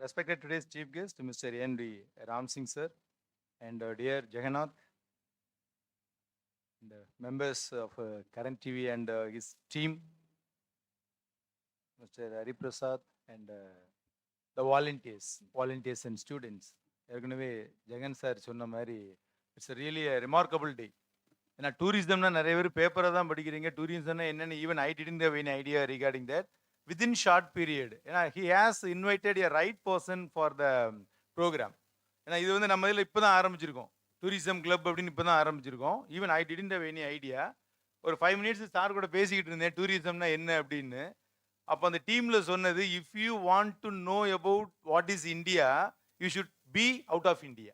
Respected today's chief guest, Mr. N.V. Ram Singh sir, and dear Jagannath, and members of Current TV and his team, Mr. Hari Prasad, and the volunteers and students. ஏற்கனவே Jagan sir சொன்ன மாதிரி it's really remarkable டே. ஏன்னா டூரிசம்னா நிறைய பேர் பேப்பரை தான் படிக்கிறீங்க. டூரிசம்னா என்னென்னு even I didn't have any idea regarding that within short period. ஏன்னா he has invited a right person for the program. ஏன்னா இது வந்து நம்ம இதில் இப்போ தான் ஆரம்பிச்சிருக்கோம். டூரிசம் கிளப் அப்படின்னு இப்போ தான் ஆரம்பிச்சிருக்கோம். Even I didn't have any idea. ஒரு 5 minutes சார் கூட பேசிக்கிட்டு இருந்தேன் டூரிசம்னா என்ன அப்படின்னு. அப்போ அந்த டீமில் சொன்னது, if you want to know about what is India, you should be out of India.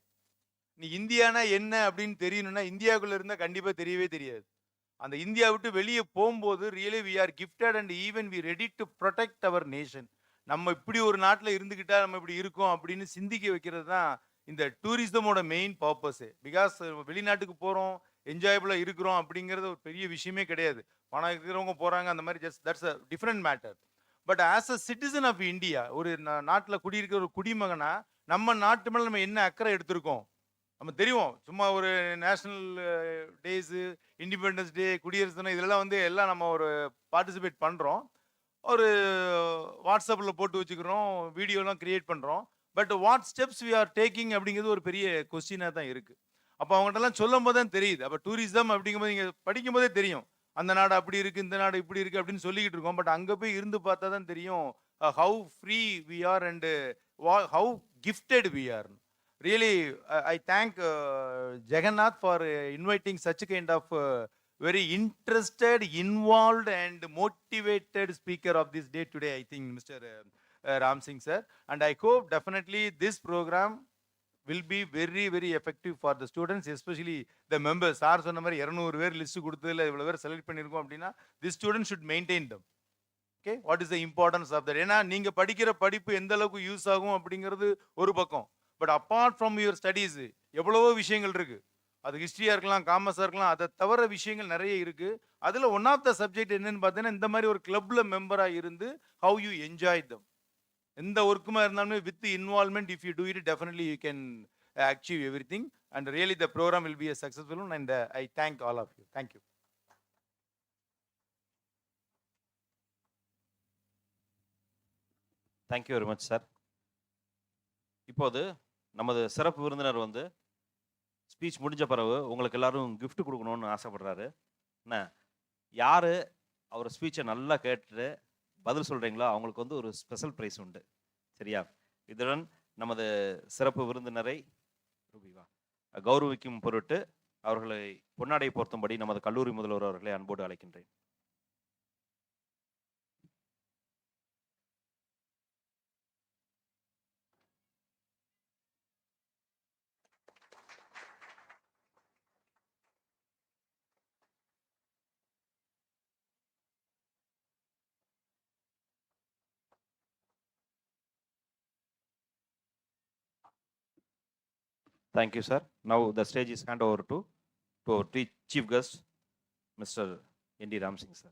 நீ இந்தியானா என்ன அப்படின்னு தெரியணும்னா இந்தியாவுக்குள்ள இருந்தால் கண்டிப்பாக தெரியவே தெரியாது. அந்த இந்தியா விட்டு வெளியே போகும்போது really we are gifted and even we ready to protect our nation. நம்ம இப்படி ஒரு நாட்டில் இருந்துக்கிட்டா நம்ம இப்படி இருக்கோம் அப்படின்னு சிந்திக்க வைக்கிறது தான் இந்த டூரிசமோட மெயின் பர்பஸு. பிகாஸ் வெளிநாட்டுக்கு போகிறோம், என்ஜாயபுளாக இருக்கிறோம் அப்படிங்கிறது ஒரு பெரிய விஷயமே கிடையாது. பணம் இருக்கிறவங்க போகிறாங்க, அந்த மாதிரி just that's a different matter. But as a citizen of India, ஒரு நாட்டில் குடியிருக்கிற ஒரு குடிமகனா நம்ம நாட்டு மேலே நம்ம என்ன அக்கறை எடுத்திருக்கோம் நம்ம தெரியும். சும்மா ஒரு நேஷ்னல் டேஸு, இண்டிபெண்டன்ஸ் டே, குடியரசு தினம் இதெல்லாம் வந்து எல்லாம் நம்ம ஒரு பார்ட்டிசிபேட் பண்ணுறோம். ஒரு வாட்ஸ்அப்பில் போட்டு வச்சுக்கிறோம், வீடியோலாம் க்ரியேட் பண்ணுறோம். But what steps we are taking அப்படிங்கிறது ஒரு பெரிய கொஸ்டினாக தான் இருக்குது. அப்போ அவங்கள்ட்டலாம் சொல்லும் போது தான் தெரியுது. அப்போ டூரிசம் அப்படிங்கும்போது நீங்கள் படிக்கும் போதே தெரியும், அந்த நாடு அப்படி இருக்குது, இந்த நாடு இப்படி இருக்குது அப்படின்னு சொல்லிக்கிட்டு இருக்கோம். பட் அங்கே போய் இருந்து பார்த்தா தான் தெரியும் how free we are and how gifted we are. Really, I thank Jagannath for inviting such a kind of very interested, involved and motivated speaker of this day today, I think, Mr. Ram Singh sir. And I hope definitely this program will be very, very effective for the students, especially the members. Sir சொன்ன மாதிரி 200 பேர் list கொடுத்ததில் இவ்வளோ பேர் select பண்ணியிருக்கோம் அப்படின்னா this student should maintain them. Okay, what is the importance of that? ஏன்னா நீங்கள் படிக்கிற படிப்பு எந்த அளவுக்கு யூஸ் ஆகும் அப்படிங்கிறது ஒரு பக்கம். But apart from your studies எவ்வளவோ விஷயங்கள் இருக்குது. அது ஹிஸ்ட்ரியாக இருக்கலாம், காமர்ஸாக இருக்கலாம், அதை தவிர விஷயங்கள் நிறைய இருக்குது. அதில் ஒன் ஆஃப் த சப்ஜெக்ட் என்னன்னு பார்த்தீங்கன்னா, இந்த மாதிரி ஒரு கிளப்பில் மெம்பராக இருந்து ஹவு யூ என்ஜாய் தம். எந்த ஒர்க்குமா இருந்தாலுமே with involvement, if you do it definitely you can achieve everything. And really the programme will be a successful one. And I thank all of you. Thank you. Thank you very much sir. இப்போது நமது சிறப்பு விருந்தினர் வந்து speech முடிஞ்ச பிறகு உங்களுக்கு எல்லாரும் gift கொடுக்கணும்னு ஆசைப்படுறாரு. என்ன, யார் அவர் ஸ்பீச்சை நல்லா கேட்டுட்டு பதில் சொல்கிறீங்களோ அவங்களுக்கு வந்து ஒரு ஸ்பெஷல் ப்ரைஸ் உண்டு. சரியா? இதுடன் நமது சிறப்பு விருந்தினரை கௌரவிக்கும் பொருட்டு அவர்களை பொன்னாடை போர்த்தும்படி நமது கல்லூரி முதல்வர் அவர்களை அன்போடு அழைக்கின்றேன். Thank you, sir. Now the stage is hand over to our chief guest, Mr. N.D. Ram Singh, sir.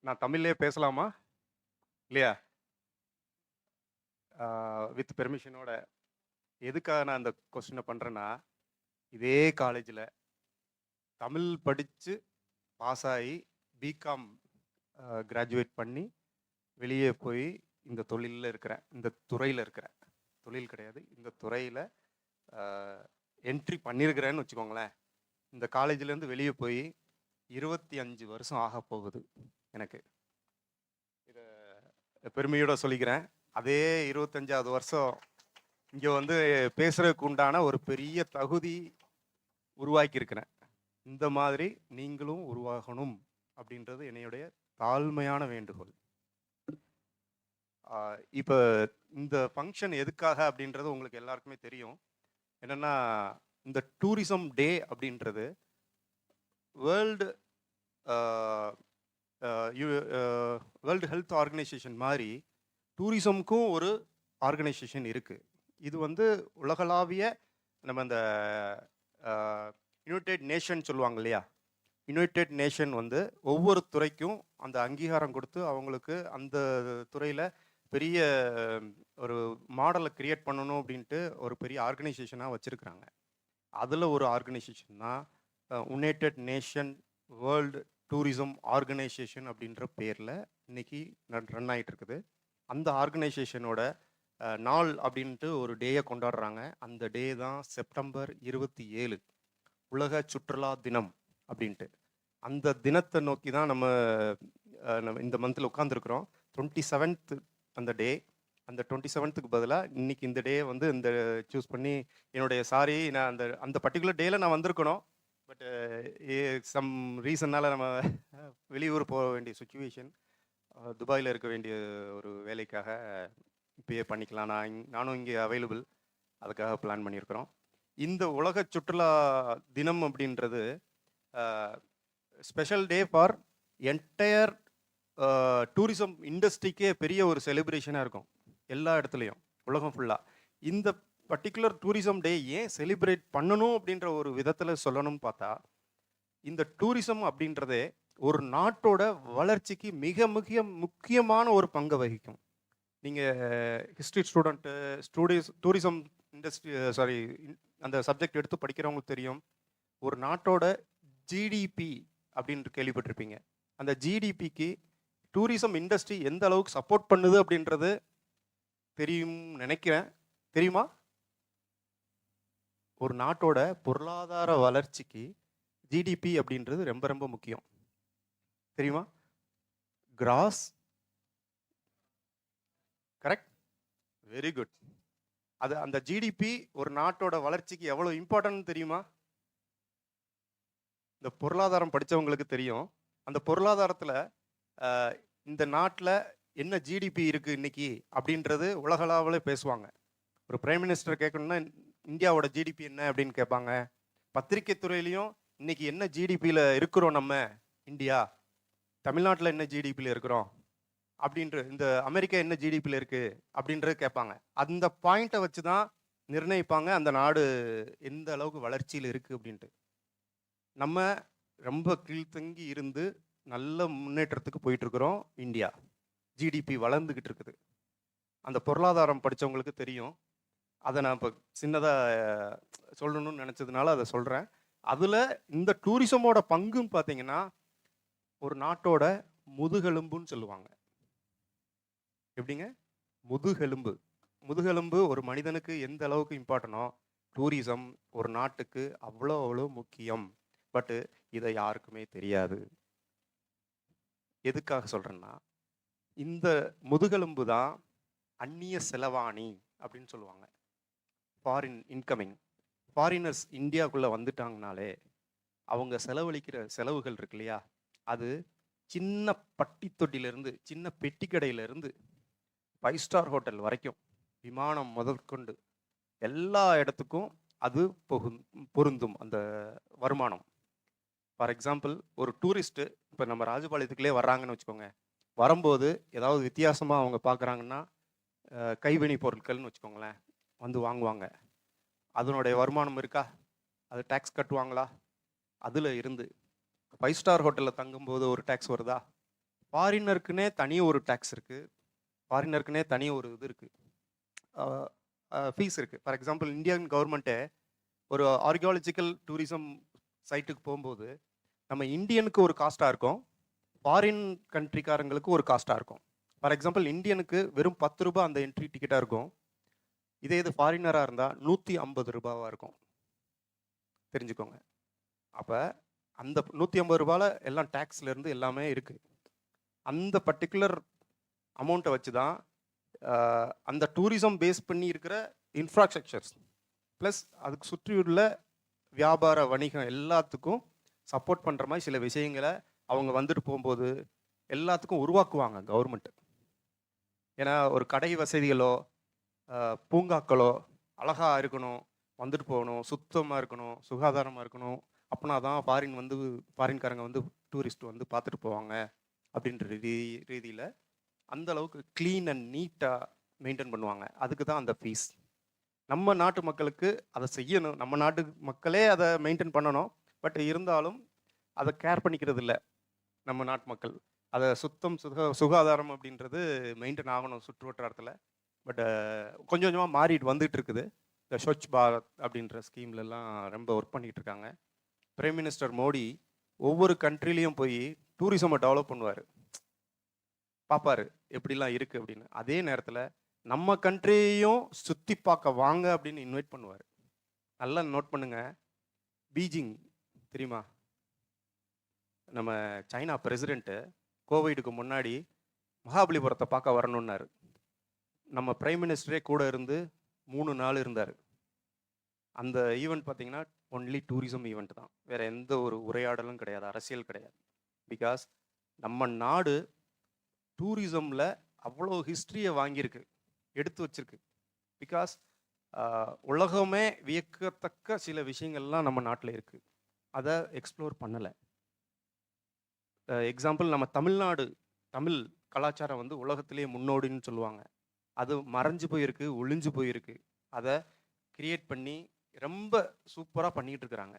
நான் தமிழ்லேயே பேசலாமா இல்லையா? வித் பெர்மிஷனோட. எதுக்காக நான் அந்த கொஸ்டினை பண்ணுறேன்னா, இதே காலேஜில் தமிழ் படித்து பாஸ் ஆகி பிகாம் கிராஜுவேட் பண்ணி வெளியே போய் இந்த தொழிலில் இருக்கிறேன், இந்த துறையில் இருக்கிறேன். தொழில் கிடையாது, இந்த துறையில் என்ட்ரி பண்ணியிருக்கிறேன்னு வச்சுக்கோங்களேன். இந்த காலேஜிலேருந்து வெளியே போய் 25 வருஷம் ஆக போகுது எனக்கு. இதை பெருமையோட சொல்லிக்கிறேன். அதே 25வது வருஷம் இங்கே வந்து பேசுகிறதுக்கு உண்டான ஒரு பெரிய தகுதி உருவாக்கியிருக்கிறேன். இந்த மாதிரி நீங்களும் உருவாகணும் அப்படின்றது என்னுடைய தாழ்மையான வேண்டுகோள். இப்போ இந்த ஃபங்க்ஷன் எதுக்காக அப்படின்றது உங்களுக்கு எல்லாருக்குமே தெரியும். என்னென்னா, இந்த டூரிசம் டே அப்படின்றது வேர்ல்டு ஹெல்த் ஆர்கனைசேஷன் மாதிரி டூரிசம்க்கும் ஒரு ஆர்கனைசேஷன் இருக்குது. இது வந்து உலகளாவிய நம்ம இந்த யுனைடெட் நேஷன் சொல்லுவாங்க இல்லையா, யுனைடெட் நேஷன் வந்து ஒவ்வொரு துறைக்கும் அந்த அங்கீகாரம் கொடுத்து அவங்களுக்கு அந்த துறையில் பெரிய ஒரு மாடலை கிரியேட் பண்ணணும் அப்படின்ட்டு ஒரு பெரிய ஆர்கனைசேஷனாக வச்சுருக்குறாங்க. அதில் ஒரு ஆர்கனைசேஷன் தான் United nation world tourism organisation அப்படின்ற பேரில் இன்னைக்கு ரன் ஆகிட்டு இருக்குது. அந்த ஆர்கனைசேஷனோட நாள் அப்படின்ட்டு ஒரு டேயை கொண்டாடுறாங்க. அந்த டே தான் செப்டம்பர் 27 உலக சுற்றுலா தினம் அப்படின்ட்டு. அந்த தினத்தை நோக்கி தான் நம்ம இந்த மந்தில் உட்காந்துருக்குறோம். 27th அந்த டே. அந்த 27க்கு பதிலாக இன்னைக்கு இந்த டே வந்து இந்த சூஸ் பண்ணி என்னுடைய சாரி, நான் அந்த அந்த பர்டிகுலர் டேயில் நான் வந்திருக்கணும். பட் சம் ரீசன்னால் நம்ம வெளியூர் போக வேண்டிய சுச்சுவேஷன், துபாயில் இருக்க வேண்டிய ஒரு வேலைக்காக இப்பயே பண்ணிக்கலாம், நானும் இங்கே அவைலபிள், அதுக்காக பிளான் பண்ணியிருக்கிறோம். இந்த உலக சுற்றுலா தினம் அப்படின்றது special day for entire tourism இண்டஸ்ட்ரிக்கே பெரிய ஒரு செலிப்ரேஷனாக இருக்கும் எல்லா இடத்துலையும், உலகம் ஃபுல்லாக. இந்த பர்டிகுலர் டூரிசம் டே ஏன் செலிப்ரேட் பண்ணணும் அப்படின்ற ஒரு விதத்தில் சொல்லணும்னு பார்த்தா, இந்த டூரிசம் அப்படின்றதே ஒரு நாட்டோட வளர்ச்சிக்கு மிக மிக முக்கியமான ஒரு பங்கை வகிக்கும். நீங்கள் ஹிஸ்ட்ரி ஸ்டூடெண்ட்டு டூரிசம் இண்டஸ்ட்ரி அந்த சப்ஜெக்ட் எடுத்து படிக்கிறவங்களுக்கு தெரியும். ஒரு நாட்டோட ஜிடிபி அப்படின்னு கேள்விப்பட்டிருப்பீங்க. அந்த ஜிடிபிக்கு டூரிசம் இண்டஸ்ட்ரி எந்த அளவுக்கு சப்போர்ட் பண்ணுது அப்படின்றது தெரியும் நினைக்கிறேன். தெரியுமா? ஒரு நாட்டோட பொருளாதார வளர்ச்சிக்கு ஜிடிபி அப்படின்றது ரொம்ப ரொம்ப முக்கியம். தெரியுமா? Cross, correct, very good. அது அந்த ஜிடிபி ஒரு நாட்டோட வளர்ச்சிக்கு எவ்வளோ இம்பார்ட்டன்ட் தெரியுமா? இந்த பொருளாதாரம் படித்தவங்களுக்கு தெரியும். அந்த பொருளாதாரத்தில் இந்த நாட்டில் என்ன ஜிடிபி இருக்குது இன்னைக்கு அப்படின்றது உலகளவில் பேசுவாங்க. ஒரு பிரைம் மினிஸ்டர் கேட்கணும்னா இந்தியாவோட ஜிடிபி என்ன அப்படின்னு கேட்பாங்க. பத்திரிகை துறையிலையும் இன்னைக்கு என்ன ஜிடிபியில் இருக்கிறோம் நம்ம இந்தியா, தமிழ்நாட்டில் என்ன ஜிடிபியில் இருக்கிறோம் அப்படின்ற, இந்த அமெரிக்கா என்ன ஜிடிபியில் இருக்குது அப்படின்றது கேட்பாங்க. அந்த பாயிண்ட்டை வச்சு தான் நிர்ணயிப்பாங்க அந்த நாடு எந்த அளவுக்கு வளர்ச்சியில் இருக்குது அப்படின்ட்டு. நம்ம ரொம்ப கீழ்த்தங்கி இருந்து நல்ல முன்னேற்றத்துக்கு போயிட்டுருக்குறோம். இந்தியா ஜிடிபி வளர்ந்துக்கிட்டு இருக்குது. அந்த பொருளாதாரம் படித்தவங்களுக்கு தெரியும். அதை நான் இப்போ சின்னதாக சொல்லணும்னு நினச்சதுனால அதை சொல்கிறேன். அதில் இந்த டூரிசமோட பங்குன்னு பார்த்தீங்கன்னா ஒரு நாட்டோட முதுகெலும்புன்னு சொல்லுவாங்க. எப்படிங்க? முதுகெலும்பு. முதுகெலும்பு ஒரு மனிதனுக்கு எந்த அளவுக்கு இம்பார்ட்டனோ, டூரிசம் ஒரு நாட்டுக்கு அவ்வளோ முக்கியம். பட்டு இதை யாருக்குமே தெரியாது. எதுக்காக சொல்கிறேன்னா, இந்த முதுகெலும்பு தான் அந்நிய செலவாணி அப்படின்னு சொல்லுவாங்க. Foreign incoming. ஃபாரினர்ஸ் இந்தியாவுக்குள்ளே வந்துட்டாங்கனாலே அவங்க செலவழிக்கிற செலவுகள் இருக்கு இல்லையா, அது சின்ன பட்டி தொட்டியிலேருந்து, சின்ன பெட்டி கடையிலேருந்து 5 ஸ்டார் ஹோட்டல் வரைக்கும், விமானம் முதற்கொண்டு எல்லா இடத்துக்கும் அது பொருந்தும் அந்த வருமானம். ஃபார் எக்ஸாம்பிள், ஒரு டூரிஸ்ட்டு இப்போ நம்ம ராஜபாளையத்துக்குள்ளே வர்றாங்கன்னு வச்சுக்கோங்க. வரும்போது ஏதாவது வித்தியாசமாக அவங்க பார்க்குறாங்கன்னா கைவினை பொருட்கள்னு வச்சுக்கோங்களேன், வந்து வாங்குவாங்க. அதனுடைய வருமானம் இருக்கா? அது டேக்ஸ் கட்டுவாங்களா? அதில் இருந்து 5 ஸ்டார் ஹோட்டலில் தங்கும்போது ஒரு டேக்ஸ் வருதா? ஃபாரினருக்குன்னே தனி ஒரு டேக்ஸ் இருக்குது. ஃபாரினருக்குன்னே தனி ஒரு இது இருக்குது, ஃபீஸ் இருக்குது. ஃபார் எக்ஸாம்பிள், இந்தியன் கவர்மெண்ட்டே ஒரு ஆர்கியாலஜிக்கல் டூரிசம் சைட்டுக்கு போகும்போது நம்ம இந்தியனுக்கு ஒரு காஸ்ட்டாக இருக்கும், ஃபாரின் கண்ட்ரிக்காரங்களுக்கு ஒரு காஸ்ட்டாக இருக்கும். ஃபார் எக்ஸாம்பிள், இந்தியனுக்கு வெறும் 10 ரூபா அந்த என்ட்ரி டிக்கெட்டாக இருக்கும். இதே இது ஃபாரினராக இருந்தால் 150 ரூபாவாக இருக்கும். தெரிஞ்சுக்கோங்க. அப்போ அந்த 150 ரூபாயில் எல்லாம் டேக்ஸ்லேருந்து எல்லாமே இருக்குது. அந்த பர்டிகுலர் அமௌண்ட்டை வச்சு தான் அந்த டூரிசம் பேஸ் பண்ணி இருக்கிற இன்ஃப்ராஸ்ட்ரக்சர்ஸ் ப்ளஸ் அதுக்கு சுற்றியுள்ள வியாபார வணிகம் எல்லாத்துக்கும் சப்போர்ட் பண்ணுற மாதிரி சில விஷயங்களை அவங்க வந்துட்டு போகும்போது எல்லாத்துக்கும் உருவாக்குவாங்க கவர்மெண்ட். ஏன்னா ஒரு கடை வசதிகளோ பூங்காக்களோ அழகாக இருக்கணும், வந்துட்டு போகணும், சுத்தமாக இருக்கணும், சுகாதாரமாக இருக்கணும். அப்படின்னா தான் ஃபாரின்காரங்க வந்து டூரிஸ்ட் வந்து பார்த்துட்டு போவாங்க அப்படின்ற ரீதியில் அந்த அளவுக்கு க்ளீன் அண்ட் நீட்டாக மெயின்டைன் பண்ணுவாங்க. அதுக்கு தான் அந்த ஃபீஸ். நம்ம நாட்டு மக்களுக்கு அதை செய்யணும், நம்ம நாட்டு மக்களே அதை மெயின்டைன் பண்ணணும். பட் இருந்தாலும் அதை கேர் பண்ணிக்கிறது இல்லை நம்ம நாட்டு மக்கள். அதை சுகாதாரம் அப்படின்றது மெயின்டைன் ஆகணும் சுற்று வட்டாரத்தில். பட் கொஞ்சம் கொஞ்சமாக மாறிட்டு வந்துட்டு இருக்குது. இந்த ஸ்வச் பாரத் அப்படின்ற ஸ்கீம்லலாம் ரொம்ப ஒர்க் பண்ணிகிட்டு இருக்காங்க. பிரைம் மினிஸ்டர் மோடி ஒவ்வொரு கண்ட்ரிலையும் போய் டூரிசமை டெவலப் பண்ணுவார், பார்ப்பாரு எப்படிலாம் இருக்குது அப்படின்னு. அதே நேரத்தில் நம்ம கண்ட்ரியையும் சுற்றி பார்க்க வாங்க அப்படின்னு இன்வைட் பண்ணுவார். நல்லா நோட் பண்ணுங்க, பீஜிங் தெரியுமா, நம்ம சைனா பிரசிடெண்ட்டு கோவிடுக்கு முன்னாடி மகாபலிபுரத்தை பார்க்க வரணுன்னாரு. நம்ம பிரைம் மினிஸ்டரே கூட இருந்து 3 நாள் இருந்தார். அந்த ஈவெண்ட் பார்த்தீங்கன்னா ஒன்லி டூரிசம் ஈவெண்ட் தான், வேற எந்த ஒரு உரையாடலும் கிடையாது, அரசியல் கிடையாது. பிகாஸ் நம்ம நாடு டூரிசமில் அவ்வளோ ஹிஸ்ட்ரியை வாங்கியிருக்கு, எடுத்து வச்சிருக்கு. பிகாஸ் உலகமே வியக்கத்தக்க சில விஷயங்கள்லாம் நம்ம நாட்டில் இருக்குது, அதை எக்ஸ்ப்ளோர் பண்ணலை. எக்ஸாம்பிள், நம்ம தமிழ்நாடு தமிழ் கலாச்சாரம் வந்து உலகத்திலேயே முன்னோடின்னு சொல்லுவாங்க. அது மறைஞ்சு போயிருக்கு, ஒளிஞ்சு போயிருக்கு. அதை கிரியேட் பண்ணி ரொம்ப சூப்பராக பண்ணிக்கிட்டு இருக்கிறாங்க.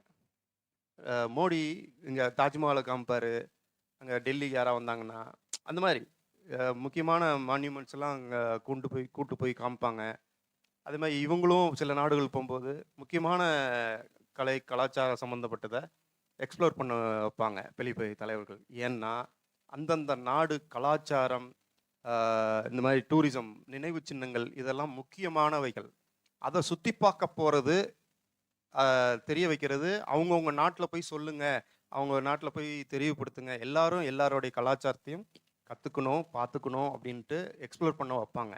மோடி இங்கே தாஜ்மஹாலை காமிப்பார், அங்கே டெல்லிக்கு யாராக வந்தாங்கன்னா அந்த மாதிரி முக்கியமான மான்யூமெண்ட்ஸ் எல்லாம் அங்கே கூட்டு போய் காமிப்பாங்க. அதே மாதிரி இவங்களும் சில நாடுகள் போகும்போது முக்கியமான கலாச்சாரம் சம்மந்தப்பட்டதை எக்ஸ்ப்ளோர் பண்ண வைப்பாங்க பெரிய பெரிய தலைவர்கள். ஏன்னா அந்தந்த நாடு கலாச்சாரம், இந்த மாதிரி டூரிசம், நினைவு சின்னங்கள் இதெல்லாம் முக்கியமானவைகள். அதை சுற்றி பார்க்க போகிறது, தெரிய வைக்கிறது, அவங்கவுங்க நாட்டில் போய் சொல்லுங்க, அவங்க நாட்டில் போய் தெரியப்படுத்துங்க, எல்லாரும் எல்லாரோடைய கலாச்சாரத்தையும் கற்றுக்கணும் பார்த்துக்கணும் அப்படின்ட்டு எக்ஸ்ப்ளோர் பண்ண வைப்பாங்க.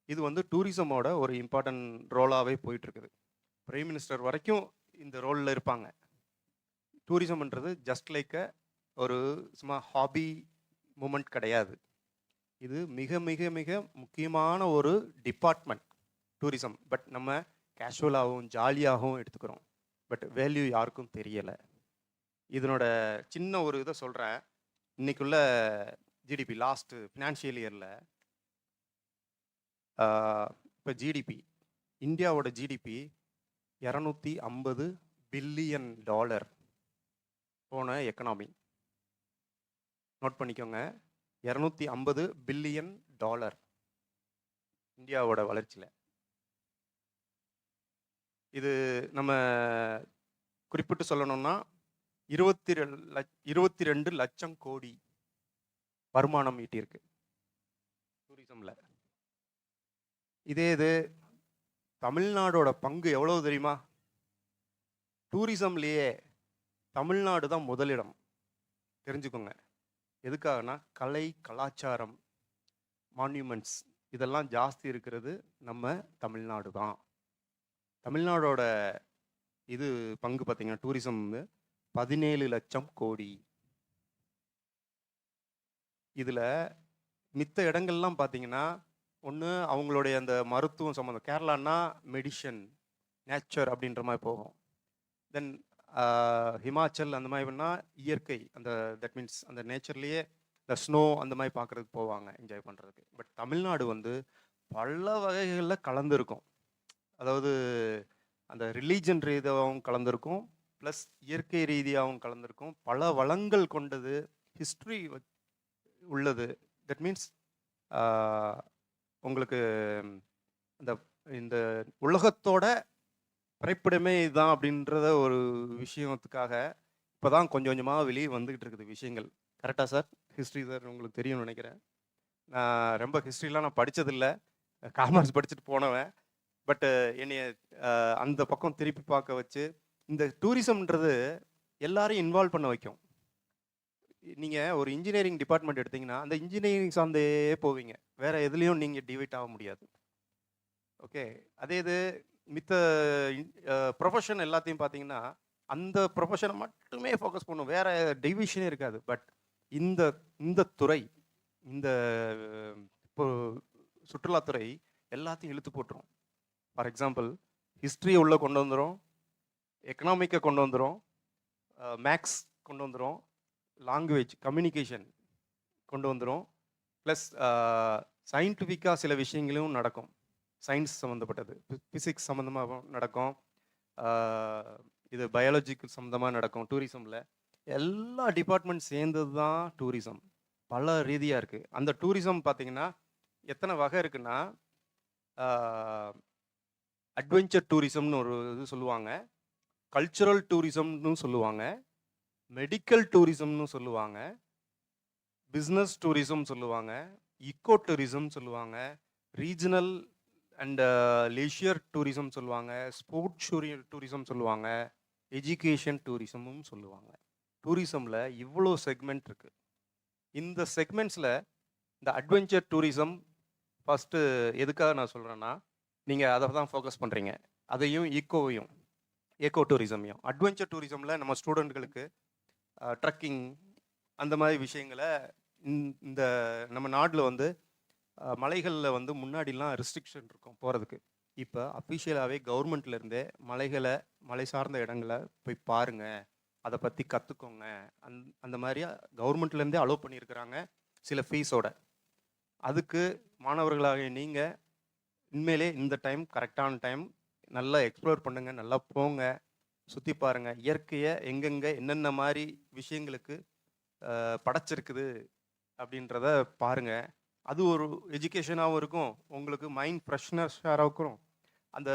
இது வந்து டூரிசமோட ஒரு இம்பார்ட்டன்ட் ரோலாகவே போயிட்டுருக்குது. பிரைம் மினிஸ்டர் வரைக்கும் இந்த ரோலில் இருப்பாங்க. டூரிசம்ன்றது ஜஸ்ட் லைக் ஒரு சும்மா ஹாபி மூமெண்ட் கிடையாது, இது மிக மிக மிக முக்கியமான ஒரு டிபார்ட்மெண்ட் டூரிசம். பட் நம்ம கேஷுவலாகவும் ஜாலியாகவும் எடுத்துக்கிறோம், பட் வேல்யூ யாருக்கும் தெரியலை. இதனோட சின்ன ஒரு இதை சொல்கிறேன். இன்னைக்குள்ள ஜிடிபி லாஸ்ட் ஃபினான்ஷியல் இயரில் இப்போ ஜிடிபி, இந்தியாவோட ஜிடிபி $250 பில்லியன் போன எக்கனாமி. நோட் பண்ணிக்கோங்க, $250 பில்லியன் இந்தியாவோட வளர்ச்சியில். இது நம்ம குறிப்பிட்டு சொல்லணும்னா 22 லட்சம் கோடி வருமானம் ஈட்டியிருக்கு டூரிசம்ல. இதே இது தமிழ்நாடோட பங்கு எவ்வளவு தெரியுமா? டூரிசம்லேயே தமிழ்நாடு தான் முதலிடம், தெரிஞ்சுக்கோங்க. எதுக்காகனா கலை கலாச்சாரம் மான்யூமெண்ட்ஸ் இதெல்லாம் ஜாஸ்தி இருக்கிறது நம்ம தமிழ்நாடு தான். தமிழ்நாடோட இது பங்கு பார்த்தீங்கன்னா டூரிசம் 17 லட்சம் கோடி. இதில் மித்த இடங்கள்லாம் பார்த்தீங்கன்னா ஒன்று அவங்களுடைய அந்த மருத்துவம் சம்மந்தம், கேரளான்னா மெடிஷன் நேச்சர் அப்படின்ற மாதிரி போகும். தென் ஹிமாச்சல் அந்த மாதிரினா இயற்கை, அந்த தட் மீன்ஸ் அந்த நேச்சர்லேயே இந்த ஸ்னோ அந்த மாதிரி பார்க்குறதுக்கு போவாங்க என்ஜாய் பண்ணுறதுக்கு. பட் தமிழ்நாடு வந்து பல வகைகளில் கலந்துருக்கும். அதாவது அந்த ரிலீஜன் ரீதியாகவும் கலந்துருக்கும், ப்ளஸ் இயற்கை ரீதியாகவும் கலந்துருக்கும். பல வளங்கள் கொண்டது, ஹிஸ்ட்ரி உள்ளது. தட் மீன்ஸ் உங்களுக்கு இந்த இந்த உலகத்தோட பிறப்பிடமே இதுதான் அப்படின்றத ஒரு விஷயத்துக்காக இப்போ தான் கொஞ்சம் கொஞ்சமாக வெளியே வந்துக்கிட்டு இருக்குது விஷயங்கள். கரெக்டாக சார்? ஹிஸ்ட்ரி சார் உங்களுக்கு தெரியும்னு நினைக்கிறேன். நான் ரொம்ப ஹிஸ்ட்ரிலாம் நான் படித்ததில்லை, காமர்ஸ் படிச்சுட்டு போனவன். பட்டு என்னைய அந்த பக்கம் திருப்பி பார்க்க வச்சு இந்த டூரிசம்ன்றது எல்லாரையும் இன்வால்வ் பண்ண வைக்கும். நீங்கள் ஒரு இன்ஜினியரிங் டிபார்ட்மெண்ட் எடுத்திங்கன்னா அந்த இன்ஜினியரிங் சார்ந்தே போவீங்க, வேறு எதுலேயும் நீங்கள் டிவைட் ஆக முடியாது. ஓகே, அதே இது மித்த ப்ரொஃபஷன் எல்லாத்தையும் பார்த்தீங்கன்னா அந்த ப்ரொஃபஷனை மட்டுமே ஃபோக்கஸ் பண்ணும், வேறு டிவிஷனே இருக்காது. பட் இந்த துறை, இந்த இப்போ சுற்றுலாத்துறை எல்லாத்தையும் இழுத்து போட்டுரும். ஃபார் எக்ஸாம்பிள், ஹிஸ்ட்ரியை உள்ளே கொண்டு வந்துடும், எக்கனாமிக்கை கொண்டு வந்துடும், மேக்ஸ் கொண்டு வந்துடும், லாங்குவேஜ் கம்யூனிகேஷன் கொண்டு வந்துடும், ப்ளஸ் சயின்டிஃபிக்காக சில விஷயங்களும் நடக்கும். சயின்ஸ் சம்மந்தப்பட்டது, ஃபிசிக்ஸ் சம்மந்தமாக நடக்கும், இது பயாலஜிக்கல் சம்மந்தமாக நடக்கும் டூரிசமில். எல்லா டிபார்ட்மெண்ட் சேர்ந்தது தான் டூரிசம். பல ரீதியாக இருக்குது. அந்த டூரிசம் பார்த்தீங்கன்னா எத்தனை வகை இருக்குன்னா, அட்வென்ச்சர் டூரிசம்னு ஒரு இது சொல்லுவாங்க, கல்ச்சுரல் டூரிசம்னு சொல்லுவாங்க, மெடிக்கல் டூரிசம்னு சொல்லுவாங்க, பிஸ்னஸ் டூரிசம் சொல்லுவாங்க, இக்கோ டூரிசம் சொல்லுவாங்க, ரீஜனல் அண்ட் லீஷியர் டூரிசம் சொல்லுவாங்க, ஸ்போர்ட்ஸ் டூரிசம் சொல்லுவாங்க, எஜுகேஷன் டூரிசமும் சொல்லுவாங்க. டூரிசமில் இவ்வளோ செக்மெண்ட் இருக்குது. இந்த செக்மெண்ட்ஸில் இந்த அட்வென்ச்சர் டூரிசம் ஃபஸ்ட்டு எதுக்காக நான் சொல்கிறேன்னா, நீங்கள் அதை தான் ஃபோக்கஸ் பண்ணுறீங்க, அதையும் ஏக்கோ டூரிசமையும். அட்வென்ச்சர் டூரிசமில் நம்ம ஸ்டூடெண்ட்களுக்கு ட்ரக்கிங் அந்த மாதிரி விஷயங்களை இந்த நம்ம நாட்டில் வந்து மலைகளில் வந்து முன்னாடிலாம் ரெஸ்ட்ரிக்ஷன் இருக்கும் போகிறதுக்கு. இப்போ அஃபிஷியலாகவே கவர்மெண்ட்லேருந்தே மலை சார்ந்த இடங்களை போய் பாருங்கள், அதை பற்றி கற்றுக்கோங்க, அந்த மாதிரி கவர்மெண்ட்லேருந்தே அலோவ் பண்ணியிருக்கிறாங்க சில ஃபீஸோட. அதுக்கு மாணவர்களாக நீங்கள் உண்மையிலே இந்த டைம் கரெக்டான டைம், நல்லா எக்ஸ்ப்ளோர் பண்ணுங்கள், நல்லா போங்க, சுற்றி பாருங்கள், இயற்கையை எங்கெங்கே என்னென்ன மாதிரி விஷயங்களுக்கு படைச்சிருக்குது அப்படின்றத பாருங்கள். அது ஒரு எஜுகேஷனாகவும் இருக்கும், உங்களுக்கு மைண்ட் ஃப்ரெஷ்னஸாக இருக்கும், அந்த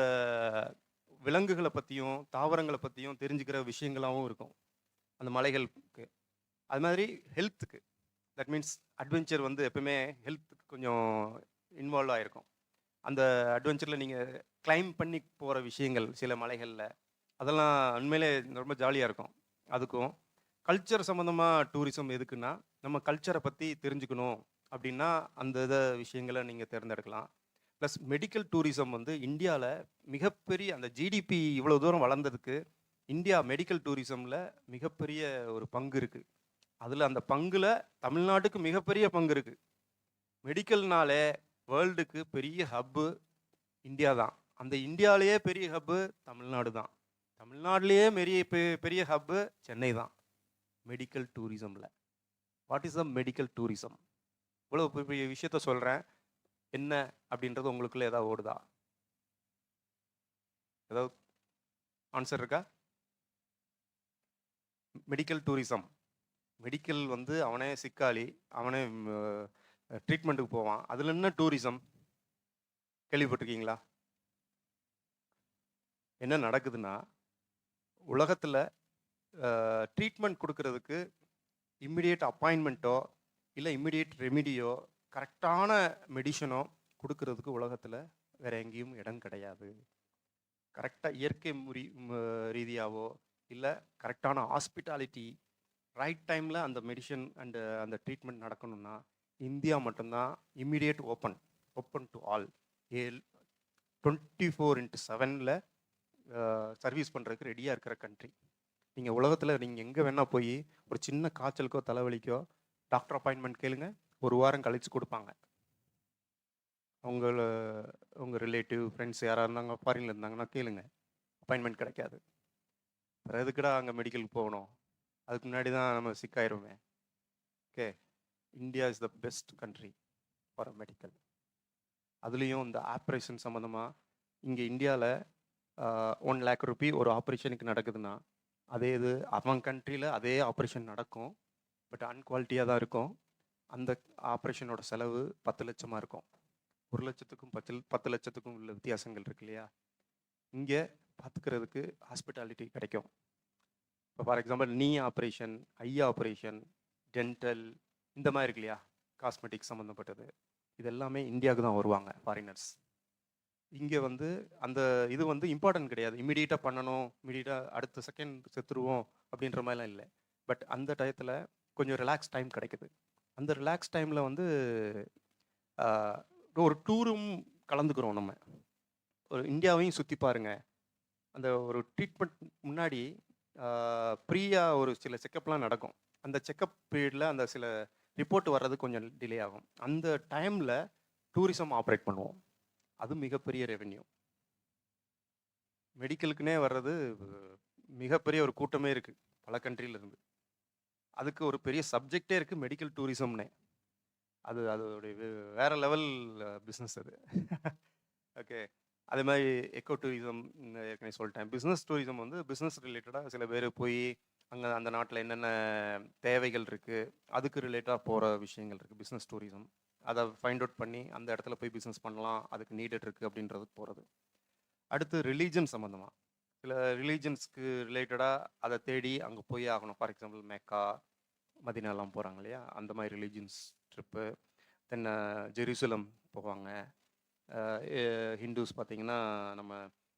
விலங்குகளை பற்றியும் தாவரங்களை பற்றியும் தெரிஞ்சுக்கிற விஷயங்களாகவும் இருக்கும் அந்த மலைகளுக்கு. அது மாதிரி ஹெல்த்துக்கு, தட் மீன்ஸ் அட்வென்ச்சர் வந்து எப்பவுமே ஹெல்த்துக்கு கொஞ்சம் இன்வால்வ் ஆகிருக்கும். அந்த அட்வென்ச்சரில் நீங்கள் கிளைம் பண்ணி போகிற விஷயங்கள் சில மலைகளில், அதெல்லாம் உண்மையிலே ரொம்ப ஜாலியாக இருக்கும். அதுக்கும் கல்ச்சர் சம்மந்தமாக டூரிசம் எதுக்குன்னா, நம்ம கல்ச்சரை பற்றி தெரிஞ்சுக்கணும் அப்படின்னா அந்த விஷயங்களை நீங்கள் தேர்ந்தெடுக்கலாம். ப்ளஸ் மெடிக்கல் டூரிசம் வந்து இந்தியாவில் மிகப்பெரிய, அந்த ஜிடிபி இவ்வளோ தூரம் வளர்ந்ததுக்கு இந்தியா மெடிக்கல் டூரிசமில் மிகப்பெரிய ஒரு பங்கு இருக்குது. அதில் அந்த பங்கில் தமிழ்நாட்டுக்கு மிகப்பெரிய பங்கு இருக்குது. மெடிக்கல்னாலே வேர்ல்டுக்கு பெரிய ஹப்பு இந்தியா தான். அந்த இந்தியாவிலேயே பெரிய ஹப்பு தமிழ்நாடு தான். தமிழ்நாட்டிலேயே பெரிய ஹப்பு சென்னை தான் மெடிக்கல் டூரிசமில். What is the medical tourism? இவ்வளோ பெரிய விஷயத்த சொல்கிறேன், என்ன அப்படின்றது உங்களுக்குள்ள ஏதாவது ஓடுதா? ஏதாவது ஆன்சர் இருக்கா? மெடிக்கல் டூரிசம், மெடிக்கல் வந்து அவனே சிக்காளி, அவனே ட்ரீட்மெண்ட்டுக்கு போவான், அதில் என்ன டூரிசம் கேள்விப்பட்டிருக்கீங்களா? என்ன நடக்குதுன்னா, உலகத்தில் ட்ரீட்மெண்ட் கொடுக்கறதுக்கு இம்மிடியேட் அப்பாயின்மெண்ட்டோ இல்லை இம்மிடியேட் ரெமிடியோ கரெக்டான மெடிசனோ கொடுக்கறதுக்கு உலகத்தில் வேறு எங்கேயும் இடம் கிடையாது. கரெக்டாக இயற்கை ரீதியாகவோ இல்லை கரெக்டான ஹாஸ்பிட்டாலிட்டி ரைட் டைமில் அந்த மெடிசன் அண்டு அந்த ட்ரீட்மெண்ட் நடக்கணும்னா இந்தியா மட்டும்தான் immediate open to all, 24/7 service பண்ணுறதுக்கு ரெடியாக இருக்கிற கண்ட்ரி. நீங்கள் உலகத்தில் நீங்கள் எங்கே வேணால் போய் ஒரு சின்ன காய்ச்சலுக்கோ தலைவலிக்கோ டாக்டர் அப்பாயின்மெண்ட் கேளுங்க, 1 வாரம் கழித்து கொடுப்பாங்க. உங்கள் ரிலேட்டிவ் ஃப்ரெண்ட்ஸ் யாராக இருந்தாங்க ஃபாரினில் இருந்தாங்கன்னா கேளுங்க, அப்பாயின்மெண்ட் கிடைக்காது. வேறு எதுக்குடா அங்கே மெடிக்கலுக்கு போகணும், அதுக்கு முன்னாடி தான் நம்ம சிக்காயிருமே. Okay, India is the best country for medical. அதுலேயும் இந்த ஆப்ரேஷன் சம்மந்தமாக இங்கே இந்தியாவில் 1 lakh ரூபி ஒரு ஆப்ரேஷனுக்கு நடக்குதுன்னா, அதே இது அவன் கண்ட்ரியில் அதே ஆப்ரேஷன் நடக்கும், பட் அன்குவாலிட்டியாக தான் இருக்கும். அந்த ஆப்ரேஷனோட செலவு 10 லட்சமாக இருக்கும். 1 லட்சத்துக்கும் 10 லட்சத்துக்கும் உள்ள வித்தியாசங்கள் இருக்கு இல்லையா? இங்கே பார்த்துக்கிறதுக்கு ஹாஸ்பிட்டாலிட்டி கிடைக்கும். இப்போ ஃபார் எக்ஸாம்பிள் நீ ஆப்ரேஷன், ஐ ஆப்ரேஷன், டென்டல் இந்த மாதிரி இருக்கு இல்லையா, காஸ்மெட்டிக்ஸ் சம்மந்தப்பட்டது, இது எல்லாமே இந்தியாவுக்கு தான் வருவாங்க ஃபாரினர்ஸ். இங்கே வந்து அந்த இது வந்து இம்பார்ட்டன்ட் கிடையாது, இமீடியட்டாக பண்ணணும், இமீடியட்டாக அடுத்த செகண்ட் செத்துருவோம் அப்படின்ற மாதிரிலாம் இல்லை. பட் அந்த டயத்தில் கொஞ்சம் ரிலாக்ஸ் டைம் கிடைக்குது. அந்த ரிலாக்ஸ் டைமில் வந்து ஒரு டூரும் கலந்துக்கிறோம். நம்ம ஒரு இந்தியாவையும் சுற்றி பாருங்கள். அந்த ஒரு ட்ரீட்மெண்ட் முன்னாடி ஃப்ரீயாக ஒரு சில செக்கப்லாம் நடக்கும். அந்த செக்கப் பீரியடில் அந்த சில ரிப்போர்ட் வர்றது கொஞ்சம் டிலே ஆகும். அந்த டைமில் டூரிசம் ஆப்ரேட் பண்ணுவோம். அது மிகப்பெரிய ரெவென்யூ. மெடிக்கலுக்குனே வர்றது மிகப்பெரிய ஒரு கூட்டமே இருக்குது பல கண்ட்ரியிலேருந்து. அதுக்கு ஒரு பெரிய சப்ஜெக்டே இருக்குது மெடிக்கல் டூரிசம்னே. அதோடைய வேறு லெவல் பிஸ்னஸ் அது. ஓகே, அதே மாதிரி எக்கோ டூரிசம் ஏற்கனவே சொல்லிட்டேன். பிஸ்னஸ் டூரிசம் வந்து பிஸ்னஸ் ரிலேட்டடாக சில பேர் போய் அங்கே அந்த நாட்டில் என்னென்ன தேவைகள் இருக்குது அதுக்கு ரிலேட்டடாக போகிற விஷயங்கள் இருக்குது. பிஸ்னஸ் டூரிசம் அதை ஃபைண்ட் அவுட் பண்ணி அந்த இடத்துல போய் பிஸ்னஸ் பண்ணலாம், அதுக்கு நீடட் இருக்குது அப்படின்றதுக்கு போகிறது. அடுத்து ரிலீஜன் சம்மந்தமாக சில ரிலீஜன்ஸ்க்கு ரிலேட்டடாக அதை தேடி அங்கே போய் ஆகணும். ஃபார் எக்ஸாம்பிள் மெக்கா, மதினாலாம் போகிறாங்க இல்லையா, அந்த மாதிரி ரிலீஜன்ஸ் ட்ரிப்பு. தென் ஜெருசலம் போவாங்க. ஹிந்துஸ் பார்த்தீங்கன்னா நம்ம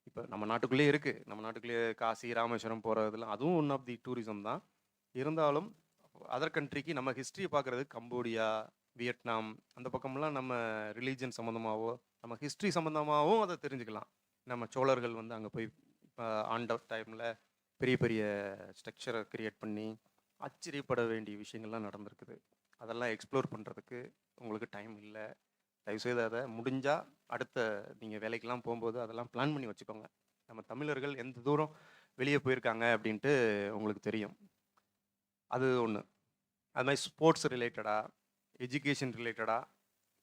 இப்போ நம்ம நாட்டுக்குள்ளேயே இருக்குது, நம்ம நாட்டுக்குள்ளேயே காசி ராமேஸ்வரம் போகிறதுலாம் அதுவும் ஒன் ஆஃப் தி டூரிசம் தான். இருந்தாலும் அதர் கண்ட்ரிக்கு நம்ம ஹிஸ்ட்ரியை பார்க்குறது கம்போடியா, வியட்நாம் அந்த பக்கம்லாம் நம்ம ரிலீஜன் சம்மந்தமாகவோ நம்ம ஹிஸ்ட்ரி சம்மந்தமாகவும் அதை தெரிஞ்சுக்கலாம். நம்ம சோழர்கள் வந்து அங்கே போய் ஆண்ட டைமில் பெரிய பெரிய ஸ்ட்ரக்சரை க்ரியேட் பண்ணி ஆச்சரியப்பட வேண்டிய விஷயங்கள்லாம் நடந்திருக்குது. அதெல்லாம் எக்ஸ்ப்ளோர் பண்ணுறதுக்கு உங்களுக்கு டைம் இல்லை. தயவுசெய்து அதை முடிஞ்சால் அடுத்த நீங்கள் வேலைக்கெல்லாம் போகும்போது அதெல்லாம் பிளான் பண்ணி வச்சுக்கோங்க. நம்ம தமிழர்கள் எந்த தூரம் வெளியே போயிருக்காங்க அப்படின்ட்டு உங்களுக்கு தெரியும். அது ஒன்று. அது மாதிரி ஸ்போர்ட்ஸ் ரிலேட்டடாக, எஜுகேஷன் ரிலேட்டடாக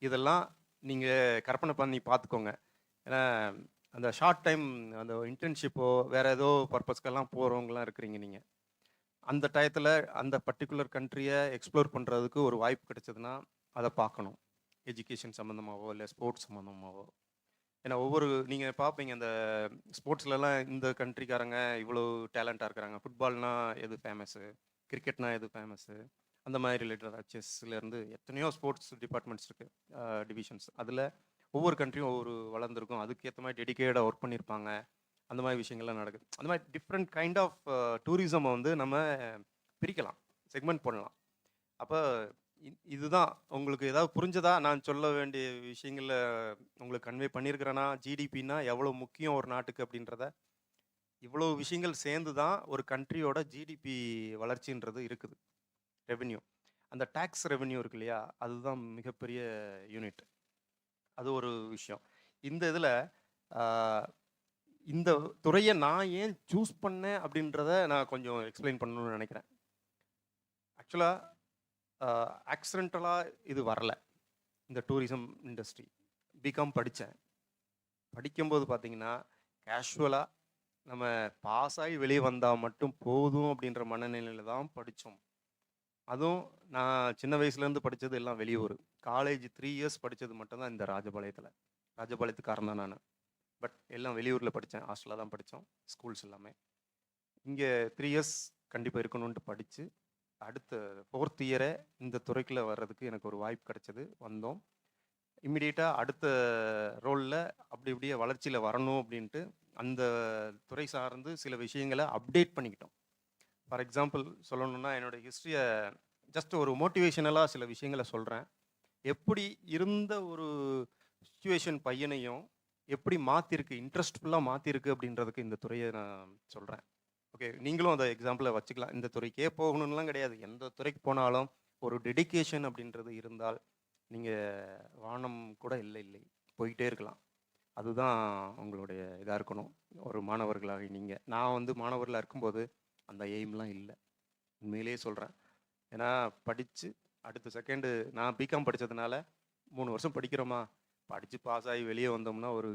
இதெல்லாம் நீங்கள் கற்பனை பண்ணி பார்த்துக்கோங்க. ஏன்னா அந்த ஷார்ட் டைம் அந்த இன்டர்ன்ஷிப்போ வேறு ஏதோ பர்பஸ்க்கெல்லாம் போகிறவங்களாம் இருக்கிறீங்க நீங்கள். அந்த டயத்தில் அந்த பர்டிகுலர் கண்ட்ரியை எக்ஸ்ப்ளோர் பண்ணுறதுக்கு ஒரு வாய்ப்பு கிடைச்சதுன்னா அதை பார்க்கணும். எஜுகேஷன் சம்மந்தமாகவோ இல்லை ஸ்போர்ட்ஸ் சம்மந்தமாகவோ. ஏன்னா ஒவ்வொரு நீங்கள் பார்ப்பீங்க அந்த ஸ்போர்ட்ஸ்லலாம் இந்த கண்ட்ரிக்காரங்க இவ்வளோ டேலண்ட்டாக இருக்கிறாங்க. ஃபுட்பால்னால் எது ஃபேமஸ்ஸு, கிரிக்கெட்னா எது ஃபேமஸ்ஸு, அந்த மாதிரி ரிலேட்டடாக செஸ்லேருந்து எத்தனையோ ஸ்போர்ட்ஸ் டிபார்ட்மெண்ட்ஸ் இருக்குது, டிவிஷன்ஸ். அதில் ஒவ்வொரு கண்ட்ரியும் ஒவ்வொரு வளர்ந்துருக்கும், அதுக்கேற்ற மாதிரி டெடிக்கேட்டாக ஒர்க் பண்ணியிருப்பாங்க. அந்த மாதிரி விஷயங்கள்லாம் நடக்குது. அந்த மாதிரி டிஃப்ரெண்ட் கைண்ட் ஆஃப் டூரிசமை வந்து நம்ம பிரிக்கலாம், செக்மெண்ட் பண்ணலாம். அப்போ இதுதான் உங்களுக்கு ஏதாவது புரிஞ்சதா? நான் சொல்ல வேண்டிய விஷயங்களை உங்களுக்கு கன்வே பண்ணியிருக்கிறேன்னா, ஜிடிபின்னா எவ்வளோ முக்கியம் ஒரு நாட்டுக்கு அப்படின்றத, இவ்வளோ விஷயங்கள் சேர்ந்து தான் ஒரு கண்ட்ரியோட ஜிடிபி வளர்ச்சின்றது இருக்குது. ரெவென்யூ, அந்த டேக்ஸ் ரெவென்யூ இருக்கு இல்லையா, அதுதான் மிகப்பெரிய யூனிட். அது ஒரு விஷயம். இந்த இதில் இந்த துறையை நான் ஏன் சூஸ் பண்ணேன் அப்படின்றத நான் கொஞ்சம் எக்ஸ்பிளைன் பண்ணணும்னு நினைக்கிறேன். ஆக்சுவலாக ஆக்சிடென்டலாக இது வரல. இந்த டூரிசம் இண்டஸ்ட்ரி பிகாம் படித்தேன். படிக்கும்போது பார்த்தீங்கன்னா கேஷுவலாக நம்ம பாஸ் ஆகி வெளியே வந்தால் மட்டும் போதும் அப்படின்ற மனநிலையில் தான் படித்தோம். அதுவும் நான் சின்ன வயசுலேருந்து படித்தது எல்லாம் வெளியூர். காலேஜ் 3 இயர்ஸ் படித்தது மட்டும்தான் இந்த ராஜபாளையத்துக்காரன் தான் நான். பட் எல்லாம் வெளியூரில் படித்தேன், ஹாஸ்டலில் தான் படித்தோம், ஸ்கூல்ஸ் எல்லாமே. இங்கே 3 இயர்ஸ் கண்டிப்பாக இருக்கணும்ன்ட்டு படித்து அடுத்த 4th இயரை இந்த துறைக்குள்ளே வர்றதுக்கு எனக்கு ஒரு வாய்ப்பு கிடைச்சது. வந்தோம். இம்மிடியேட்டாக அடுத்த ரோலில் அப்படி இப்படியே வளர்ச்சியில் வரணும் அப்படின்ட்டு அந்த துறை சார்ந்து சில விஷயங்களை அப்டேட் பண்ணிக்கிட்டோம். ஃபார் எக்ஸாம்பிள் சொல்லணுன்னா, என்னோடய ஹிஸ்ட்ரியை ஜஸ்ட் ஒரு மோட்டிவேஷனலாக சில விஷயங்களை சொல்கிறேன். எப்படி இருந்த ஒரு சுச்சுவேஷன் பையனையும் எப்படி மாற்றிருக்கு, இன்ட்ரெஸ்ட்ஃபுல்லாக மாற்றிருக்கு அப்படின்றதுக்கு இந்த துறையை நான் சொல்கிறேன். ஓகே, நீங்களும் அதை எக்ஸாம்பிளை வச்சுக்கலாம். இந்த துறைக்கே போகணும்லாம் கிடையாது, எந்த துறைக்கு போனாலும் ஒரு டெடிக்கேஷன் அப்படின்றது இருந்தால் நீங்கள் வானம் கூட இல்லை போயிட்டே இருக்கலாம். அதுதான் உங்களுடைய இதாக இருக்கணும் ஒரு மாணவர்களாக. நான் வந்து மாணவர்களாக இருக்கும்போது அந்த எய்ம்லாம் இல்லை, உண்மையிலேயே சொல்கிறேன். ஏன்னா படித்து அடுத்த செகண்டு நான் பிகாம் படித்ததுனால 3 வருஷம் படிக்கிறோமா, படித்து பாஸ் ஆகி வெளியே வந்தோம்னா ஒரு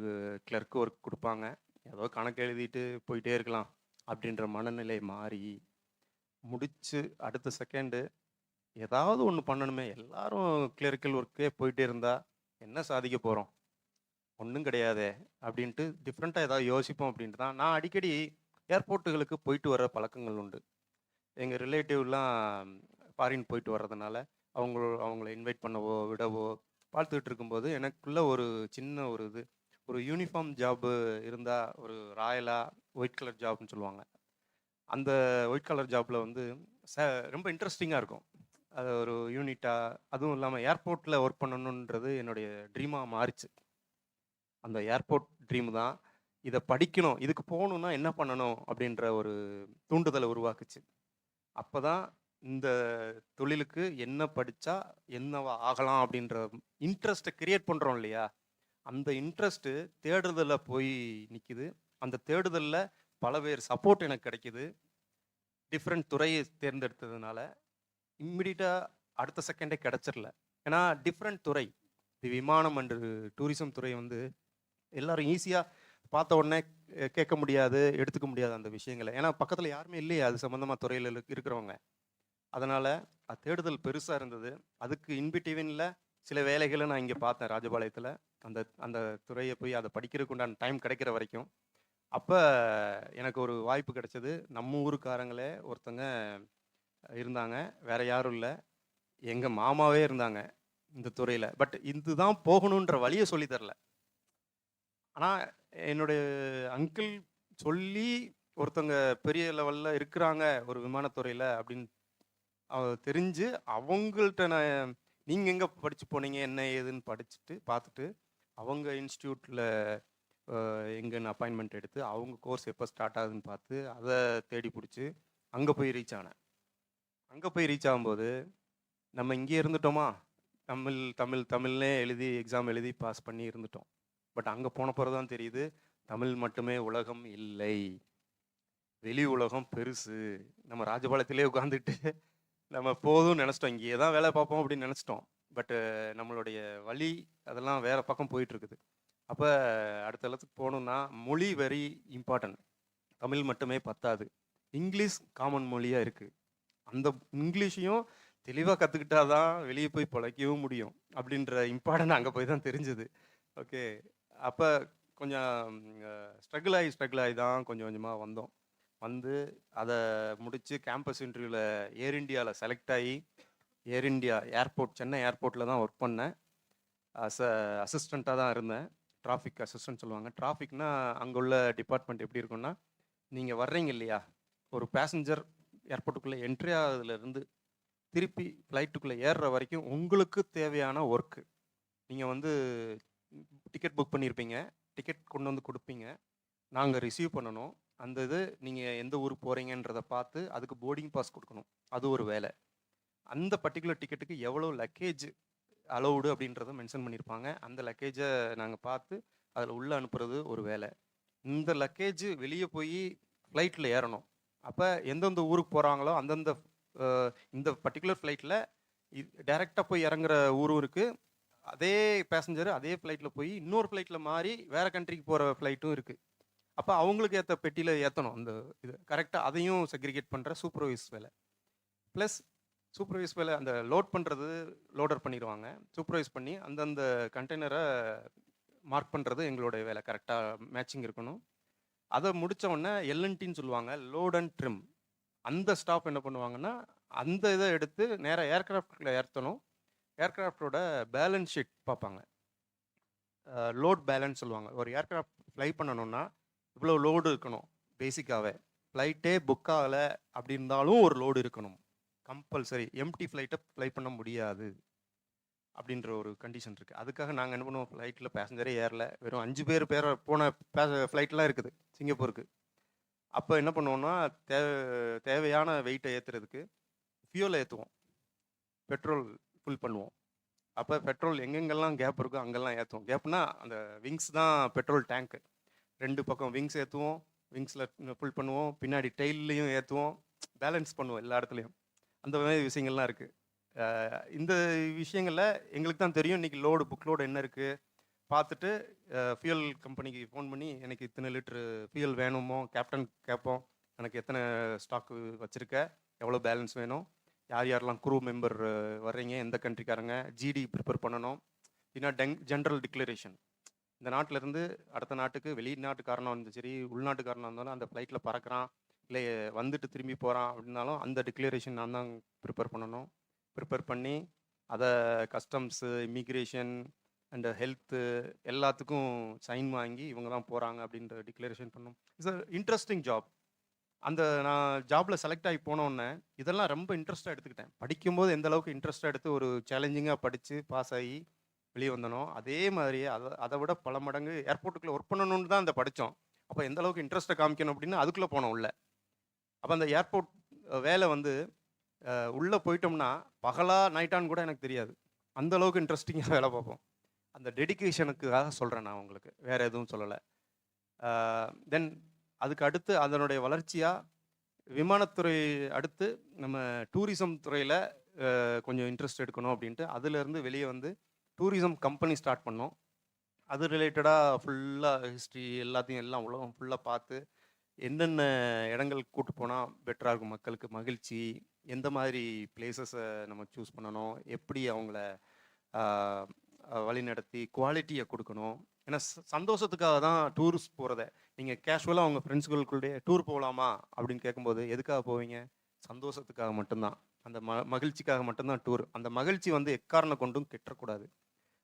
கிளர்க் ஒர்க் கொடுப்பாங்க, ஏதோ கணக்கு எழுதிட்டு போயிட்டே இருக்கலாம் அப்படின்ற மனநிலை மாறி முடித்து அடுத்த செகண்டு ஏதாவது ஒன்று பண்ணணுமே, எல்லாரும் கிளரிக்கல் ஒர்க்கே போயிட்டே இருந்தால் என்ன சாதிக்க போகிறோம், ஒன்றும் கிடையாதே அப்படின்ட்டு டிஃப்ரெண்ட்டாக ஏதாவது யோசிப்போம் அப்படின்ட்டு தான் நான் அடிக்கடி ஏர்போர்ட்டுகளுக்கு போயிட்டு வர பழக்கங்கள் உண்டு. எங்கள் ரிலேட்டிவ்லாம் ஃபாரின் போயிட்டு வர்றதுனால அவங்கள இன்வைட் பண்ணவோ விடவோ பார்த்துக்கிட்டு இருக்கும்போது எனக்குள்ள ஒரு சின்ன ஒரு யூனிஃபார்ம் ஜாப்பு இருந்தால், ஒரு ராயலாக ஒயிட் கலர் ஜாப்னு சொல்லுவாங்க, அந்த ஒயிட் கலர் ஜாப்பில் வந்து ரொம்ப இன்ட்ரெஸ்டிங்காக இருக்கும். அது ஒரு யூனிட்டாக, அதுவும் இல்லாமல் ஏர்போர்ட்டில் ஒர்க் பண்ணணுன்றது என்னுடைய ட்ரீமாக மாறிச்சு. அந்த ஏர்போர்ட் ட்ரீம் தான் இதை படிக்கணும், இதுக்கு போகணுன்னா என்ன பண்ணணும் அப்படின்ற ஒரு தூண்டுதலை உருவாக்குச்சு. அப்போ தான் இந்த தொழிலுக்கு என்ன படித்தா என்னவா ஆகலாம் அப்படின்ற இன்ட்ரெஸ்ட்டை கிரியேட் பண்ணுறோம் இல்லையா, அந்த இன்ட்ரெஸ்ட்டு தேடுதலில் போய் நிற்கிது. அந்த தேடுதலில் பல பேர் சப்போர்ட் எனக்கு கிடைக்கிது. டிஃப்ரெண்ட் துறையை தேர்ந்தெடுத்ததுனால இம்மிடியட்டாக அடுத்த செகண்டே கிடச்சிடல. ஏன்னா டிஃப்ரெண்ட் துறை, விமானம் அண்டு டூரிசம் துறை வந்து எல்லாரும் ஈஸியாக பார்த்த உடனே கேட்க முடியாது, எடுத்துக்க முடியாது அந்த விஷயங்கள. ஏன்னா பக்கத்துல யாருமே இல்லையே அது சம்மந்தமா துறையில இருக்கிறவங்க. அதனால தேடுதல் பெருசா இருந்தது. அதுக்கு இன்பிட்வீன்ல சில வேலைகள நான் இங்க பார்த்தேன் ராஜபாளையத்துல. அந்த அந்த துறைய போய் அத படிக்கிறதுக்கு உண்டான டைம் கிடைக்கிற வரைக்கும். அப்ப எனக்கு ஒரு வாய்ப்பு கிடைச்சது. நம்ம ஊருக்காரங்களே ஒருத்தங்க இருந்தாங்க. வேற யாரும் இல்ல. எங்க மாமாவே இருந்தாங்க இந்த துறையில. பட் இதுதான் போகணுன்ற வழிய சொல்லி தரல. ஆனா என்னுடைய அங்கிள் சொல்லி ஒருத்தங்க பெரிய லெவல்ல இருக்கிறாங்க ஒரு விமானத்துறையில அப்படின்னு தெரிஞ்சு அவங்கள்ட்ட நான் நீங்க எங்க படிச்சு போனீங்க என்ன ஏதுன்னு படிச்சுட்டு பார்த்துட்டு அவங்க இன்ஸ்டியூட்ல எங்கன்னு அப்பாயின்மெண்ட் எடுத்து அவங்க கோர்ஸ் எப்போ ஸ்டார்ட் ஆகுதுன்னு பார்த்து அதை தேடி பிடிச்சி அங்கே போய் ரீச் ஆனேன். அங்கே போய் ரீச் ஆகும்போது நம்ம இங்கே இருந்துட்டோமா, தமிழ் தமிழ் தமிழ்னே எழுதி எக்ஸாம் எழுதி பாஸ் பண்ணி இருந்துட்டோம். பட் அங்கே போன பிறகு தான் தெரியுது தமிழ் மட்டுமே உலகம் இல்லை, வெளி உலகம் பெருசு. நம்ம ராஜபாளையத்திலே உட்காந்துட்டு நம்ம போதும் நினச்சிட்டோம், இங்கேயே தான் வேலை பார்ப்போம் அப்படின்னு நினச்சிட்டோம். பட்டு நம்மளுடைய வழி அதெல்லாம் வேற பக்கம் போயிட்டு இருக்குது. அப்போ அடுத்த இடத்துக்கு போகணுன்னா மொழி வெரி இம்பார்ட்டன்ட். தமிழ் மட்டுமே பத்தாது, இங்கிலீஷ் காமன் மொழியாக இருக்குது. அந்த இங்கிலீஷையும் தெளிவாக கற்றுக்கிட்டா தான் வெளியே போய் பிழைக்கவும் முடியும் அப்படின்ற இம்பார்ட்டன்ட் அங்கே போய் தான் தெரிஞ்சுது. ஓகே, அப்போ கொஞ்சம் ஸ்ட்ரகிள் ஆகி தான் கொஞ்சம் கொஞ்சமாக வந்தோம். வந்து அதை முடித்து கேம்பஸ் இன்டர்வியூவில் ஏர் இண்டியாவில் செலக்ட் ஆகி ஏர் இண்டியா ஏர்போர்ட் சென்னை ஏர்போர்ட்டில் தான் ஒர்க் பண்ணேன். அசிஸ்டண்ட்டாக தான் இருந்தேன். டிராஃபிக் அசிஸ்டன்ட் சொல்லுவாங்க. டிராஃபிக்னா அங்கே உள்ள டிபார்ட்மெண்ட் எப்படி இருக்குன்னா, நீங்கள் வர்றீங்க இல்லையா, ஒரு பேசஞ்சர் ஏர்போர்ட்டுக்குள்ளே என்ட்ரி ஆகுதுலேருந்து திருப்பி ஃப்ளைட்டுக்குள்ளே ஏறுற வரைக்கும் உங்களுக்கு தேவையான ஒர்க்கு. நீங்கள் வந்து டிக்கெட் புக் பண்ணியிருப்பீங்க, டிக்கெட் கொண்டு வந்து கொடுப்பீங்க, நாங்கள் ரிசீவ் பண்ணணும். அந்த இது நீங்கள் எந்த ஊருக்கு போகிறீங்கன்றதை பார்த்து அதுக்கு போர்டிங் பாஸ் கொடுக்கணும், அது ஒரு வேலை. அந்த பர்டிகுலர் டிக்கெட்டுக்கு எவ்வளோ லக்கேஜ் அலௌடு அப்படின்றத மென்ஷன் பண்ணியிருப்பாங்க. அந்த லக்கேஜை நாங்கள் பார்த்து அதில் உள்ளே அனுப்புறது ஒரு வேலை. இந்த லக்கேஜ் வெளியே போய் ஃப்ளைட்டில் ஏறணும். அப்போ எந்தெந்த ஊருக்கு போகிறாங்களோ அந்தந்த இந்த பர்டிகுலர் ஃப்ளைட்டில் டைரெக்டாக போய் இறங்குற ஊரும் இருக்குது. அதே பேசஞ்சர் அதே ஃப்ளைட்டில் போய் இன்னொரு ஃப்ளைட்டில் மாறி வேறு கண்ட்ரிக்கு போகிற ஃப்ளைட்டும் இருக்குது. அப்போ அவங்களுக்கு ஏற்ற பெட்டியில் ஏற்றணும் அந்த இது கரெக்டாக. அதையும் செக்ரிகேட் பண்ணுற சூப்பர்வைஸ் வேலை. ப்ளஸ் சூப்பர்வைஸ் வேலை அந்த லோட் பண்ணுறது, லோடர் பண்ணிடுவாங்க. சூப்பர்வைஸ் பண்ணி அந்தந்த கண்டெய்னரை மார்க் பண்ணுறது எங்களுடைய வேலை. கரெக்டாக மேட்சிங் இருக்கணும். அதை முடித்த உடனே எல்என்டின்னு சொல்லுவாங்க, லோட் அண்ட் ட்ரிம். அந்த ஸ்டாஃப் என்ன பண்ணுவாங்கன்னா அந்த இதை எடுத்து நேராக ஏர்க்ராஃப்டில் ஏற்றணும். ஏர்க்ராஃப்டோட பேலன்ஸ் ஷீட் பார்ப்பாங்க, லோட் பேலன்ஸ் சொல்லுவாங்க. ஒரு ஏர்க்ராஃப்ட் ஃப்ளை பண்ணணும்னா இவ்வளோ லோடு இருக்கணும். பேசிக்காகவே ஃப்ளைட்டே புக் ஆகலை அப்படி இருந்தாலும் ஒரு லோடு இருக்கணும் கம்பல்சரி. எம்டி ஃப்ளைட்டை ஃப்ளை பண்ண முடியாது அப்படின்ற ஒரு கண்டிஷன் இருக்குது. அதுக்காக நாங்கள் என்ன பண்ணுவோம், ஃப்ளைட்டில் பேசஞ்சரே ஏறல, வெறும் 5 பேர் போன ஃப்ளைட்லாம் இருக்குது சிங்கப்பூருக்கு. அப்போ என்ன பண்ணுவோம்னா தேவையான வெயிட்டை ஏற்றுறதுக்கு ஃபியூலை ஏற்றுவோம், பெட்ரோல் ஃபில் பண்ணுவோம். அப்போ பெட்ரோல் எங்கெங்கெல்லாம் கேப் இருக்கோ அங்கெல்லாம் ஏற்றுவோம். கேப்னா அந்த விங்ஸ் தான் பெட்ரோல் டேங்க்கு. 2 பக்கம் விங்ஸ் ஏற்றுவோம், விங்ஸில் ஃபுல் பண்ணுவோம், பின்னாடி டெய்லையும் ஏற்றுவோம், பேலன்ஸ் பண்ணுவோம் எல்லா இடத்துலையும். அந்த மாதிரி விஷயங்கள்லாம் இருக்குது. இந்த விஷயங்களில் எங்களுக்கு தான் தெரியும் இன்றைக்கி லோடு புக் லோடு என்ன இருக்குது பார்த்துட்டு ஃபியூல் கம்பெனிக்கு ஃபோன் பண்ணி எனக்கு இத்தனை லிட்ரு ஃபியூல் வேணுமோ, கேப்டன் கேட்போம், எனக்கு எத்தனை ஸ்டாக்கு வச்சுருக்க, எவ்வளோ பேலன்ஸ் வேணும், யார் யாரெல்லாம் குரூ மெம்பர் வர்றீங்க, எந்த கண்ட்ரிக்காரங்க, ஜிடி ப்ரிப்பேர் பண்ணணும். இல்லைன்னா ஜென்ரல் டிக்ளரேஷன், இந்த நாட்டிலேருந்து அடுத்த நாட்டுக்கு வெளிநாட்டுக்காரனாக இருந்தாலும் சரி உள்நாட்டுக்காரனாக இருந்தாலும் அந்த ஃப்ளைட்டில் பறக்கிறான் இல்லை வந்துட்டு திரும்பி போகிறான் அப்படின்னாலும் அந்த டிக்ளரேஷன் நான் தான் ப்ரிப்பேர் பண்ணணும். ப்ரிப்பேர் பண்ணி அதை கஸ்டம்ஸு, இமிக்ரேஷன் அண்ட் ஹெல்த்து எல்லாத்துக்கும் சைன் வாங்கி இவங்க தான் போகிறாங்க அப்படின்ற டிக்ளரேஷன் பண்ணணும். It's a interesting job. அந்த நான் ஜாபில் செலக்ட் ஆகி போனோடனே இதெல்லாம் ரொம்ப இன்ட்ரெஸ்ட்டாக எடுத்துக்கிட்டேன். படிக்கும்போது எந்த அளவுக்கு இன்ட்ரெஸ்ட்டாக எடுத்து ஒரு சேலஞ்சிங்காக படித்து பாஸ் ஆகி வெளியே வந்தனோ அதே மாதிரியே அதை விட பல மடங்கு ஏர்போர்ட்டுக்குள்ளே ஒர்க் பண்ணணும்னு தான் அந்த படித்தோம். அப்போ எந்த அளவுக்கு இன்ட்ரெஸ்ட்டை காமிக்கணும் அப்படின்னு அதுக்குள்ளே போனோம் உள்ள. அப்போ அந்த ஏர்போர்ட் வேலை வந்து உள்ளே போயிட்டோம்னா பகலா நைட்டான்னு கூட எனக்கு தெரியாது, அந்த அளவுக்கு இன்ட்ரெஸ்டிங்காக வேலை பார்ப்போம். அந்த டெடிக்கேஷனுக்காக சொல்கிறேன் நான் உங்களுக்கு, வேறு எதுவும் சொல்லலை. தென் அதுக்கு அடுத்து அதனுடைய வளர்ச்சியாக விமானத்துறை அடுத்து நம்ம டூரிசம் துறையில் கொஞ்சம் இன்ட்ரெஸ்ட் எடுக்கணும் அப்படின்ட்டு அதிலேருந்து வெளியே வந்து டூரிசம் கம்பெனி ஸ்டார்ட் பண்ணோம். அது ரிலேட்டடாக ஃபுல்லாக ஹிஸ்ட்ரி எல்லாத்தையும் எல்லாம் உலகம் ஃபுல்லாக பார்த்து என்னென்ன இடங்களுக்கு கூட்டு போனால் பெட்டராக இருக்கும், மக்களுக்கு மகிழ்ச்சி, எந்த மாதிரி பிளேசஸை நம்ம சூஸ் பண்ணணும், எப்படி அவங்கள வழிநடத்தி குவாலிட்டியை கொடுக்கணும். ஏன்னா சந்தோஷத்துக்காக தான் டூரிஸ்ட் போகிறத. நீங்கள் கேஷுவலாக அவங்க ஃப்ரெண்ட்ஸுகளுக்குள்ளே டூர் போகலாமா அப்படின்னு கேட்கும்போது எதுக்காக போவீங்க? சந்தோஷத்துக்காக மட்டும்தான். அந்த மகிழ்ச்சிக்காக மட்டும்தான் டூர். அந்த மகிழ்ச்சி வந்து எக்காரணம் கொண்டும் கெட்டக்கூடாது.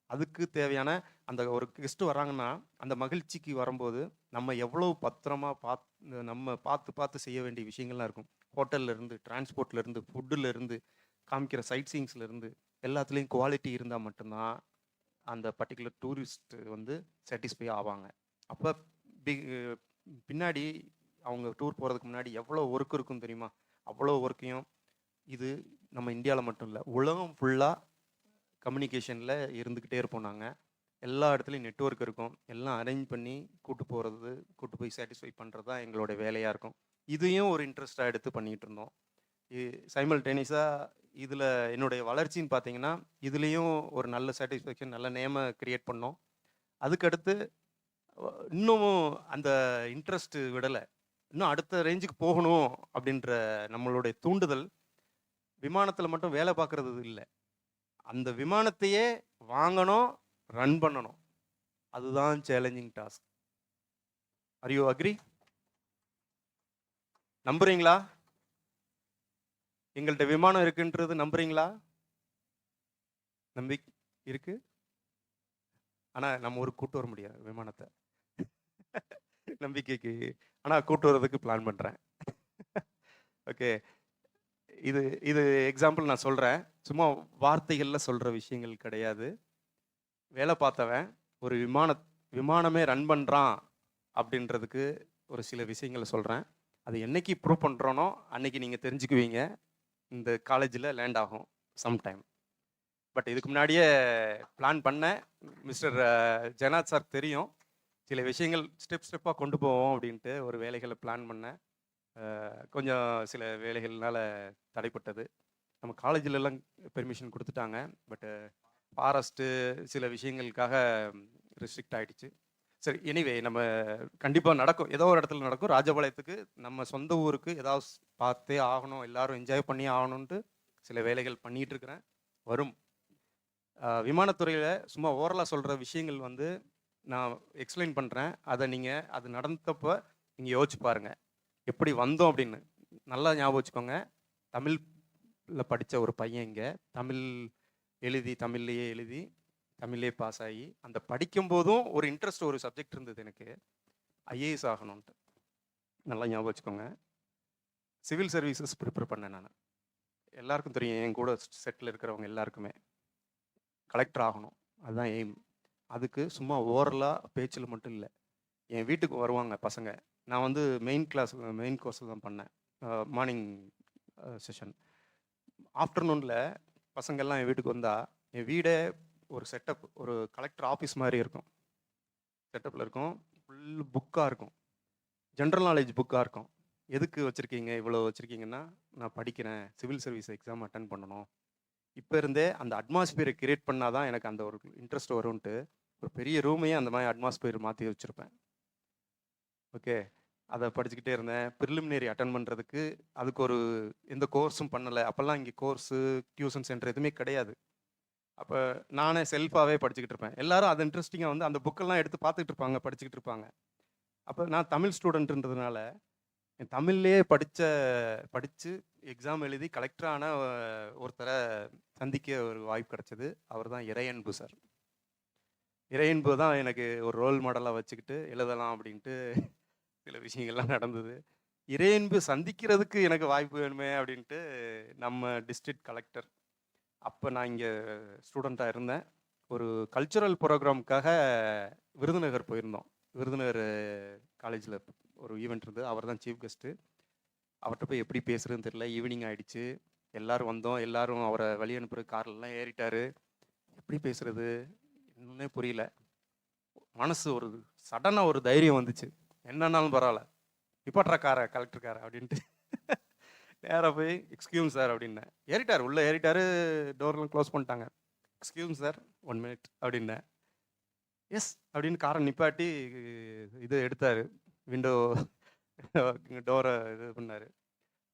அதுக்கு தேவையான அந்த ஒரு கெஸ்ட் வராங்கன்னா அந்த மகிழ்ச்சிக்கு வரும்போது நம்ம எவ்வளவு பத்திரமா நம்ம பார்த்து செய்ய வேண்டிய விஷயங்கள்லாம் இருக்கும். ஹோட்டல்ல இருந்து, டிரான்ஸ்போர்ட்ல இருந்து, ஃபுட்டுல இருந்து, காமிக்கிற சைட் சீயிங்ஸ்ல இருந்து எல்லாத்துலேயும் குவாலிட்டி இருந்தால் மட்டும்தான் அந்த பர்டிகுலர் டூரிஸ்ட் வந்து சாட்டிஸ்ஃபை ஆவாங்க. அப்போ பின்னாடி அவங்க டூர் போகிறதுக்கு முன்னாடி எவ்வளோ ஒர்க் இருக்கும் தெரியுமா? அவ்வளோ ஒர்க்கையும் இது நம்ம இந்தியாவில் மட்டும் இல்லை, உலகம் ஃபுல்லாக கம்யூனிகேஷனில் இருந்துக்கிட்டே இருப்போம் நாங்கள். எல்லா இடத்துலையும் நெட்வொர்க் இருக்கும். எல்லாம் அரேஞ்ச் பண்ணி கூட்டு போய் சாட்டிஸ்ஃபை பண்ணுறது தான் எங்களோட வேலையாக இருக்கும். இதையும் ஒரு இன்ட்ரெஸ்டாக எடுத்து பண்ணிகிட்டு இருந்தோம். சைமல்டேனியஸாக இதில் என்னுடைய வளர்ச்சின்னு பார்த்தீங்கன்னா, இதுலேயும் ஒரு நல்ல சாட்டிஸ்ஃபேக்ஷன், நல்ல நேமை க்ரியேட் பண்ணோம். அதுக்கடுத்து இன்னமும் அந்த இன்ட்ரெஸ்ட் விடலை. இன்னும் அடுத்த ரேஞ்சுக்கு போகணும் அப்படின்ற நம்மளுடைய தூண்டுதல் விமானத்தில் மட்டும் வேலை பார்க்குறது இல்லை, அந்த விமானத்தையே வாங்கணும், ரன் பண்ணணும். அதுதான் challenging task. Are you agree? நம்புறீங்களா? எங்கள்கிட்ட விமானம் இருக்குன்றது நம்புறீங்களா? நம்பிக்கை இருக்கு. ஆனால் நம்ம ஒரு கூட்டு வர முடியாது விமானத்தை நம்பிக்கைக்கு. ஆனால் கூட்டு வர்றதுக்கு பிளான் பண்ணுறேன். ஓகே, இது இது எக்ஸாம்பிள் நான் சொல்கிறேன். சும்மா வார்த்தைகளில் சொல்கிற விஷயங்கள் கிடையாது. வேலை பார்த்தவன் ஒரு விமானமே ரன் பண்ணுறான் அப்படின்றதுக்கு ஒரு சில விஷயங்களை சொல்கிறேன். அது என்னைக்கு ப்ரூவ் பண்ணுறோனோ அன்னைக்கு நீங்கள் தெரிஞ்சுக்குவீங்க. இந்த காலேஜில் லேண்ட் ஆகும் சம்டைம். பட் இதுக்கு முன்னாடியே பிளான் பண்ணேன். மிஸ்டர் ஜெகநாத் சார் தெரியும், சில விஷயங்கள் ஸ்டெப்பாக கொண்டு போவோம் அப்படின்ட்டு ஒரு வேலைகளை பிளான் பண்ணேன். கொஞ்சம் சில வேலைகள்னால தடைப்பட்டது. நம்ம காலேஜிலலாம் பெர்மிஷன் கொடுத்துட்டாங்க. பட்டு ஃபாரஸ்ட்டு சில விஷயங்களுக்காக ரெஸ்ட்ரிக்ட் ஆகிடுச்சு. சரி, எனிவே நம்ம கண்டிப்பாக நடக்கும், ஏதோ ஒரு இடத்துல நடக்கும். ராஜபாளையத்துக்கு நம்ம சொந்த ஊருக்கு ஏதாவது பார்த்தே ஆகணும், எல்லாரும் என்ஜாய் பண்ணி ஆகணுன்ட்டு சில வேலைகள் பண்ணிகிட்டு இருக்கிறேன். வரும். விமானத்துறையில் சும்மா ஓரலாக சொல்கிற விஷயங்கள் வந்து நான் எக்ஸ்பிளைன் பண்ணுறேன். அதை நீங்கள் அது நடந்தப்போ நீங்கள் யோசிச்சு பாருங்கள் எப்படி வந்தோம் அப்படின்னு. நல்லா ஞாபகம் வச்சுக்கோங்க, தமிழில் படித்த ஒரு பையன் இங்கே தமிழ்லேயே எழுதி தமிழ்லேயே பாஸ் ஆகி, அந்த படிக்கும்போதும் ஒரு இன்ட்ரெஸ்ட், ஒரு சப்ஜெக்ட் இருந்தது எனக்கு, ஐஏஎஸ் ஆகணும்ன்ட்டு. நல்லா ஞாபகம் வச்சுக்கோங்க. சிவில் சர்வீசஸ் ப்ரிப்பேர் பண்ணேன் நான். எல்லாருக்கும் தெரியும், என் கூட செட்டில் இருக்கிறவங்க எல்லாருக்குமே கலெக்டர் ஆகணும், அதுதான் எய்ம். அதுக்கு சும்மா ஓரலாக பேச்சில் மட்டும் இல்லை, என் வீட்டுக்கு வருவாங்க பசங்க. நான் வந்து மெயின் கோர்ஸில் தான் பண்ணேன், மார்னிங் செஷன். ஆஃப்டர்நூனில் பசங்கள்லாம் என் வீட்டுக்கு வந்தால் என் வீடே ஒரு செட்டப், ஒரு கலெக்டர் ஆஃபீஸ் மாதிரி இருக்கும். செட்டப்பில் இருக்கும், ஃபுல் புக்காக இருக்கும், ஜென்ரல் நாலேஜ் புக்காக இருக்கும். எதுக்கு வச்சுருக்கீங்க, இவ்வளோ வச்சுருக்கீங்கன்னா, நான் படிக்கிறேன், சிவில் சர்வீஸ் எக்ஸாம் அட்டன் பண்ணணும். இப்போ இருந்தே அந்த அட்மாஸ்பியரை கிரியேட் பண்ணால் தான் எனக்கு அந்த ஒரு இன்ட்ரெஸ்ட் வரும்ன்ட்டு ஒரு பெரிய ரூமையே அந்த மாதிரி அட்மாஸ்பியர் மாற்றி வச்சுருப்பேன். ஓகே, அதை படிச்சுக்கிட்டே இருந்தேன். ப்ரிலிமினரி அட்டன் பண்ணுறதுக்கு அதுக்கு ஒரு எந்த கோர்ஸும் பண்ணலை. அப்போல்லாம் இங்கே கோர்ஸு, டியூஷன் சென்டர் எதுவுமே கிடையாது. அப்போ நானே செல்ஃபாகவே படிச்சுக்கிட்டு இருப்பேன். எல்லாரும் அது இன்ட்ரெஸ்டிங்காக வந்து அந்த புக்கெல்லாம் எடுத்து பார்த்துக்கிட்டு இருப்பாங்க, படிச்சுக்கிட்டு இருப்பாங்க. அப்போ நான் தமிழ் ஸ்டூடெண்ட்ன்றதுனால என் தமிழ்லேயே படித்து எக்ஸாம் எழுதி கலெக்டரான ஒருத்தரை சந்திக்க ஒரு வாய்ப்பு கிடச்சிது. அவர் தான் இறையன்பு சார். இறையன்பு தான் எனக்கு ஒரு ரோல் மாடலாக வச்சுக்கிட்டு எழுதலாம் அப்படின்ட்டு சில விஷயங்கள்லாம் நடந்தது. இறையன்பு சந்திக்கிறதுக்கு எனக்கு வாய்ப்பு வேணுமே அப்படின்ட்டு நம்ம டிஸ்ட்ரிக்ட் கலெக்டர், அப்போ நான் இங்கே ஸ்டூடெண்ட்டாக இருந்தேன், ஒரு கல்ச்சுரல் ப்ரோக்ராமுக்காக விருதுநகர் போயிருந்தோம். விருதுநகர் காலேஜில் ஒரு ஈவெண்ட் இருந்தது, அவர் தான் சீஃப் கெஸ்ட்டு. அவர்கிட்ட போய் எப்படி பேசுகிறதுன்னு தெரியல. ஈவினிங் ஆகிடுச்சு, எல்லோரும் வந்தோம், எல்லோரும் அவரை வழி அனுப்புகிற கார்லாம் ஏறிட்டார். எப்படி பேசுகிறது இன்னொன்னே புரியல. மனசு ஒரு சடனாக ஒரு தைரியம் வந்துச்சு, என்னன்னாலும் பரவாயில்ல, நிப்பாட்ற காரை, கலெக்டர் காரை அப்படின்ட்டு நேராக போய் எக்ஸ்கியூஸ் சார் அப்படின்னேன். ஏறிட்டார், உள்ளே ஏறிட்டார், டோர்லாம் க்ளோஸ் பண்ணிட்டாங்க. எக்ஸ்கியூஸ் சார், 1 minute அப்படின்னேன். எஸ் அப்படின்னு காரை நிப்பாட்டி இது எடுத்தார், விண்டோ டோரை இது பண்ணார்.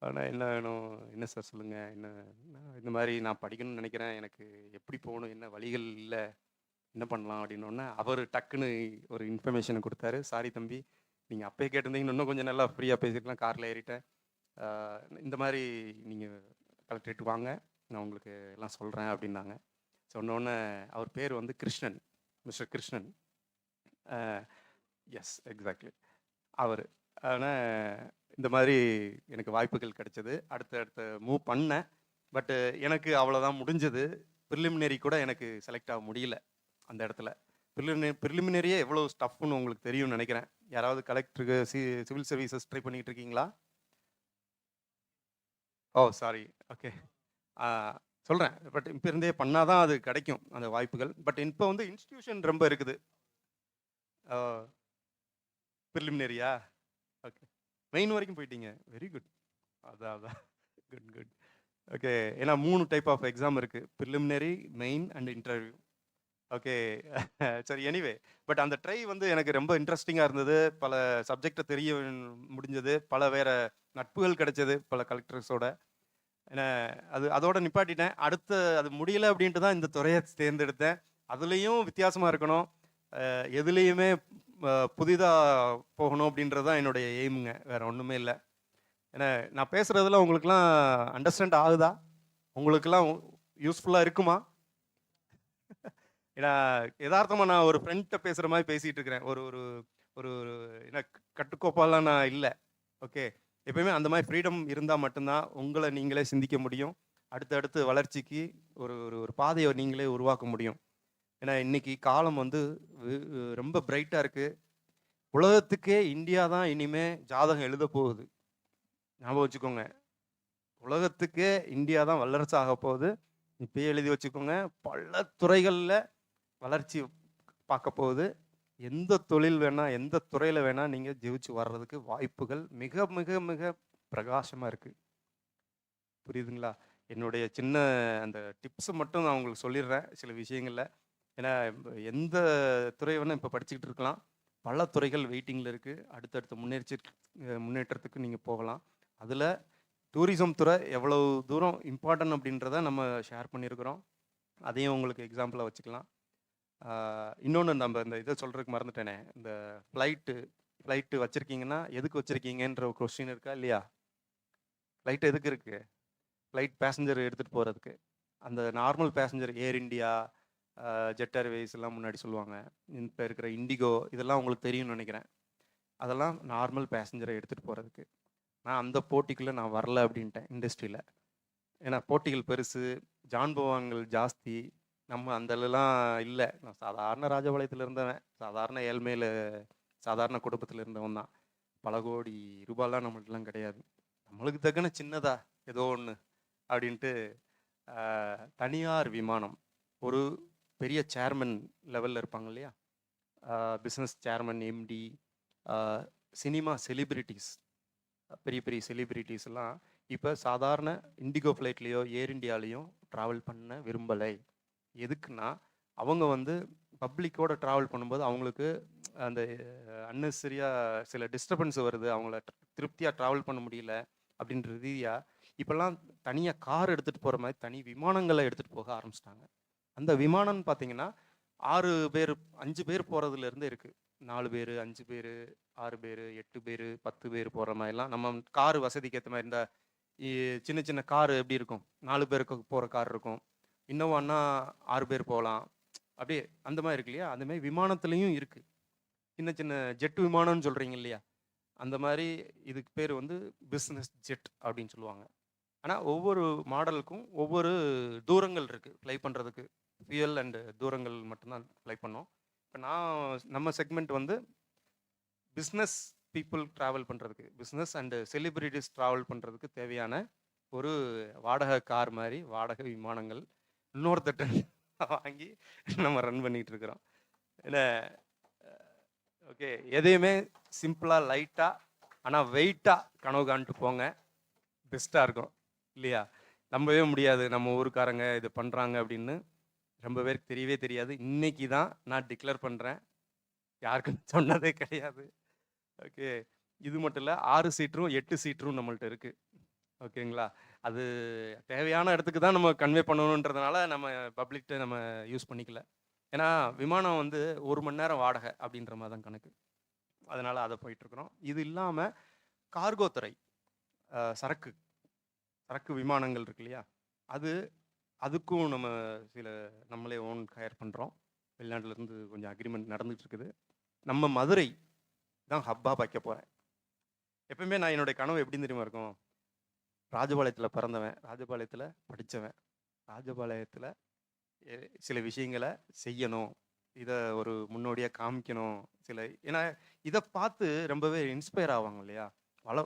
ஆனால் என்ன வேணும், என்ன சார் சொல்லுங்கள், என்ன இந்த மாதிரி நான் படிக்கணும்னு நினைக்கிறேன், எனக்கு எப்படி போகணும், என்ன வழிகள் இல்லை, என்ன பண்ணலாம் அப்படின்னோடனே அவர் டக்குன்னு ஒரு இன்ஃபர்மேஷனை கொடுத்தாரு. சாரி தம்பி, நீங்கள் அப்பயே கேட்டிருந்தீங்கன்னு இன்னும் கொஞ்சம் நல்லா ஃப்ரீயாக பேசிக்கலாம், காரில் ஏறிட்டேன். இந்த மாதிரி நீங்கள் கலெக்டரேட் வாங்க, நான் உங்களுக்கு எல்லாம் சொல்கிறேன் அப்படின்னாங்க. சொன்னோடனே அவர் பேர் வந்து Krishnan, mister Krishnan. Yes, exactly அவர். ஆனால் இந்த மாதிரி எனக்கு வாய்ப்புகள் கிடைச்சது, அடுத்த மூவ் பண்ணேன். பட்டு எனக்கு அவ்வளோதான் முடிஞ்சது. ப்ரிலிமினரி கூட எனக்கு செலக்ட் ஆக முடியல அந்த இடத்துல. ப்ரிலிமினரியே எவ்வளோ ஸ்டஃப்னு உங்களுக்கு தெரியும்னு நினைக்கிறேன். யாராவது கலெக்டருக்கு சிவில் சர்வீசஸ் ட்ரை பண்ணிக்கிட்டு இருக்கீங்களா? ஓ சாரி, ஓகே. சொல்கிறேன், பட் இப்போ இருந்தே பண்ணால் தான் அது கிடைக்கும் அந்த வாய்ப்புகள். பட் இப்போ வந்து இன்ஸ்டிடியூஷன் ரொம்ப இருக்குது. ப்ரிலிமினரியா? ஓகே, மெயின் வரைக்கும் போயிட்டீங்க, வெரி குட். அதான் குட் குட். ஓகே, ஏன்னா 3 டைப் ஆஃப் எக்ஸாம் இருக்குது, preliminary, main and interview. Okay. சரி, எனிவே, பட் அந்த ட்ரை வந்து எனக்கு ரொம்ப இன்ட்ரெஸ்டிங்காக இருந்தது. பல சப்ஜெக்டை தெரிய முடிஞ்சது, பல வேறு நட்புகள் கிடைச்சது பல கலெக்டர்ஸோட. ஏன்னா அதோட நிப்பாட்டிட்டேன். அடுத்து அது முடியலை அப்படின்ட்டு தான் இந்த துறையை தேர்ந்தெடுத்தேன். அதுலேயும் வித்தியாசமாக இருக்கணும், எதுலேயுமே புதிதாக போகணும் அப்படின்றது தான் என்னுடைய எய்முங்க, வேறு ஒன்றுமே இல்லை. ஏன்னா நான் பேசுகிறதுல உங்களுக்குலாம் அண்டர்ஸ்டாண்ட் ஆகுதா? உங்களுக்கெல்லாம் யூஸ்ஃபுல்லாக இருக்குமா? ஏன்னா யதார்த்தமாக நான் ஒரு ஃப்ரெண்ட்டை பேசுகிற மாதிரி பேசிகிட்டு இருக்கிறேன். ஒரு ஒரு ஒரு என்ன கட்டுக்கோப்பாலாம் நான் இல்லை. ஓகே, எப்பயுமே அந்த மாதிரி ஃப்ரீடம் இருந்தால் மட்டும்தான் உங்களை நீங்களே சிந்திக்க முடியும். அடுத்தடுத்து வளர்ச்சிக்கு ஒரு ஒரு பாதையை நீங்களே உருவாக்க முடியும். ஏன்னா இன்னைக்கு காலம் வந்து ரொம்ப பிரைட்டாக இருக்குது. உலகத்துக்கே இந்தியா தான் இனிமே ஜாதகம் எழுத போகுது, ஞாபகம் வச்சுக்கோங்க. உலகத்துக்கே இந்தியா தான் வல்லரசு ஆக போகுது, இப்பயே எழுதி வச்சுக்கோங்க. பல துறைகளில் வளர்ச்சி பார்க்க போகுது. எந்த தொழில் வேணால், எந்த துறையில் வேணால் நீங்கள் ஜெயிச்சு வர்றதுக்கு வாய்ப்புகள் மிக மிக மிக பிரகாசமாக இருக்குது. புரியுதுங்களா? என்னுடைய சின்ன அந்த டிப்ஸை மட்டும் நான் உங்களுக்கு சொல்லிடுறேன் சில விஷயங்களில். ஏன்னா எந்த துறை வேணால் இப்போ படிச்சுக்கிட்டு இருக்கலாம், பல துறைகள் வெயிட்டிங்கில் இருக்குது. அடுத்தடுத்த முன்னேற்றத்துக்கு நீங்கள் போகலாம். அதில் டூரிசம் துறை எவ்வளோ தூரம் இம்பார்ட்டன்ட் அப்படின்றத நம்ம ஷேர் பண்ணியிருக்கிறோம். அதையும் உங்களுக்கு எக்ஸாம்பிளாக வச்சுக்கலாம். இன்னொன்று, நம்ம இந்த இதை சொல்கிறதுக்கு மறந்துட்டேனே, இந்த ஃப்ளைட்டு வச்சுருக்கீங்கன்னா எதுக்கு வச்சுருக்கீங்கன்ற ஒரு கொஸ்டின் இருக்கா இல்லையா? ஃப்ளைட் எதுக்கு இருக்குது? ஃப்ளைட் பேசஞ்சர் எடுத்துகிட்டு போகிறதுக்கு. அந்த நார்மல் பேசஞ்சர், ஏர் இண்டியா, ஜெட் ஏர்வேஸ் எல்லாம் முன்னாடி சொல்லுவாங்க. இப்போ இருக்கிற இண்டிகோ இதெல்லாம் உங்களுக்கு தெரியும்னு நினைக்கிறேன். அதெல்லாம் நார்மல் பேசஞ்சரை எடுத்துகிட்டு போகிறதுக்கு. நான் அந்த போட்டிக்குள்ளே நான் வரல அப்படின்ட்டேன் இண்டஸ்ட்ரியில். ஏன்னா போட்டிகள் பெருசு, ஜான்பவான்கள் ஜாஸ்தி, நம்ம அந்தலாம் இல்லை. நான் சாதாரண ராஜபாளையத்தில் இருந்தவன், சாதாரண ஏழ்மையில் சாதாரண குடும்பத்தில் இருந்தவன் தான். பல கோடி ரூபாயெலாம் நம்மளுக்கெல்லாம் கிடையாது. நம்மளுக்கு தக்கன சின்னதா ஏதோ ஒன்று அப்படின்ட்டு தனியார் விமானம், ஒரு பெரிய சேர்மன் லெவலில் இருப்பாங்க இல்லையா, business chairman, MD, cinema celebrities, பெரிய பெரிய செலிப்ரிட்டிஸ் எல்லாம் இப்போ சாதாரண இண்டிகோ ஃப்ளைட்லேயோ ஏர் இண்டியாலேயும் ட்ராவல் பண்ண விரும்பலை. எதுக்குன்னா அவங்க வந்து பப்ளிக்கோட ட்ராவல் பண்ணும்போது அவங்களுக்கு அந்த அன்னெசரியாக சில டிஸ்டர்பன்ஸ் வருது, அவங்கள திருப்தியாக ட்ராவல் பண்ண முடியல அப்படின்ற ரீதியாக இப்போல்லாம் தனியாக கார் எடுத்துகிட்டு போகிற மாதிரி தனி விமானங்களை எடுத்துகிட்டு போக ஆரம்பிச்சிட்டாங்க. அந்த விமானம்னு பார்த்தீங்கன்னா 6 பேர் 5 பேர் போகிறதுலேருந்து இருக்குது. 4 பேர், 5 பேர், 6 பேர், 8 பேர், 10 பேர் போகிற மாதிரிலாம். நம்ம கார் வசதிக்கு ஏற்ற மாதிரி இந்த சின்ன சின்ன கார் எப்படி இருக்கும், 4 பேருக்கு போகிற கார் இருக்கும். இன்னோவான்னா 6 பேர் போகலாம், அப்படியே அந்த மாதிரி இருக்கு இல்லையா. அந்த மாதிரி விமானத்துலேயும் இருக்குது. சின்ன சின்ன ஜெட் விமானம்னு சொல்கிறீங்க இல்லையா, அந்த மாதிரி இதுக்கு பேர் வந்து பிஸ்னஸ் ஜெட் அப்படின்னு சொல்லுவாங்க. ஆனால் ஒவ்வொரு மாடலுக்கும் ஒவ்வொரு தூரங்கள் இருக்குது ஃப்ளை பண்ணுறதுக்கு. ஃபியூயல் அண்டு தூரங்கள் மட்டும்தான் ஃப்ளை பண்ணோம். இப்போ நம்ம செக்மெண்ட் வந்து பிஸ்னஸ் பீப்புள் ட்ராவல் பண்ணுறதுக்கு, பிஸ்னஸ் அண்டு செலிப்ரிட்டிஸ் ட்ராவல் பண்ணுறதுக்கு தேவையான ஒரு வாடகை கார் மாதிரி வாடகை விமானங்கள் இன்னொருத்தட்ட வாங்கி நம்ம ரன் பண்ணிகிட்டு இருக்கிறோம். ஏன்னா ஓகே, எதையுமே சிம்பிளாக லைட்டாக ஆனால் வெயிட்டாக கனவு காண்ட்டு போங்க, பெஸ்ட்டாக இருக்கும் இல்லையா. நம்பவே முடியாது நம்ம ஊருக்காரங்க இது பண்ணுறாங்க அப்படின்னு. ரொம்ப பேருக்கு தெரியவே தெரியாது. இன்னைக்கு தான் நான் டிக்ளேர் பண்ணுறேன். யாருக்கும் சொன்னதே கிடையாது. ஓகே. இது மட்டும் இல்லை, 6 சீட்டரும் 8 சீட்டரும் நம்மள்ட்ட இருக்குது. ஓகேங்களா? அது தேவையான இடத்துக்கு தான் நம்ம கன்வே பண்ணணுன்றதுனால நம்ம பப்ளிக்கிட்ட நம்ம யூஸ் பண்ணிக்கல. ஏன்னா விமானம் வந்து 1 மணி நேரம் வாடகை அப்படின்ற மாதிரி தான் கணக்கு. அதனால் அதை போயிட்டுருக்குறோம். இது இல்லாமல் கார்கோ துறை, சரக்கு சரக்கு விமானங்கள் இருக்கு இல்லையா, அதுக்கும் நம்ம சில நம்மளே ஓன் ஹையர் பண்ணுறோம். வெளிநாட்டிலேருந்து கொஞ்சம் அக்ரிமெண்ட் நடந்துகிட்டு இருக்குது. நம்ம மதுரை தான் ஹப்பாக வைக்க போகிறேன். எப்பவுமே நான் என்னுடைய கனவு எப்படி தெரியுமா இருக்கும்? ராஜபாளையத்தில் பிறந்தவன், ராஜபாளையத்தில் படித்தவன், ராஜபாளையத்தில் சில விஷயங்களை செய்யணும், இதை ஒரு முன்னோடியாக காமிக்கணும். ஏன்னா இதை பார்த்து ரொம்பவே இன்ஸ்பயர் ஆவாங்க இல்லையா,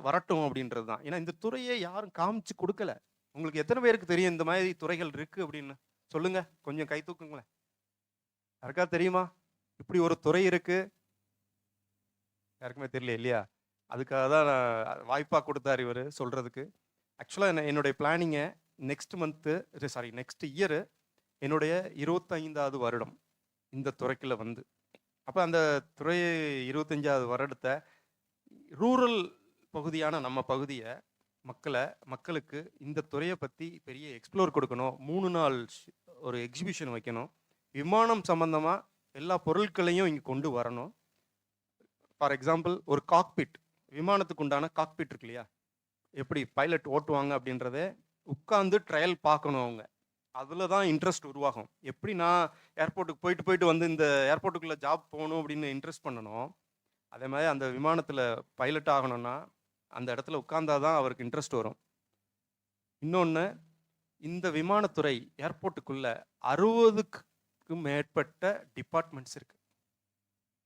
வரட்டும் அப்படின்றது தான். ஏன்னா இந்த துறையை யாரும் காமிச்சு கொடுக்கல. உங்களுக்கு எத்தனை பேருக்கு தெரியும் இந்த மாதிரி துறைகள் இருக்குது அப்படின்னு? சொல்லுங்க, கொஞ்சம் கை தூக்குங்களேன். யாருக்கா தெரியுமா இப்படி ஒரு துறை இருக்குது? யாருக்குமே தெரியல இல்லையா? அதுக்காக தான் வாய்ப்பாக கொடுத்தார் இவர் சொல்கிறதுக்கு. ஆக்சுவலாக என்னுடைய பிளானிங்கை நெக்ஸ்ட் இயரு என்னுடைய 25வது வருடம் இந்த துறைக்குள்ள வந்து, அப்போ அந்த துறை 25வது வருடத்தை ரூரல் பகுதியான நம்ம பகுதியை மக்களுக்கு இந்த துறையை பற்றி பெரிய எக்ஸ்ப்ளோர் கொடுக்கணும். 3 நாள் ஒரு எக்ஸிபிஷன் வைக்கணும். விமானம் சம்பந்தமாக எல்லா பொருட்களையும் இங்கே கொண்டு வரணும். ஃபார் எக்ஸாம்பிள், ஒரு காக்பிட், விமானத்துக்கு உண்டான காக்பிட் இருக்கு இல்லையா, எப்படி பைலட் ஓட்டுவாங்க அப்படின்றத உட்காந்து ட்ரையல் பார்க்கணும் அவங்க. அதில் தான் இன்ட்ரெஸ்ட் உருவாகும். எப்படி நான் ஏர்போர்ட்டுக்கு போயிட்டு வந்து இந்த ஏர்போர்ட்டுக்குள்ளே ஜாப் போகணும் அப்படின்னு இன்ட்ரெஸ்ட் பண்ணணும், அதே மாதிரி அந்த விமானத்தில் பைலட் ஆகணும்னா அந்த இடத்துல உட்கார்ந்தாதான் அவருக்கு இன்ட்ரெஸ்ட் வரும். இன்னொன்று, இந்த விமானத்துறை ஏர்போர்ட்டுக்குள்ள 60க்கும் மேற்பட்ட டிபார்ட்மெண்ட்ஸ் இருக்கு.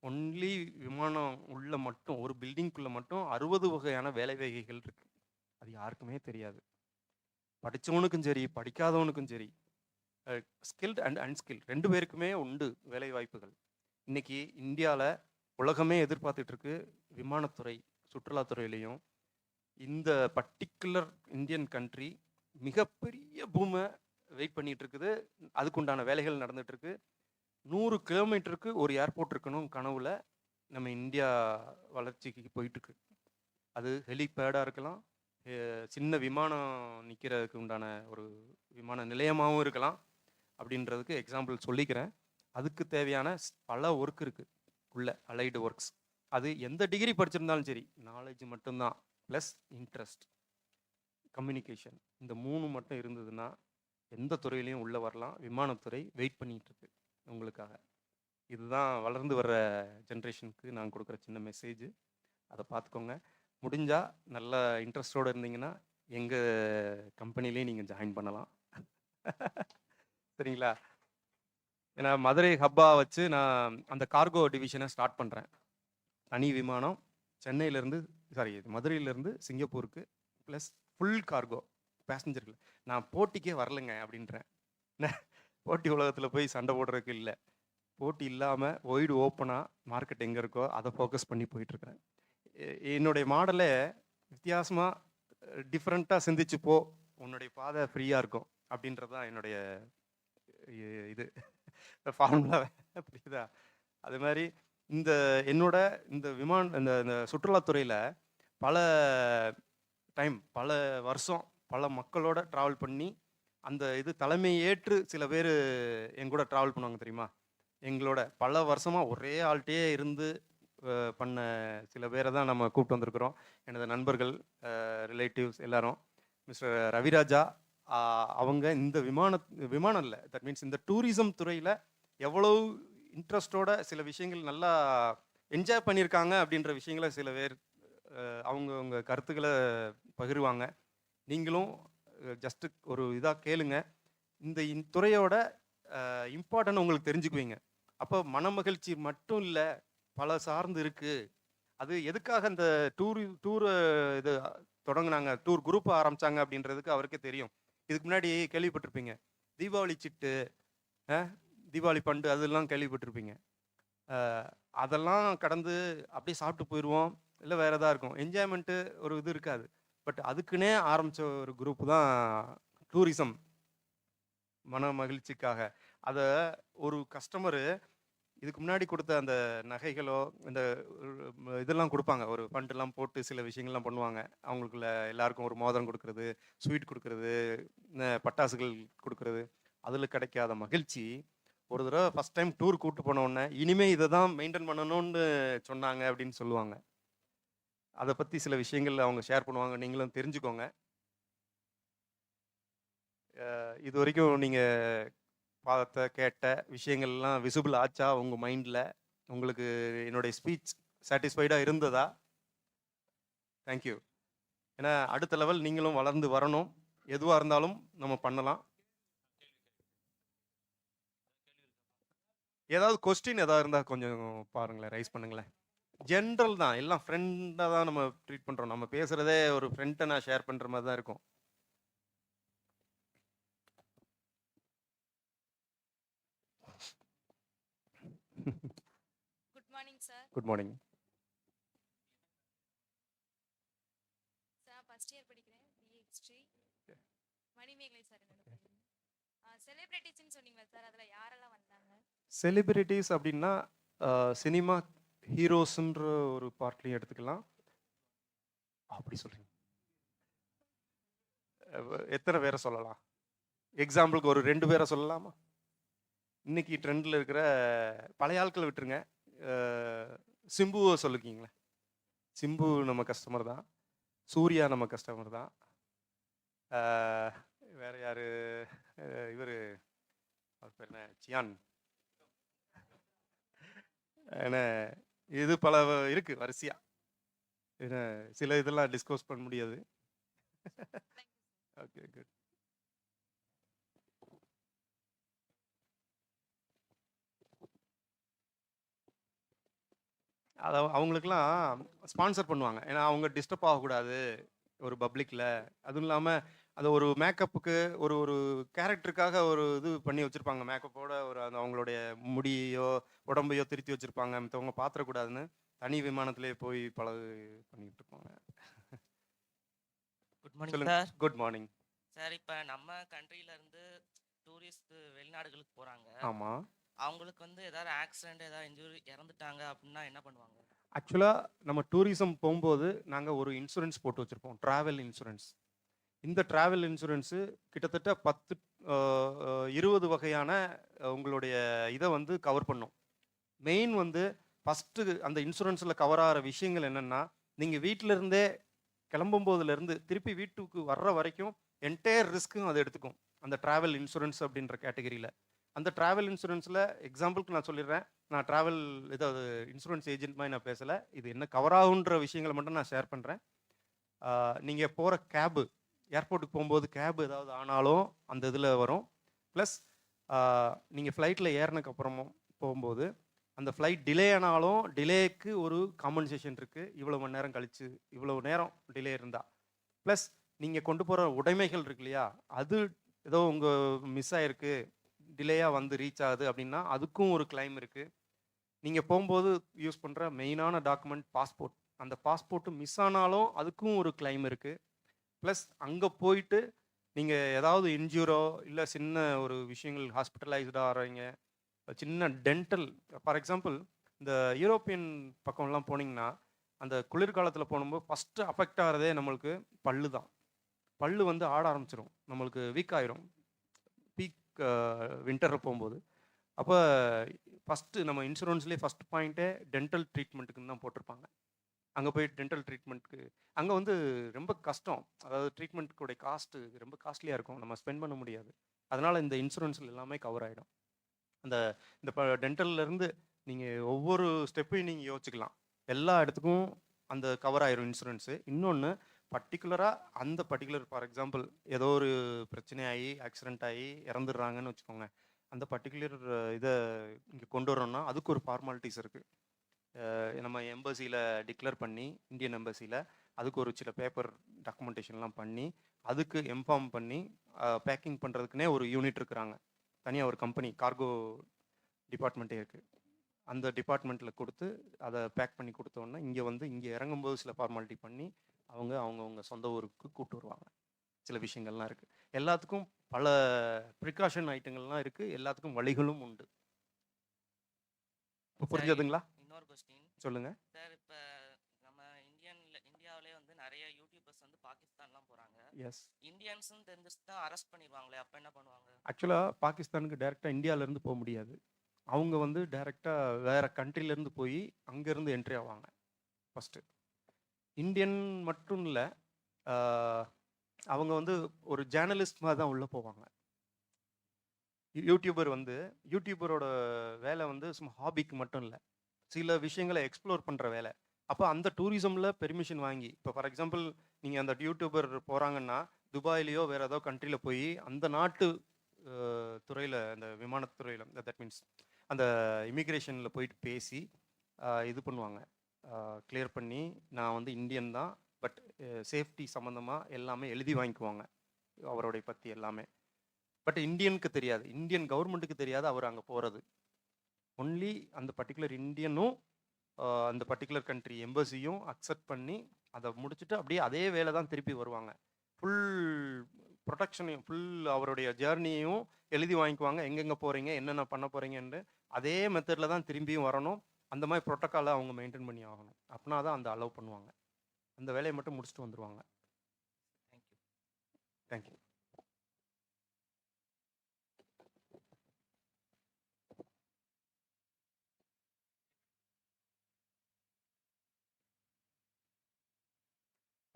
ஒன்லி விமானம் உள்ள மட்டும், ஒரு பில்டிங்குள்ள மட்டும் 60 வகையான வேலை வகைகள் இருக்கு. அது யாருக்குமே தெரியாது. படித்தவனுக்கும் சரி, படிக்காதவனுக்கும் சரி, ஸ்கில்ட் அண்ட் அன்ஸ்கில்ட் 2 பேருக்குமே உண்டு வேலை வாய்ப்புகள். இன்னைக்கு இந்தியாவில் உலகமே எதிர்பார்த்துட்டு இருக்கு விமானத்துறை, சுற்றுலாத்துறையிலையும். இந்த பர்டிகுலர் இந்தியன் கண்ட்ரி மிகப்பெரிய பூமை வெயிட் பண்ணிட்டு இருக்குது. அதுக்குண்டான வேலைகள் நடந்துட்டு இருக்கு. 100 கிலோமீட்டருக்கு ஒரு ஏர்போர்ட் இருக்கணும் கனவுல நம்ம இந்தியா வளர்ச்சிக்கு போயிட்டு இருக்கு. அது ஹெலிபேடாக இருக்கலாம், சின்ன விமானம் நிற்கிறதுக்கு உண்டான ஒரு விமான நிலையமாகவும் இருக்கலாம். அப்படின்றதுக்கு எக்ஸாம்பிள் சொல்லிக்கிறேன். அதுக்கு தேவையான பல ஒர்க் இருக்குது உள்ள, அலைடு ஒர்க்ஸ். அது எந்த டிகிரி படிச்சிருந்தாலும் சரி, நாலேஜ் மட்டும்தான், ப்ளஸ் இன்ட்ரெஸ்ட், கம்யூனிகேஷன், இந்த 3 மட்டும் இருந்ததுன்னா எந்த துறையிலையும் உள்ளே வரலாம். விமானத்துறை வெயிட் பண்ணிகிட்டு இருக்கு உங்களுக்காக. இதுதான் வளர்ந்து வர்ற ஜென்ரேஷனுக்கு நான் கொடுக்குற சின்ன மெசேஜ். அதை பார்த்துக்கோங்க. முடிஞ்சால் நல்ல இன்ட்ரெஸ்டோடு இருந்தீங்கன்னா எங்கள் கம்பெனிலேயே நீங்கள் ஜாயின் பண்ணலாம். சரிங்களா? ஏன்னா மதுரை ஹப்பாக வச்சு நான் அந்த கார்கோ டிவிஷனை ஸ்டார்ட் பண்ணுறேன். தனி விமானம் மதுரையிலேருந்து சிங்கப்பூருக்கு, ப்ளஸ் ஃபுல் கார்கோ பேசஞ்சர்கள். நான் போட்டிக்கே வரலைங்க அப்படின்றேன். போட்டி உலகத்தில் போய் சண்டை போடுறதுக்கு இல்லை, போட்டி இல்லாமல் ஒய்டு ஓப்பனாக மார்க்கெட் எங்கே இருக்கோ அதை ஃபோக்கஸ் பண்ணி போயிட்டுருக்கிறேன். என்னுடைய மாடலை வித்தியாசமாக டிஃப்ரெண்ட்டாக சிந்திச்சு போ, உன்னுடைய பாதை ஃப்ரீயாக இருக்கும் அப்படின்றது தான் என்னுடைய இது ஃபார்முலா. புரியுதா? அது மாதிரி இந்த சுற்றுலாத்துறையில் பல வருஷம் பல மக்களோட ட்ராவல் பண்ணி அந்த தலைமை ஏற்று சில பேர் எங்கூட ட்ராவல் பண்ணுவாங்க தெரியுமா. எங்களோட பல வருஷமாக ஒரே ஆள்கிட்டே இருந்து பண்ண சில பேரை தான் நம்ம கூப்பிட்டு வந்திருக்கிறோம். எனது நண்பர்கள், ரிலேட்டிவ்ஸ் எல்லாரும். மிஸ்டர் ரவிராஜா அவங்க இந்த விமானம் இல்லை, தட் மீன்ஸ் இந்த டூரிசம் துறையில் எவ்வளோ இன்ட்ரெஸ்டோட சில விஷயங்கள் நல்லா என்ஜாய் பண்ணியிருக்காங்க அப்படின்ற விஷயங்களை சில பேர் அவங்க கருத்துக்களை பகிர்வாங்க. நீங்களும் ஜஸ்ட்டு ஒரு இதாக கேளுங்க. இந்த துறையோட இம்பார்ட்டன்ட் உங்களுக்கு தெரிஞ்சுக்குவீங்க. அப்போ மன மகிழ்ச்சி மட்டும் இல்லை, பல சார்ந்து இருக்குது. அது எதுக்காக இந்த டூர் இது தொடங்கினாங்க, டூர் குரூப் ஆரம்பித்தாங்க அப்படின்றதுக்கு அவருக்கே தெரியும். இதுக்கு முன்னாடி கேள்விப்பட்டிருப்பீங்க, தீபாவளி சிட்டு, தீபாவளி பண்டு, அதெல்லாம் கேள்விப்பட்டிருப்பீங்க. அதெல்லாம் கடந்து அப்படியே சாப்பிட்டு போயிடுவோம், இல்லை வேறு எதாவது இருக்கும், என்ஜாய்மெண்ட்டு ஒரு இது இருக்காது. பட் அதுக்குன்னே ஆரம்பித்த ஒரு குரூப்பு தான் டூரிசம், மன மகிழ்ச்சிக்காக. அதை ஒரு கஸ்டமரு இதுக்கு முன்னாடி கொடுத்த அந்த நகைகளோ இந்த இதெல்லாம் கொடுப்பாங்க, ஒரு ஃபண்டெல்லாம் போட்டு சில விஷயங்கள்லாம் பண்ணுவாங்க. அவங்களுக்குள்ள எல்லாருக்கும் ஒரு மோதிரம் கொடுக்கறது, ஸ்வீட் கொடுக்கறது, பட்டாசுகள் கொடுக்கறது, அதில் கிடைக்காத மகிழ்ச்சி ஒரு தடவை ஃபஸ்ட் டைம் டூர் கூப்பிட்டு போன உடனே இனிமே இதை தான் மெயின்டைன் பண்ணணும்னு சொன்னாங்க அப்படின்னு சொல்லுவாங்க. அதை பற்றி சில விஷயங்கள் அவங்க ஷேர் பண்ணுவாங்க, நீங்களும் தெரிஞ்சுக்கோங்க. இது வரைக்கும் நீங்கள் பார்த்த கேட்ட விஷயங்கள்லாம் விசிபிள் ஆச்சா உங்கள் மைண்டில்? உங்களுக்கு என்னுடைய ஸ்பீச் சாட்டிஸ்ஃபைடாக இருந்ததா? தேங்க்யூ. ஏன்னா அடுத்த லெவல் நீங்களும் வளர்ந்து வரணும். எதுவாக இருந்தாலும் நம்ம பண்ணலாம். ஏதாவது கொஸ்டின் ஏதாவது இருந்தால் கொஞ்சம் பாருங்களேன், ரைஸ் பண்ணுங்களேன். ஜென்ரல் தான், எல்லாம் ஃப்ரெண்டாக தான் நம்ம ட்ரீட் பண்ணுறோம். நம்ம பேசுகிறதே ஒரு ஃப்ரெண்டை நான் ஷேர் பண்ணுற மாதிரி தான் இருக்கும். Good morning sir. Good morning. Sir first year படிக்கிறேன், பிஏ ஹிஸ்ட்ரி. மணிமேகலை சார் என்னோட பேர். செலிபிரிட்டிஸ்னு சொன்னீங்களா சார், அதில் யாரெல்லாம் வந்தாங்க? செலிபிரிட்டிஸ் அப்படின்னா சினிமா ஹீரோஸ்ன்ற ஒரு பார்ட்லையும் எடுத்துக்கலாம். அப்படி சொல்றீங்க, எத்தனை பேரை சொல்லலாம்? எக்ஸாம்பிளுக்கு ஒரு 2 பேரை சொல்லலாமா? இன்னைக்கு ட்ரெண்டில் இருக்கிற பழைய ஆட்களை விட்டுருங்க, சிம்புவை சொல்லிக்கிங்களேன். சிம்பு நம்ம கஸ்டமர் தான், சூர்யா நம்ம கஸ்டமர் தான். வேற யாரு? இவர் அவர் பேர் என்ன, சியான். ஏன்னா இது பல இருக்கு வரிசையா, ஏன்னா சில இதெல்லாம் டிஸ்கஸ் பண்ண முடியாது. Okay, good. அதை அவங்களுக்கெல்லாம் ஸ்பான்சர் பண்ணுவாங்க, ஏன்னா அவங்க டிஸ்டர்ப் ஆகக்கூடாது ஒரு பப்ளிக்கில். அதுவும் இல்லாமல் அது ஒரு மேக்கப்புக்கு ஒரு ஒரு கேரக்டருக்காக ஒரு இது பண்ணி வச்சுருப்பாங்க, மேக்கப்போட ஒரு அந்த அவங்களுடைய முடியோ உடம்பையோ திருத்தி வச்சுருப்பாங்க, மற்றவங்க பார்த்துடக்கூடாதுன்னு தனி விமானத்திலே போய் பல பண்ணிட்டு இருப்பாங்க. குட் மார்னிங் சொல்லுங்க. சார். குட் மார்னிங் சார், இப்போ நம்ம கண்ட்ரில இருந்து டூரிஸ்ட் வெளிநாடுகளுக்கு போறாங்க. ஆமாம். அவங்களுக்கு வந்து ஏதாவது ஆக்சிடென்ட், ஏதாவது இன்ஜுரி, இறந்துட்டாங்க அப்படின்னா என்ன பண்ணுவாங்க? ஆக்சுவலாக நம்ம டூரிசம் போகும்போது நாங்கள் ஒரு இன்சூரன்ஸ் போட்டு வச்சுருப்போம், ட்ராவல் இன்சூரன்ஸ். இந்த ட்ராவல் இன்சூரன்ஸு கிட்டத்தட்ட 20 வகையான உங்களுடைய இதை வந்து கவர் பண்ணும். மெயின் வந்து ஃபஸ்ட்டு அந்த இன்சூரன்ஸில் கவர் ஆகிற விஷயங்கள் என்னென்னா, நீங்கள் வீட்டிலேருந்தே கிளம்பும்போதுலேருந்து திருப்பி வீட்டுக்கு வர்ற வரைக்கும் என்டையர் ரிஸ்க்கும் அதை எடுத்துக்கும், அந்த ட்ராவல் இன்சூரன்ஸ் அப்படின்ற கேட்டகரியில். அந்த ட்ராவல் இன்சூரன்ஸில் எக்ஸாம்பிளுக்கு நான் சொல்லிடுறேன், நான் ட்ராவல் ஏதாவது இன்சூரன்ஸ் ஏஜென்ட் மாதிரி நான் பேசலை, இது என்ன கவர் ஆகுன்ற விஷயங்களை மட்டும் நான் ஷேர் பண்ணுறேன். நீங்கள் போகிற கேபு, ஏர்போர்ட்டுக்கு போகும்போது கேபு ஏதாவது ஆனாலும் அந்த இதில் வரும். ப்ளஸ் நீங்கள் ஃப்ளைட்டில் ஏறினதுக்கப்புறமும் போகும்போது அந்த ஃப்ளைட் டிலே ஆனாலும் டிலேக்கு ஒரு காம்பன்சேஷன் இருக்குது, இவ்வளோ மணி நேரம் கழித்து இவ்வளோ நேரம் டிலே இருந்தால். ப்ளஸ் நீங்கள் கொண்டு போகிற உடைமைகள் இருக்கு இல்லையா, அது ஏதோ உங்கள் மிஸ் ஆகிருக்கு, டிலேயாக வந்து ரீச் ஆகுது அப்படின்னா அதுக்கும் ஒரு கிளைம் இருக்குது. நீங்கள் போகும்போது யூஸ் பண்ணுற மெயினான டாக்குமெண்ட் பாஸ்போர்ட், அந்த பாஸ்போர்ட்டு மிஸ் ஆனாலும் அதுக்கும் ஒரு கிளைம் இருக்குது. ப்ளஸ் அங்கே போயிட்டு நீங்கள் ஏதாவது இன்ஜூரோ இல்லை சின்ன ஒரு விஷயங்கள் ஹாஸ்பிட்டலைஸ்டாக ஆகிறீங்க, சின்ன டென்டல், ஃபார் எக்ஸாம்பிள் இந்த யூரோப்பியன் பக்கம்லாம் போனீங்கன்னா அந்த குளிர்காலத்தில் போகும்போது ஃபஸ்ட்டு அஃபெக்ட் ஆகிறதே நம்மளுக்கு பல்லு தான். பல்லு வந்து ஆட ஆரம்பிச்சிடும், நம்மளுக்கு வீக் ஆயிரும் பீக் வின்டரில் போகும்போது. அப்போ ஃபஸ்ட்டு நம்ம இன்சூரன்ஸ்லேயே ஃபஸ்ட் பாயிண்ட்டே டென்டல் ட்ரீட்மெண்ட்டுக்குன்னு தான் போட்டிருப்பாங்க. அங்கே போய் டென்டல் ட்ரீட்மெண்ட்டுக்கு அங்கே வந்து ரொம்ப கஷ்டம், அதாவது ட்ரீட்மெண்ட்டுடைய காஸ்ட்டு ரொம்ப காஸ்ட்லியாக இருக்கும், நம்ம ஸ்பெண்ட் பண்ண முடியாது. அதனால் இந்த இன்சூரன்ஸில் எல்லாமே கவர் ஆகிடும். அந்த இந்த டென்டல்லேருந்து நீங்கள் ஒவ்வொரு ஸ்டெப்பையும் நீங்கள் யோசிச்சுக்கலாம், எல்லா இடத்துக்கும் அந்த கவர் ஆயிரும் இன்சூரன்ஸு. இன்னொன்று பர்டிகுலராக அந்த பர்டிகுலர், ஃபார் எக்ஸாம்பிள் ஏதோ ஒரு பிரச்சனை ஆகி ஆக்சிடென்ட் ஆகி இறந்துடுறாங்கன்னு வச்சுக்கோங்க, அந்த பர்டிகுலர் இதை இங்கே கொண்டு வரோன்னா அதுக்கு ஒரு ஃபார்மாலிட்டிஸ் இருக்குது. நம்ம எம்பசியில் டிக்ளேர் பண்ணி, இந்தியன் எம்பசியில் அதுக்கு ஒரு சில பேப்பர் டாக்குமெண்டேஷன்லாம் பண்ணி அதுக்கு இன்ஃபார்ம் பண்ணி பேக்கிங் பண்ணுறதுக்குனே ஒரு யூனிட் இருக்கிறாங்க, தனியாக ஒரு கம்பெனி கார்கோ டிபார்ட்மெண்ட்டே இருக்குது. அந்த டிபார்ட்மெண்ட்டில் கொடுத்து அதை பேக் பண்ணி கொடுத்தோன்னா இங்கே வந்து இங்கே இறங்கும்போது சில ஃபார்மாலிட்டி பண்ணி அவங்கவுங்க சொந்த ஊருக்கு கூப்பிட்டு வருவாங்க. சில விஷயங்கள்லாம் இருக்குது. எல்லாத்துக்கும் பல ப்ரிகாஷன் ஐட்டங்கள்லாம் இருக்குது, எல்லாத்துக்கும் வழிகளும் உண்டு. இப்போ சார், புரிஞ்சதுங்களா? இன்னொரு கொஸ்டின் சொல்லுங்கள். சார். இப்போ நம்ம இந்தியாவிலே வந்து நிறைய யூடியூபர்ஸ் வந்து பாகிஸ்தான்லாம் போகிறாங்க. எஸ். இந்தியன்ஸ்னு தெரிஞ்சிச்சு தான் அரெஸ்ட் பண்ணிடுவாங்களே, அப்போ என்ன பண்ணுவாங்க? ஆக்சுவலாக பாகிஸ்தானுக்கு டைரெக்டாக இந்தியாவிலேருந்து போக முடியாது. அவங்க வந்து டைரெக்டாக வேறு கண்ட்ரிலேருந்து போய் அங்கேருந்து என்ட்ரி ஆவாங்க ஃபஸ்ட்டு. இந்தியன் மட்டும் இல்லை, அவங்க வந்து ஒரு ஜேர்னலிஸ்ட் மாதிரி தான் உள்ளே போவாங்க. யூடியூபரோட வேலை வந்து சும்மா ஹாபிக்கு மட்டும் இல்லை, சில விஷயங்களை எக்ஸ்ப்ளோர் பண்ணுற வேலை. அப்போ அந்த டூரிசமில் பெர்மிஷன் வாங்கி, இப்போ ஃபார் எக்ஸாம்பிள் நீங்கள் அந்த யூடியூபர் போகிறாங்கன்னா துபாயிலையோ வேறு ஏதோ கண்ட்ரியில் போய் அந்த நாட்டு துறையில், அந்த விமானத்துறையில், தட் மீன்ஸ் அந்த இமிக்ரேஷனில் போயிட்டு பேசி இது பண்ணுவாங்க, கிளியர் பண்ணி நான் வந்து இந்தியன் தான், பட் சேஃப்டி சம்மந்தமாக எல்லாமே எழுதி வாங்கிக்குவாங்க அவருடைய பற்றி எல்லாமே. பட் இந்தியனுக்கு தெரியாது, இந்தியன் கவர்மெண்ட்டுக்கு தெரியாது அவர் அங்கே போகிறது. ஒன்லி அந்த பர்டிகுலர் இந்தியனும் அந்த பர்டிகுலர் கண்ட்ரி எம்பசியும் அக்செப்ட் பண்ணி அதை முடிச்சுட்டு அப்படியே அதே வேலை தான் திருப்பி வருவாங்க. ஃபுல் ப்ரொடெக்ஷனையும், ஃபுல் அவருடைய ஜேர்னியையும் எழுதி வாங்கிக்குவாங்க, எங்கெங்கே போகிறீங்க, என்னென்ன பண்ண போகிறீங்கன்னு. அதே மெத்தடில் தான் திரும்பியும் வரணும். அந்த மாதிரி ப்ரோட்டோக்காலை அவங்க மெயின்டைன் பண்ணி ஆகணும். அப்படின்னா தான் அந்த அலோவ் பண்ணுவாங்க. அந்த வேலையை மட்டும் முடிச்சுட்டு வந்துடுவாங்க. தேங்க்யூ. தேங்க்யூ.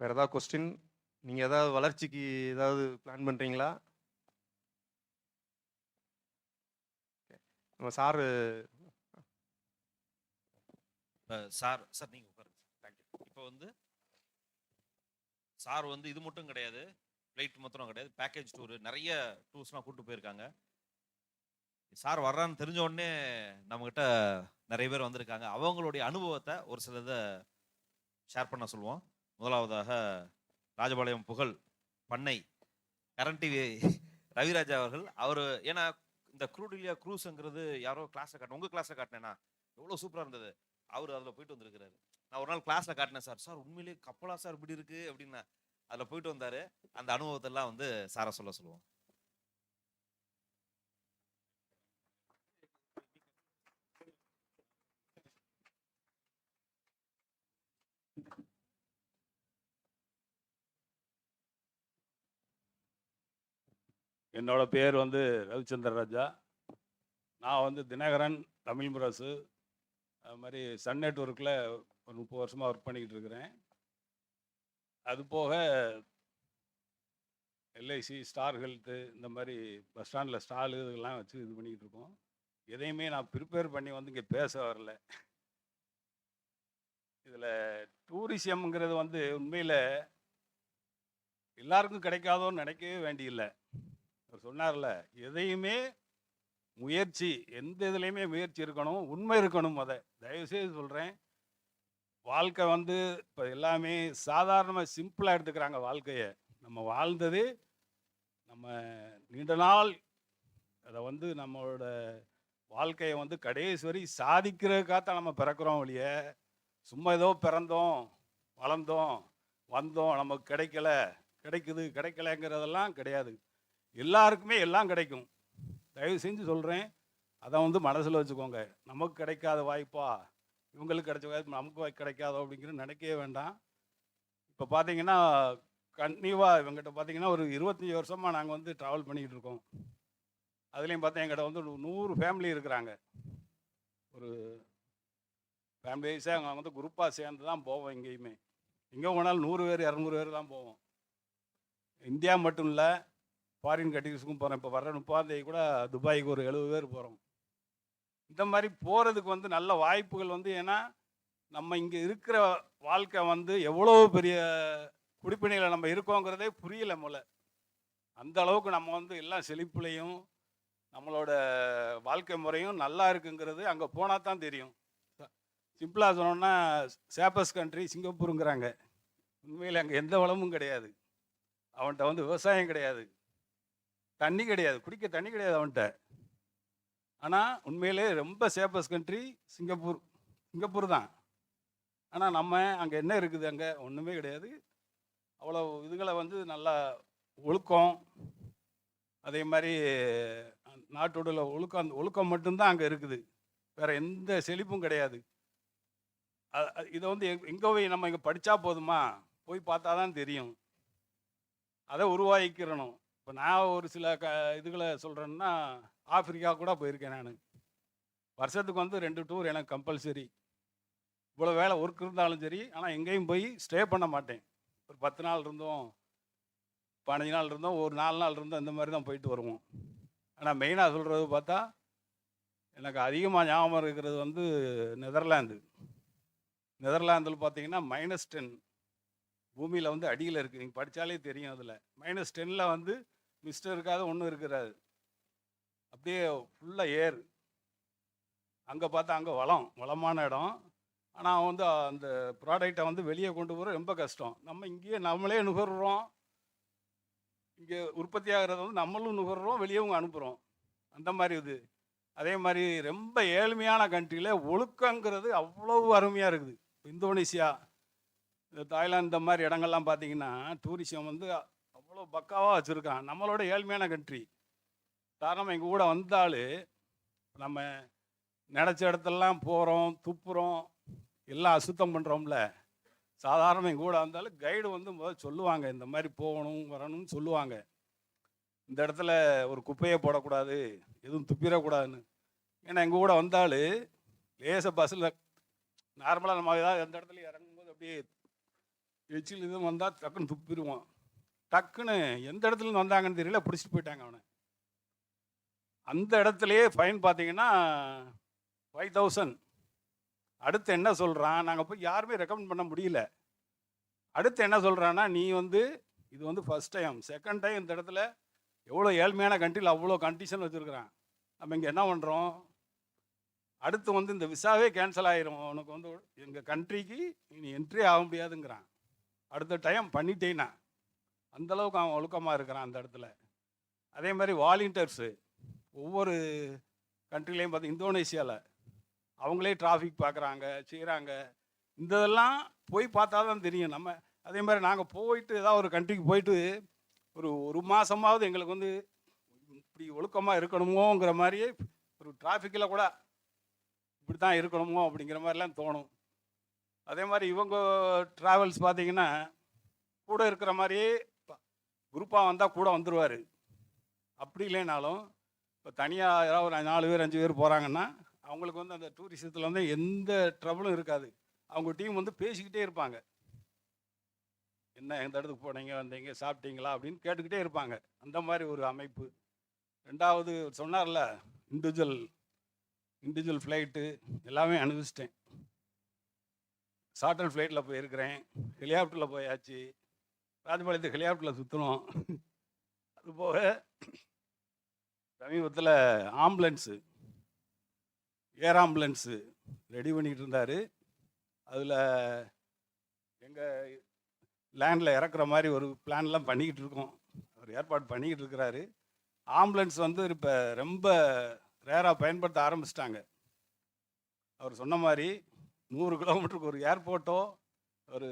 வேறு ஏதாவது கொஸ்டின்? நீங்கள் ஏதாவது வளர்ச்சிக்கு ஏதாவது பிளான் பண்ணுறீங்களா? நம்ம சாரு. சார் சார் நீங்கள் உட்காருங்க. தேங்க்யூ. இப்போ வந்து சார் வந்து இது மட்டும் கிடையாது, ஃப்ளைட் மாத்திரம் கிடையாது, பேக்கேஜ் டூரு நிறைய டூர்ஸ்லாம் கூப்பிட்டு போயிருக்காங்க. சார் வர்றான்னு தெரிஞ்ச உடனே நம்மக்கிட்ட நிறைய பேர் வந்திருக்காங்க. அவங்களுடைய அனுபவத்தை ஒரு சிலதை ஷேர் பண்ண சொல்லுவோம். முதலாவதாக ராஜபாளையம் புகழ் பண்ணை கரண்ட் டிவி ரவிராஜா அவர்கள். அவர் ஏன்னா இந்த க்ரூடிலியா க்ரூஸுங்கிறது யாரோ கிளாஸில் காட்டினேன், உங்கள் கிளாஸில் காட்டினேன்னா எவ்வளோ சூப்பராக இருந்தது. அவர் அதில் போயிட்டு வந்திருக்கிறாரு. நான் ஒரு நாள் கிளாஸில் காட்டினேன், சார் உண்மையிலேயே கப்பலா சார் இப்படி இருக்கு அப்படின்னு. அதில் போயிட்டு வந்தார். அந்த அனுபவத்தெல்லாம் வந்து சாரை சொல்ல சொல்லுவோம். என்னோட பேர் வந்து ரவிச்சந்திர ராஜா. நான் வந்து தினகரன், தமிழ் முரசு, அது மாதிரி சன் நெட்வொர்க்கில் ஒரு 30 வருஷமாக ஒர்க் பண்ணிக்கிட்டு இருக்கிறேன். அது போக எல்ஐசி, ஸ்டார் ஹெல்த்து, இந்த மாதிரி பஸ் ஸ்டாண்டில் ஸ்டாலு இதெல்லாம் வச்சு இது பண்ணிக்கிட்டு இருக்கோம். எதையுமே நான் ப்ரிப்பேர் பண்ணி வந்து இங்கே பேச வரல. இதில் டூரிசம்ங்கிறது வந்து உண்மையில் எல்லாருக்கும் கிடைக்காதோன்னு நினைக்கவே வேண்டியில்லை. அவர் சொன்னார்ல, எதையுமே முயற்சி, எந்த இதுலேயுமே முயற்சி இருக்கணும், உண்மை இருக்கணும். அதை தயவுசெய்து சொல்கிறேன். வாழ்க்கை வந்து இப்போ எல்லாமே சாதாரணமாக சிம்பிளாக எடுத்துக்கிறாங்க வாழ்க்கையை. நம்ம வாழ்ந்தது நம்ம நீண்ட நாள் அதை வந்து நம்மளோட வாழ்க்கையை வந்து கடைசி வரை சாதிக்கிறதுக்காகத்தான் நம்ம பிறக்கிறோம் ஒழிய, சும்மா ஏதோ பிறந்தோம், வளர்ந்தோம், வந்தோம், நமக்கு கிடைக்கலைங்கிறதெல்லாம் கிடையாது. எல்லாருக்குமே எல்லாம் கிடைக்கும். தயவு செஞ்சு சொல்கிறேன், அதை வந்து மனசில் வச்சுக்கோங்க. நமக்கு கிடைக்காத வாய்ப்பா, இவங்களுக்கு கிடைச்ச வாய்ப்பு நமக்கு கிடைக்காதோ அப்படிங்கிற நினைக்கவே வேண்டாம். இப்போ பார்த்தீங்கன்னா கண்டிப்பாக இவங்ககிட்ட பார்த்தீங்கன்னா ஒரு 25 வருஷமாக நாங்கள் வந்து ட்ராவல் பண்ணிக்கிட்டு இருக்கோம். அதுலேயும் பார்த்தா எங்கிட்ட வந்து 100 ஃபேமிலி இருக்கிறாங்க. ஒரு ஃபேமிலி வைஸாக அவங்க வந்து குரூப்பாக சேர்ந்து தான் போவோம். எங்கேயுமே எங்கே போனாலும் 100 பேர் 200 பேர் தான் போவோம். இந்தியா மட்டும் இல்லை, ஃபாரின் கண்ட்ரிஸுக்கும் போகிறோம். இப்போ வர 30 கூட துபாய்க்கு ஒரு 70 பேர் போகிறோம். இந்த மாதிரி போகிறதுக்கு வந்து நல்ல வாய்ப்புகள் வந்து, ஏன்னா நம்ம இங்கே இருக்கிற வாழ்க்கை வந்து எவ்வளோ பெரிய குடிப்பினையில் நம்ம இருக்கோங்கிறதே புரியல போல. அந்த அளவுக்கு நம்ம வந்து எல்லாம் செழிப்புலையும் நம்மளோட வாழ்க்கை முறையும் நல்லா இருக்குங்கிறது அங்கே போனால் தான் தெரியும். சிம்பிளாக சொன்னோன்னா சேப்பஸ் கண்ட்ரி சிங்கப்பூருங்கிறாங்க. உண்மையில் அங்கே எந்த வளமும் கிடையாது. அவன்கிட்ட வந்து விவசாயம் கிடையாது, தண்ணி கிடையாது, குடிக்க தண்ணி கிடையாது அவன்கிட்ட. ஆனால் உண்மையிலே ரொம்ப சேஃபஸ்ட் கண்ட்ரி சிங்கப்பூர் தான். ஆனால் நம்ம அங்கே என்ன இருக்குது? அங்கே ஒன்றுமே கிடையாது. அவ்வளோ இதுகளை வந்து நல்லா ஒழுக்கம், அதே மாதிரி நாட்டோட ஒழுக்கம் மட்டும்தான் அங்கே இருக்குது. வேற எந்த செழிப்பும் கிடையாது. இதை வந்து எங்கே போய் நம்ம இங்கே படித்தா போதுமா? போய் பார்த்தா தான் தெரியும். அதை உருவாக்கிக்கிறணும். இப்போ நான் ஒரு சில இதுகளை சொல்கிறேன்னா, ஆப்பிரிக்கா கூட போயிருக்கேன் நான். வருஷத்துக்கு வந்து 2 டூர் எனக்கு கம்பல்சரி. இவ்வளோ வேலை ஒர்க் இருந்தாலும் சரி, ஆனால் எங்கேயும் போய் ஸ்டே பண்ண மாட்டேன். ஒரு 10 நாள் இருந்தோம், 15 நாள் இருந்தோம், ஒரு 4 நாள் இருந்தோம், இந்த மாதிரி தான் போயிட்டு வருவோம். ஆனால் மெயினாக சொல்கிறது பார்த்தா, எனக்கு அதிகமாக ஞாபகம் இருக்கிறது வந்து நெதர்லாந்து. நெதர்லாந்தில் பார்த்தீங்கன்னா -10 பூமியில் வந்து அடியில் இருக்குது. நீங்கள் படித்தாலே தெரியும். அதில் -10ல் வந்து மிஸ்டர் இருக்காது, ஒன்றும் இருக்கிறாது. அப்படியே ஃபுல்லாக ஏர். அங்கே பார்த்தா அங்கே வளமான இடம். ஆனால் வந்து அந்த ப்ராடக்டை வந்து வெளியே கொண்டு போகிற ரொம்ப கஷ்டம். நம்ம இங்கேயே நம்மளே நுகர்றோம். இங்கே உற்பத்தி ஆகிறத வந்து நம்மளும் நுகர்றோம், வெளியவும் அனுப்புகிறோம். அந்த மாதிரி இது. அதே மாதிரி ரொம்ப ஏழ்மையான கண்ட்ரியில் ஒழுக்கங்கிறது அவ்வளவு அருமையாக இருக்குது. இந்தோனேசியா, இந்த தாய்லாந்து, இந்த மாதிரி இடங்கள்லாம் பார்த்தீங்கன்னா டூரிசம் வந்து அவ்வளோ பக்காவாக வச்சுருக்கான். நம்மளோட ஏழ்மையான கண்ட்ரி. காரணம் எங்கள் கூட வந்தாலும் நம்ம நினச்ச இடத்துலலாம் போகிறோம், துப்புறோம், எல்லாம் அசுத்தம் பண்ணுறோம்ல. சாதாரண எங்கள் கூட வந்தாலும் கைடு வந்து முதல்ல சொல்லுவாங்க, இந்த மாதிரி போகணும் வரணும்னு சொல்லுவாங்க. இந்த இடத்துல ஒரு குப்பையை போடக்கூடாது, எதுவும் துப்பிடக்கூடாதுன்னு. ஏன்னா எங்கள் கூட வந்தாலும் லேச பஸ்ஸில் நார்மலாக நம்ம ஏதாவது எந்த இடத்துல இறங்கும்போது அப்படியே எச்சில் இதுவும் வந்தால் டக்குன்னு துப்பிடுவோம். டக்குன்னு எந்த இடத்துலேருந்து வந்தாங்கன்னு தெரியல, பிடிச்சிட்டு போயிட்டாங்க அவனை. அந்த இடத்துலையே ஃபைன் பார்த்தீங்கன்னா 5000. அடுத்து என்ன சொல்கிறான், நாங்கள் போய் யாருமே ரெக்கமெண்ட் பண்ண முடியல. அடுத்து என்ன சொல்கிறான்னா, நீ வந்து இது வந்து ஃபஸ்ட் டைம், செகண்ட் டைம் இந்த இடத்துல எவ்வளோ ஏழ்மையான கண்ட்ரியில் அவ்வளோ கண்டிஷன் வச்சுருக்குறான். நம்ம இங்கே என்ன பண்ணுறோம், அடுத்து வந்து இந்த விசாவே கேன்சல் ஆகிரும், உனக்கு வந்து எங்கள் கண்ட்ரிக்கு நீ என்ட்ரி ஆக முடியாதுங்கிறான். அடுத்த டைம் பண்ணிட்டேன்னா அந்தளவுக்கு அவன் ஒழுக்கமாக இருக்கிறான் அந்த இடத்துல. அதே மாதிரி வாலண்டியர்ஸு ஒவ்வொரு கண்ட்ரிலையும் பார்த்து, இந்தோனேசியாவில் அவங்களே டிராஃபிக் பார்க்குறாங்க, செய்கிறாங்க. இந்த இதெல்லாம் போய் பார்த்தா தான் தெரியும். நம்ம அதே மாதிரி நாங்கள் போயிட்டு ஏதாவது ஒரு கண்ட்ரிக்கு போயிட்டு ஒரு மாதமாவது எங்களுக்கு வந்து இப்படி ஒழுக்கமாக இருக்கணுமோங்கிற மாதிரியே, ஒரு டிராஃபிக்கில் கூட இப்படி தான் இருக்கணுமோ அப்படிங்கிற மாதிரிலாம் தோணும். அதே மாதிரி இவங்க ட்ராவல்ஸ் பார்த்தீங்கன்னா கூட இருக்கிற மாதிரியே குரூப்பாக வந்தால் கூட வந்துடுவார். அப்படி இல்லைனாலும் இப்போ தனியாக ஏதாவது ஒரு 4 பேர் 5 பேர் போகிறாங்கன்னா அவங்களுக்கு வந்து அந்த டூரிசத்தில் வந்து எந்த ட்ரபிளும் இருக்காது. அவங்க டீம் வந்து பேசிக்கிட்டே இருப்பாங்க. என்ன எந்த இடத்துக்கு போனீங்க, வந்தீங்க, சாப்பிட்டீங்களா அப்படின்னு கேட்டுக்கிட்டே இருப்பாங்க. அந்த மாதிரி ஒரு அமைப்பு. 2வது சொன்னார்ல, இண்டிவிஜுவல் ஃப்ளைட்டு எல்லாமே அனுபவிச்சிட்டேன். சார்ட்டர் ஃப்ளைட்டில் போயிருக்கிறேன், ஹெலிகாப்டரில் போயாச்சு, ராஜபாளையத்து ஹெலிகாப்டரில் சுற்றணும். அதுபோக சமீபத்தில் ஆம்புலன்ஸு, ஏர் ஆம்புலன்ஸு ரெடி பண்ணிகிட்டு இருந்தார். அதில் எங்கள் லேண்டில் இறக்குற மாதிரி ஒரு பிளான்லாம் பண்ணிக்கிட்டு இருக்கோம். அவர் ஏற்பாடு பண்ணிக்கிட்டு இருக்கிறாரு. ஆம்புலன்ஸ் வந்து இப்போ ரொம்ப ரேராக பயன்படுத்த ஆரம்பிச்சிட்டாங்க. அவர் சொன்ன மாதிரி 100 கிலோமீட்டருக்கு ஒரு ஏர்போர்ட்டோ ஒரு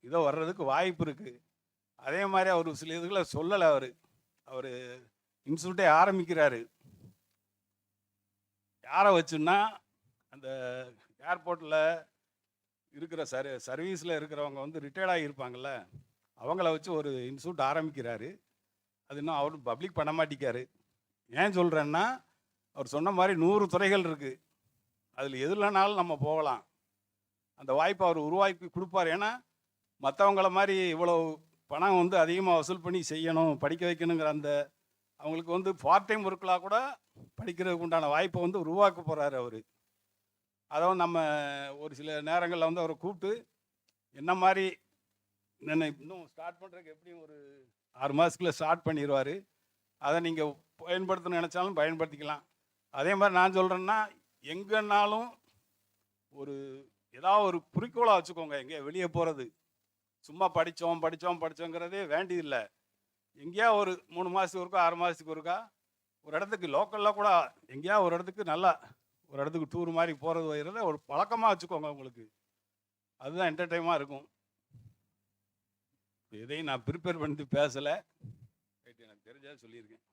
இதோ வர்றதுக்கு வாய்ப்பு இருக்குது. அதே மாதிரி அவர் சில இதுகளை சொல்லலை. அவர் இன்ஸ்டியூட்டே ஆரம்பிக்கிறாரு. யாரை வச்சுன்னா, அந்த ஏர்போர்ட்டில் இருக்கிற சர்வீஸில் இருக்கிறவங்க வந்து ரிட்டையர்ட் ஆகியிருப்பாங்கள்ல, அவங்கள வச்சு ஒரு இன்ஸ்டியூட் ஆரம்பிக்கிறாரு. அது இன்னும் அவர் பப்ளிக் பண்ண மாட்டேங்காரு. ஏன் சொல்கிறேன்னா, அவர் சொன்ன மாதிரி 100 துறைகள் இருக்குது. அதில் எதுலனாலும் நம்ம போகலாம். அந்த வாய்ப்பை அவர் உருவாக்கி கொடுப்பார். ஏன்னா மற்றவங்கள மாதிரி இவ்வளோ பணம் வந்து அதிகமாக வசூல் பண்ணி செய்யணும், படிக்க வைக்கணுங்கிற அந்த அவங்களுக்கு வந்து பார்ட் டைம் ஒர்க்கெலாம் கூட படிக்கிறதுக்கு உண்டான வாய்ப்பை வந்து உருவாக்க போகிறாரு அவர். அதாவது நம்ம ஒரு சில நேரங்களில் வந்து அவரை கூப்பிட்டு என்ன மாதிரி இன்னும் ஸ்டார்ட் பண்ணுறதுக்கு எப்படியும் ஒரு 6 மாதத்துக்குள்ளே ஸ்டார்ட் பண்ணிடுவார். அதை நீங்கள் பயன்படுத்தணும்னு நினச்சாலும் பயன்படுத்திக்கலாம். அதே மாதிரி நான் சொல்கிறேன்னா, எங்கேனாலும் ஏதாவது ஒரு குறிக்கோளாக வச்சுக்கோங்க. எங்கே வெளியே போகிறது சும்மா படித்தோங்கிறதே வேண்டியதில்லை. எங்கேயா ஒரு 3 மாதத்துக்கு ஒருக்கா 6 மாதத்துக்கு ஒருக்கா ஒரு இடத்துக்கு லோக்கலில் கூட எங்கேயா ஒரு இடத்துக்கு நல்லா ஒரு இடத்துக்கு டூர் மாதிரி போகிறது வைக்கிறத ஒரு பழக்கமாக வச்சுக்கோங்க. உங்களுக்கு அதுதான் என்டர்டைமாக இருக்கும். எதையும் நான் ப்ரிப்பேர் பண்ணி பேசலை, எனக்கு தெரிஞ்சதை சொல்லியிருக்கேன்.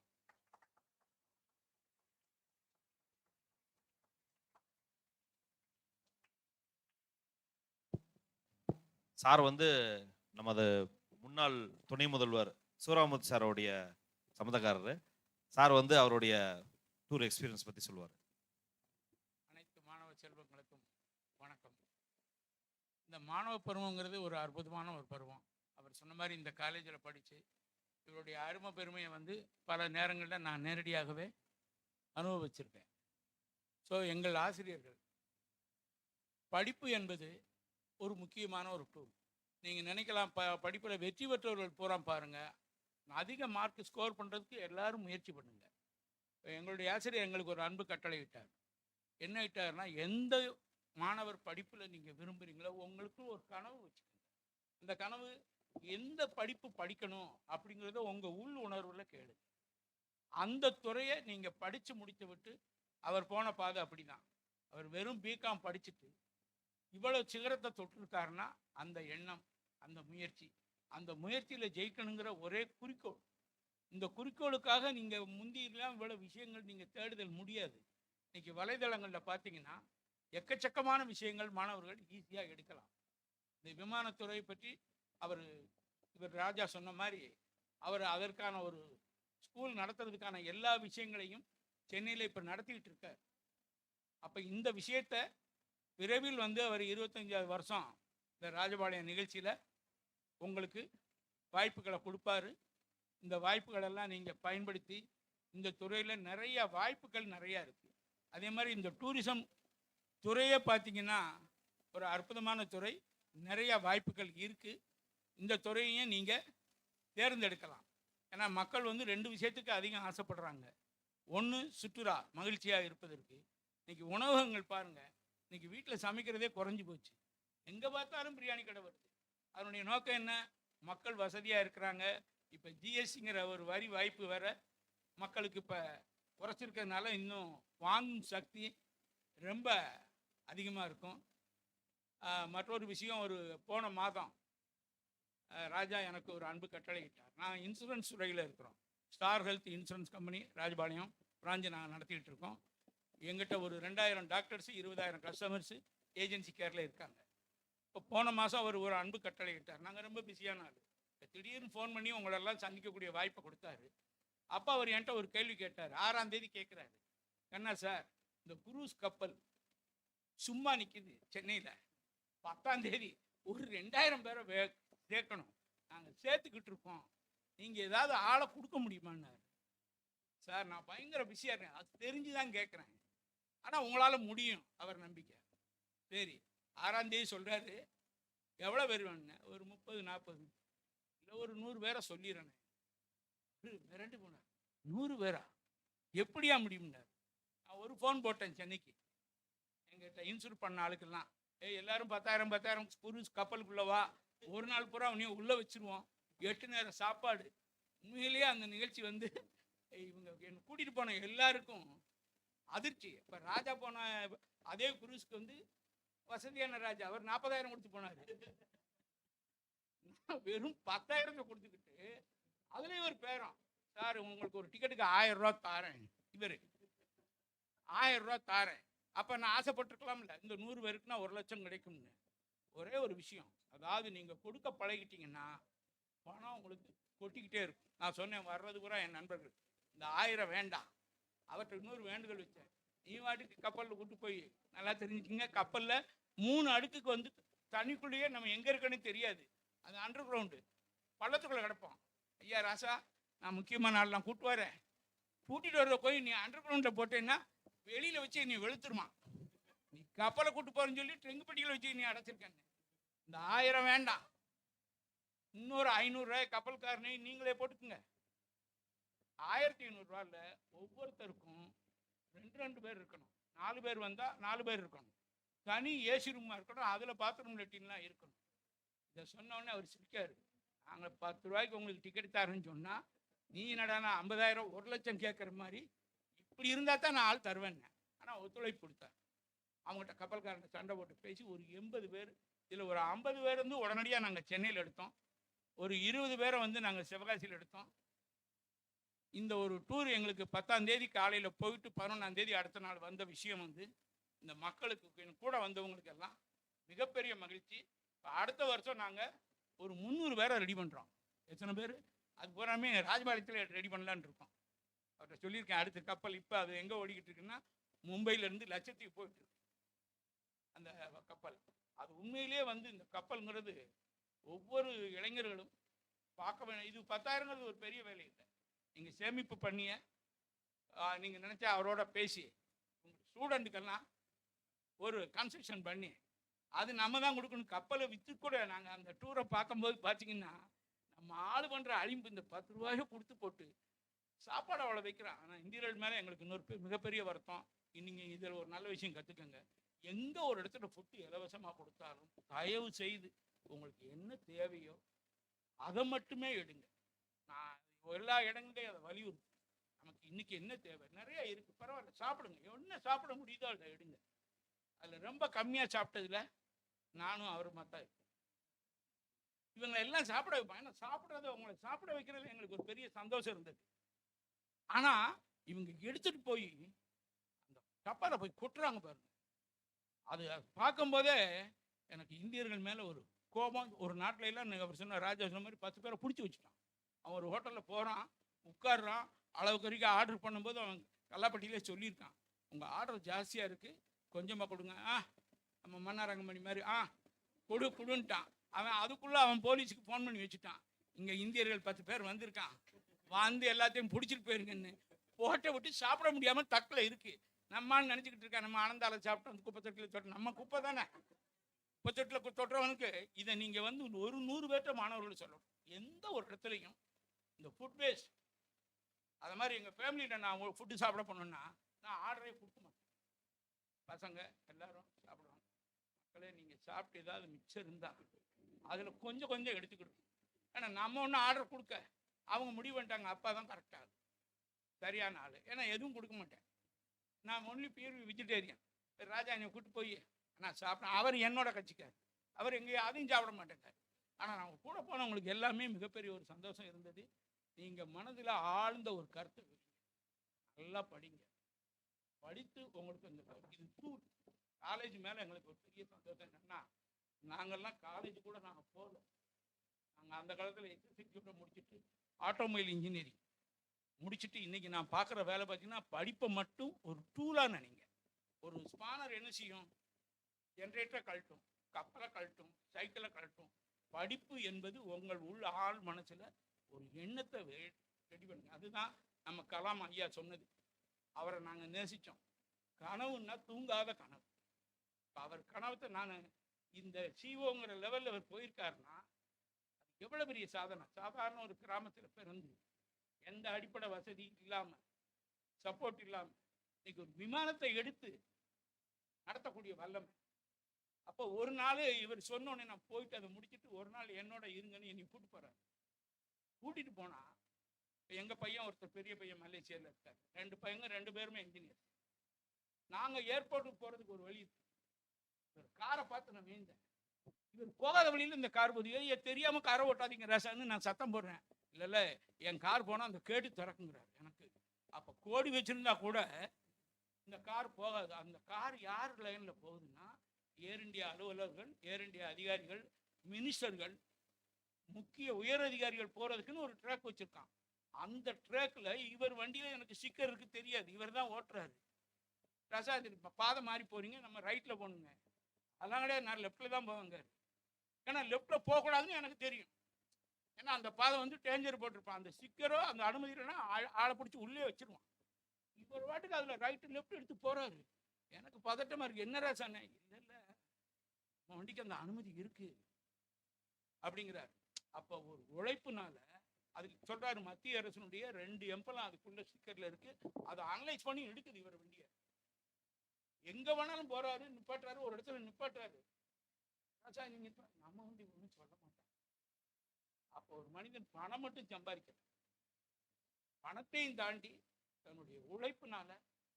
சார் வந்து நமது முன்னாள் துணை முதல்வர் சூராமுத்து சாரோடைய சம்மந்தக்காரர். சார் வந்து அவருடைய டூர் எக்ஸ்பீரியன்ஸ் பற்றி சொல்லுவார். அனைத்து மாணவ செல்வங்களுக்கும் வணக்கம். இந்த மாணவ பருவங்கிறது ஒரு அற்புதமான ஒரு பருவம். அவர் சொன்ன மாதிரி இந்த காலேஜில் படித்து இவருடைய அருமை பெருமையை வந்து பல நேரங்களில் நான் நேரடியாகவே அனுபவிச்சிருக்கேன். ஸோ எங்கள் ஆசிரியர்கள், படிப்பு என்பது ஒரு முக்கியமான ஒரு டூல். நீங்கள் நினைக்கலாம் படிப்பில் வெற்றி பெற்றவர்கள் பூரா பாருங்கள், அதிக மார்க் ஸ்கோர் பண்ணுறதுக்கு எல்லாரும் முயற்சி பண்ணுங்க. எங்களுடைய ஆசிரியர் எங்களுக்கு ஒரு அன்பு கட்டளை இட்டார். என்ன இட்டார்னா, எந்த மாணவர் படிப்பில் நீங்கள் விரும்புகிறீங்களோ உங்களுக்கு ஒரு கனவு வச்சுக்கோங்க. அந்த கனவு எந்த படிப்பு படிக்கணும் அப்படிங்கிறத உங்கள் உள் உணர்வில் கேளு. அந்த துறையை நீங்கள் படித்து முடித்து விட்டு, அவர் போன பாதை அப்படி தான். அவர் வெறும் பிகாம் படிச்சுட்டு இவ்வளோ சிகரத்தை தொட்டிருக்காருன்னா அந்த எண்ணம், அந்த முயற்சி, அந்த முயற்சியில் ஜெயிக்கணுங்கிற ஒரே குறிக்கோள். இந்த குறிக்கோளுக்காக நீங்கள் முந்தியெல்லாம் இவ்வளோ விஷயங்கள் நீங்கள் தேடுதல் முடியாது. இன்றைக்கி வலைதளங்களில் பார்த்தீங்கன்னா எக்கச்சக்கமான விஷயங்கள் மாணவர்கள் ஈஸியாக எடுக்கலாம். இந்த விமானத்துறை பற்றி இவர் ராஜா சொன்ன மாதிரி அவர் அதற்கான ஒரு ஸ்கூல் நடத்துறதுக்கான எல்லா விஷயங்களையும் சென்னையில் இப்போ நடத்திக்கிட்டு இருக்கார். அப்போ இந்த விஷயத்தை விரைவில் வந்து அவர் 25வது வருஷம் இந்த ராஜபாளையம் நிகழ்ச்சியில் உங்களுக்கு வாய்ப்புகளை கொடுப்பாரு. இந்த வாய்ப்புகளெல்லாம் நீங்கள் பயன்படுத்தி இந்த துறையில் நிறைய வாய்ப்புகள் நிறையா இருக்குது. அதே மாதிரி இந்த டூரிசம் துறையே பார்த்திங்கன்னா ஒரு அற்புதமான துறை, நிறைய வாய்ப்புகள் இருக்குது. இந்த துறையையும் நீங்கள் தேர்ந்தெடுக்கலாம். ஏன்னா மக்கள் வந்து 2 விஷயத்துக்கு அதிகம் ஆசைப்படுறாங்க. ஒன்று சுற்றுலா, மகிழ்ச்சியாக இருப்பதற்கு. இன்றைக்கி உணவகங்கள் பாருங்கள், இன்றைக்கி வீட்டில் சமைக்கிறதே குறைஞ்சி போச்சு. எங்கே பார்த்தாலும் பிரியாணி கடை வருது. அதனுடைய நோக்கம் என்ன? மக்கள் வசதியாக இருக்கிறாங்க. இப்போ ஜிஎஸ்டிங்கிற ஒரு வரி வாய்ப்பு வேற மக்களுக்கு இப்போ குறைச்சிருக்கிறதுனால இன்னும் வாங்கும் சக்தி ரொம்ப அதிகமாக இருக்கும். மற்றொரு விஷயம், ஒரு போன மாதம் ராஜா எனக்கு ஒரு அன்பு கட்டளை இட்டார். நான் இன்சூரன்ஸ் துறையில் இருக்கிறோம். Star health insurance company Rajapalayam branch நாங்கள் நடத்திக்கிட்டு இருக்கோம். எங்கிட்ட ஒரு 2000 டாக்டர்ஸு, 20,000 கஸ்டமர்ஸு ஏஜென்சி கேரில் இருக்காங்க. இப்போ போன மாதம் அவர் ஒரு அன்பு கட்டளை இட்டார். நாங்கள் ரொம்ப பிஸியான ஆள். திடீர்னு ஃபோன் பண்ணி உங்களெல்லாம் சந்திக்கக்கூடிய வாய்ப்பை கொடுத்தாரு. அப்போ அவர் என்கிட்ட ஒரு கேள்வி கேட்டார். 6ஆம் தேதி கேட்குறாரு, என்ன சார் இந்த குரூஸ் கப்பல் சும்மா நிற்கிது சென்னையில், 10ஆம் தேதி ஒரு 2000 பேரை சேர்க்கணும், நாங்கள் சேர்த்துக்கிட்டு இருக்கோம், நீங்கள் ஏதாவது ஆளை கொடுக்க முடியுமான்னாரு. சார் நான் பயங்கர பிஸியாக இருக்கேன், அது தெரிஞ்சு தான் கேட்குறேன், ஆனால் உங்களால் முடியும், அவர் நம்பிக்கை. சரி, 6ஆம் தேதி சொல்கிறாரு, எவ்வளோ பேர் வேணுங்க? ஒரு 30-40, இல்லை ஒரு 100 பேரை சொல்லிடுறேன். மிரண்டு போனார். 100 பேரா? எப்படியா முடியும்னார். நான் ஒரு ஃபோன் போட்டேன் சென்னைக்கு, எங்கிட்ட இன்சூர் பண்ண ஆளுக்கெல்லாம், எல்லாரும் 10,000 குரூஸ் கப்பலுக்குள்ளவா, ஒரு நாள் பூரா அவனையும் உள்ளே வச்சுருவோம், 8 நேரம் சாப்பாடு. உண்மையிலேயே அந்த நிகழ்ச்சி வந்து இவங்க என்னை கூட்டிகிட்டு போன எல்லாருக்கும் அதிர்ச்சி. இப்போ ராஜா போன அதே குரூஸ்க்கு வந்து வசதியான ராஜா, அவர் 40,000 கொடுத்து போனார். வெறும் 10,000 கொடுத்துக்கிட்டு அதுலேயும் ஒரு பேரம், சார் உங்களுக்கு ஒரு டிக்கெட்டுக்கு 1000 ரூபா தாரேன், இவர் 1000 ரூபா தாரேன். அப்போ நான் ஆசைப்பட்டிருக்கலாம்ல, இந்த 100 பேருக்குன்னா 1 லட்சம் கிடைக்கும்னு. ஒரே ஒரு விஷயம், அதாவது நீங்கள் கொடுக்க பழகிட்டீங்கன்னா பணம் உங்களுக்கு கொட்டிக்கிட்டே இருக்கும். நான் சொன்னேன், வர்றது கூட என் நண்பர்கள், இந்த 1000 வேண்டாம், அவர்கிட்ட இன்னொரு வேண்டுதல் வச்சேன், நீ வாட்டுக்கு கப்பலில் கூட்டு போய், நல்லா தெரிஞ்சுக்கிங்க, கப்பலில் 3 அடுக்குக்கு வந்து தண்ணிக்குள்ளேயே நம்ம எங்கே இருக்கன்னு தெரியாது, அது அண்டர் கிரவுண்டு, பள்ளத்துக்குள்ளே கிடப்போம். ஐயா ராசா, நான் முக்கியமான நாள்லாம் கூப்பிட்டு வரேன், கூட்டிகிட்டு வரத போய் நீ அண்டர் கிரவுண்டில் போட்டேன்னா வெளியில் வச்சு நீ வெளுத்துருமா, நீ கப்பலை கூட்டு போகிறேன்னு சொல்லி ட்ரெங்கு பெட்டிகளை வச்சு நீ அடைச்சிருக்கேன்னு. இந்த 1000 வேண்டாம், இன்னொரு 500 ரூபாய் கப்பல்காரனையும் நீங்களே போட்டுக்குங்க. 1500 ரூபாயில் ஒவ்வொருத்தருக்கும் 2 பேர் இருக்கணும், 4 பேர் வந்தால் 4 பேர் இருக்கணும், தனி ஏசி ரூமாக இருக்கணும், அதில் பாத்ரூம் லெட்டின்லாம் இருக்கணும். இதை சொன்னோடனே அவர் சிரிக்காரு. நாங்கள் 10 ரூபாய்க்கு உங்களுக்கு டிக்கெட் தரேன்னு சொன்னால் நீ என்னடானா 50,000 1 லட்சம் கேட்குற மாதிரி, இப்படி இருந்தால் தான் நான் ஆள் தருவேன்னு. ஆனால் ஒத்துழைப்பு கொடுத்தார். அவங்ககிட்ட கப்பல்காரன் சண்டை போட்டு பேசி ஒரு 80 பேர், இதில் ஒரு 50 பேர் வந்து உடனடியாக நாங்கள் சென்னையில் எடுத்தோம், ஒரு 20 பேரை வந்து நாங்கள் சிவகாசியில் எடுத்தோம். இந்த ஒரு டூர் எங்களுக்கு 10ஆம் தேதி காலையில் போயிட்டு 11ஆம் தேதி அடுத்த நாள் வந்த விஷயம் வந்து இந்த மக்களுக்கு கூட வந்தவங்களுக்கு எல்லாம் மிகப்பெரிய மகிழ்ச்சி. அடுத்த வருஷம் நாங்கள் ஒரு 300 பேரை ரெடி பண்ணுறோம். எத்தனை பேர்? அது பூராமே ராஜபாளையத்தில் ரெடி பண்ணலான்னு இருக்கோம். அவர்கிட்ட சொல்லியிருக்கேன். அடுத்த கப்பல் இப்போ அது எங்கே ஓடிக்கிட்டு இருக்குன்னா மும்பையிலேருந்து லட்சத்தீவு போயிட்டு இருக்கு அந்த கப்பல். அது உண்மையிலே வந்து இந்த கப்பல்ங்கிறது ஒவ்வொரு இளைஞர்களும் பார்க்க வேணும். இது 10,000ங்கிறது ஒரு பெரிய வேலை இல்லை. நீங்கள் சேமிப்பு பண்ணிய நீங்கள் நினச்சா அவரோட பேசி உங்கள் ஸ்டூடெண்ட்டுக்கெல்லாம் ஒரு கன்செஷன் பண்ணி அது நம்ம தான் கொடுக்கணும். கப்பலை விற்று கூட நாங்கள் அந்த டூரை பார்க்கும்போது பார்த்தீங்கன்னா நம்ம ஆள் பண்ணுற அழிம்பு இந்த 10 ரூபாயை கொடுத்து போட்டு சாப்பாடு அவ்வளோ வைக்கிறோம். ஆனால் இந்தியர்கள் மேலே எங்களுக்கு இன்னொரு மிகப்பெரிய வருத்தம். நீங்கள் இதில் ஒரு நல்ல விஷயம் கற்றுக்கங்க. எங்கே ஒரு இடத்துல ஃபுட்டு இலவசமாக கொடுத்தாலும் தயவு செய்து உங்களுக்கு என்ன தேவையோ அதை மட்டுமே எடுங்க. நான் எல்லா இடங்களையும் அதை வலியுறுத்து. நமக்கு இன்னைக்கு என்ன தேவை நிறைய இருக்குது, பரவாயில்ல சாப்பிடுங்க. என்ன சாப்பிட முடியுதோ அதை எடுங்க. அதில் ரொம்ப கம்மியாக சாப்பிட்டதில் நானும் அவருமா தான் இருக்கேன். இவங்களை எல்லாம் சாப்பிட வைப்பாங்க. ஏன்னா சாப்பிட்றத அவங்களை சாப்பிட வைக்கிறதுல எங்களுக்கு ஒரு பெரிய சந்தோஷம் இருந்தது. ஆனால் இவங்க எடுத்துகிட்டு போய் அந்த கப்பலை போய் கொட்டுறாங்க பாருங்க. அது பார்க்கும்போதே எனக்கு இந்தியர்கள் மேலே ஒரு கோபம். ஒரு நாட்டில எல்லாம் அவர் சொன்ன ராஜா சொன்ன மாதிரி 10 பேரை பிடிச்சி வச்சுட்டான். அவன் ஒரு ஹோட்டலில் போகிறான், உட்காடுறான். அளவுக்கு வரைக்கும் ஆர்டர் பண்ணும்போது அவன் கல்லாப்பட்டியிலே சொல்லியிருக்கான், உங்கள் ஆர்டர் ஜாஸ்தியாக இருக்குது, கொஞ்சமாக கொடுங்க. நம்ம மன்னாரங்கமணி மாதிரி கொடுன்ட்டான். அவன் அதுக்குள்ளே அவன் போலீஸுக்கு ஃபோன் பண்ணி வச்சுட்டான், இங்கே இந்தியர்கள் 10 பேர் வந்திருக்கான், வந்து எல்லாத்தையும் பிடிச்சிட்டு போயிருங்கன்னு. போட்டை விட்டு சாப்பிட முடியாமல் தக்கில் இருக்குது. நம்மான்னு நினச்சிக்கிட்டு இருக்கேன், நம்ம ஆனந்தால சாப்பிட்டோம், அந்த குப்பை தொட்டில் தொட்டு நம்ம குப்பை தானே. குப்பை தொட்டில் தொட்டுறவனுக்கு இதை நீங்கள் வந்து ஒரு 100 பேர்ட்ட மாணவர்கள் சொல்லணும். எந்த ஒரு இடத்துலையும் இந்த ஃபுட் வேஸ்ட், அது மாதிரி எங்கள் ஃபேமிலியில் நான் ஃபுட்டு சாப்பிட போனோன்னா நான் ஆர்டரே கொடுக்க மாட்டேன். பசங்க எல்லாரும் சாப்பிடுவாங்க. மக்களே நீங்கள் சாப்பிட்டு ஏதாவது மிச்சம் இருந்தால் அதில் கொஞ்சம் கொஞ்சம் எடுத்துக்கிடும். ஏன்னா நம்ம ஒன்றும் ஆர்டர் கொடுக்க அவங்க முடிவு பண்ணிட்டாங்க, அப்பா தான் கரெக்டாக சரியான ஆள். ஏன்னா எதுவும் கொடுக்க மாட்டேன். நான் ஒன்லி பியூர் வெஜிடேரியன். ராஜா என்னை கூப்பிட்டு போய் நான் சாப்பிட்டேன். அவர் என்னோட கட்சிக்கார், அவர் எங்கேயும் அதையும் சாப்பிட மாட்டேங்கார். ஆனால் நான் கூட போனவங்களுக்கு எல்லாமே மிகப்பெரிய ஒரு சந்தோஷம் இருந்தது. நீங்கள் மனதில் ஆழ்ந்த ஒரு கருத்தை நல்லா படிங்க. படித்து உங்களுக்கு இந்த இது டூர் காலேஜ் மேலே எங்களுக்கு ஒரு பெரிய சந்தோஷம் என்னென்னா, நாங்கள்லாம் காலேஜ் கூட நாங்கள் போகல. நாங்கள் அந்த காலத்தில் எக்ஸிக்யூட்டிவ் முடிச்சுட்டு ஆட்டோமொபைல் இன்ஜினியரிங் முடிச்சுட்டு இன்றைக்கி நான் பார்க்குற வேலை பார்த்தீங்கன்னா படிப்பை மட்டும் ஒரு டூலாக நினைங்க. ஒரு ஸ்பானர் என்ன செய்யும்? ஜென்ரேட்டரை கழட்டும், கப்பலை கழட்டும், சைக்கிளை கழட்டும். படிப்பு என்பது உங்கள் உள் ஆள் மனசில் ஒரு எண்ணத்தை ரெடி பண்ணுங்க. அதுதான் நம்ம கலாம் ஐயா சொன்னது. அவரை நாங்கள் நேசித்தோம். கனவுன்னா தூங்காத கனவு. அவர் கனவத்தை நான் இந்த சிஓங்கிற லெவலில் அவர் போயிருக்காருன்னா அது எவ்வளோ பெரிய சாதனை. சாதாரண ஒரு கிராமத்தில் பிறந்து எந்த அடிப்படை வசதி இல்லாமல், சப்போர்ட் இல்லாமல் இன்னைக்கு ஒரு விமானத்தை எடுத்து நடத்தக்கூடிய வல்லமை. அப்போ ஒரு நாள் இவர் சொன்னோன்னே நான் போயிட்டு அதை முடிச்சுட்டு ஒரு நாள் என்னோட இருங்கன்னு என்னை கூப்பிட்டு போகிறார். கூட்டிகிட்டு போனால் எங்கள் பையன் ஒருத்தர் பெரிய பையன் மலேசியாவில் இருக்கார். 2 பையங்க 2 பேருமே இன்ஜினியர். நாங்கள் ஏர்போர்ட்டுக்கு போகிறதுக்கு ஒரு வழி இருக்கு. ஒரு காரை பார்த்து நான் வேந்தேன். இவர் போகாத வழியில் இந்த கார் போகுது. தெரியாமல் காரை ஓட்டாதீங்க ரசான்னு நான் சத்தம் போடுறேன். இல்லை என் கார் போனால் அந்த கேட்டு திறக்குங்கிறார் எனக்கு. அப்போ கோடி வச்சுருந்தா கூட இந்த கார் போகாது. அந்த கார் யார் லைனில் போகுதுன்னா ஏர் இந்தியா அலுவலர்கள், ஏர் இந்தியா அதிகாரிகள், மினிஸ்டர்கள், முக்கிய உயர் அதிகாரிகள் போகிறதுக்குன்னு ஒரு ட்ராக் வச்சுருக்கான். அந்த ட்ராக்கில் இவர் வண்டியில் எனக்கு ஸ்டிக்கர் இருக்குது தெரியாது, இவர் தான் ஓட்டுறாரு. பிரசாத் பாதை மாறி போகிறீங்க, நம்ம ரைட்டில் போகணுங்க. அதெல்லாம் கிடையாது, நான் லெஃப்டில் தான் போவேங்க. ஏன்னா லெஃப்டில் போகக்கூடாதுன்னு எனக்கு தெரியும். ஏன்னா அந்த பாதை வந்து டேஞ்சர் போட்டிருப்பான். அந்த ஸ்டிக்கரோ அந்த அனுமதினா ஆளை பிடிச்சி உள்ளே வச்சிருவான். இவர் வாட்டுக்கு அதில் ரைட்டு லெஃப்ட் எடுத்து போகிறாரு. எனக்கு பதட்டமாக இருக்குது. என்ன ராசானே? இல்லை வண்டிக்கு அந்த அனுமதி இருக்குது அப்படிங்கிறார். அப்போ ஒரு உழைப்புனால அதுக்கு சொல்கிறாரு, மத்திய அரசனுடைய 2 எம்பெல்லாம் அதுக்குள்ள ஸ்டிக்கரில் இருக்குது. அதை அனலைஸ் பண்ணி எடுக்குது இவர் வண்டியை. எங்கே வேணாலும் போகிறாரு, நிப்பாட்டுறாரு, ஒரு இடத்துல நிப்பாட்டுறாரு. ராசா நீ நம்ம வந்து ஒன்றும் சொல்ல மாட்டோம். அப்போ ஒரு மனிதன் பணம் மட்டும் சம்பாதிக்கல, பணத்தையும் தாண்டி தன்னுடைய உழைப்புனால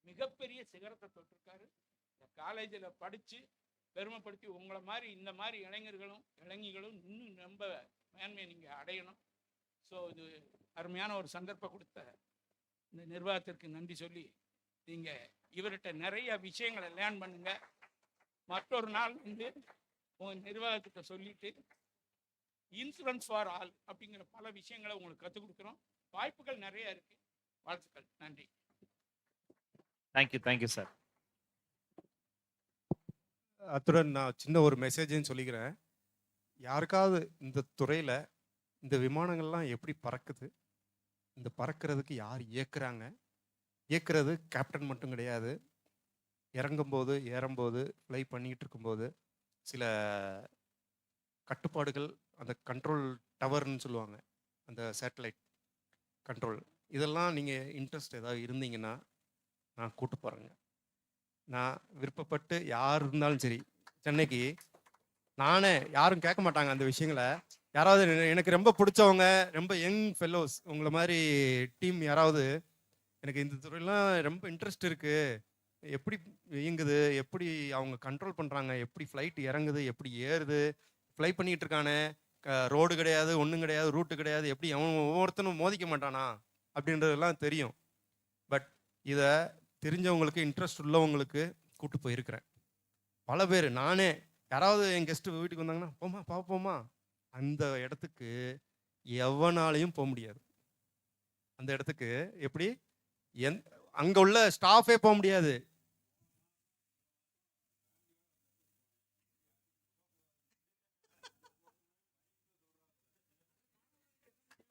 மிகப்பெரிய சிகரத்தை தொட்டிருக்காரு. இந்த காலேஜில் படித்து பெருமைப்படுத்தி உங்களை மாதிரி இந்த மாதிரி இளைஞர்களும் இளைஞர்களும் இன்னும் ரொம்ப மேன்மையை நீங்கள் அடையணும். ஸோ இது அருமையான ஒரு சந்தர்ப்பம் கொடுத்த இந்த நிர்வாகத்திற்கு நன்றி சொல்லி நீங்கள் இவர்கிட்ட நிறைய விஷயங்களை லேர்ன் பண்ணுங்க. மற்றொரு நாள் வந்து உங்கள் நிர்வாகத்திட்ட சொல்லிட்டு இன்சூரன்ஸ் ஃபார் ஆல் அப்படிங்கிற பல விஷயங்களை உங்களுக்கு கற்றுக் கொடுக்குறோம். வாய்ப்புகள் நிறைய இருக்கு. வாழ்த்துக்கள். நன்றி. Thank you sir. அத்துடன் நான் சின்ன ஒரு மெசேஜையும் சொல்லிக்கிறேன். யாருக்காவது இந்த துறையில் இந்த விமானங்கள்லாம் எப்படி பறக்குது, இந்த பறக்கிறதுக்கு யார் இயக்குறாங்க, இயக்குறது கேப்டன் மட்டும் கிடையாது. இறங்கும்போது ஏறும்போது ஃப்ளை பண்ணிக்கிட்டு இருக்கும்போது சில கட்டுப்பாடுகள், அந்த கண்ட்ரோல் டவர்னு சொல்லுவாங்க, அந்த சேட்டலைட் கண்ட்ரோல், இதெல்லாம் நீங்கள் இன்ட்ரெஸ்ட் ஏதாவது இருந்தீங்கன்னா நான் கூட்டு போகிறேங்க. நான் விருப்பப்பட்டு யார் இருந்தாலும் சரி, சென்னைக்கு நானே, யாரும் கேட்க மாட்டாங்க அந்த விஷயங்களை. யாராவது எனக்கு ரொம்ப பிடிச்சவங்க, ரொம்ப யங் ஃபெல்லோஸ் உங்களை மாதிரி டீம் யாராவது எனக்கு இந்த துறையெல்லாம் ரொம்ப இன்ட்ரெஸ்ட் இருக்குது, எப்படி இயங்குது, எப்படி அவங்க கண்ட்ரோல் பண்ணுறாங்க, எப்படி ஃப்ளைட் இறங்குது, எப்படி ஏறுது, ஃப்ளை பண்ணிகிட்டு இருக்கானே, ரோடு கிடையாது, ஒன்றும் கிடையாது, ரூட்டு கிடையாது, எப்படி அவன் ஒவ்வொருத்தனும் மோதிக்க மாட்டானா அப்படின்றதெல்லாம் தெரியும். பட் இதை தெரிஞ்சவங்களுக்கு, இன்ட்ரெஸ்ட் உள்ளவங்களுக்கு கூப்பிட்டு போயிருக்கிறேன். பல பேர், நானே யாராவது என் கெஸ்ட்டு வீட்டுக்கு வந்தாங்கன்னா போமா பார்ப்போமா, அந்த இடத்துக்கு எவனாலையும் போக முடியாது. அந்த இடத்துக்கு எப்படி அங்கே உள்ள ஸ்டாஃபே போக முடியாது.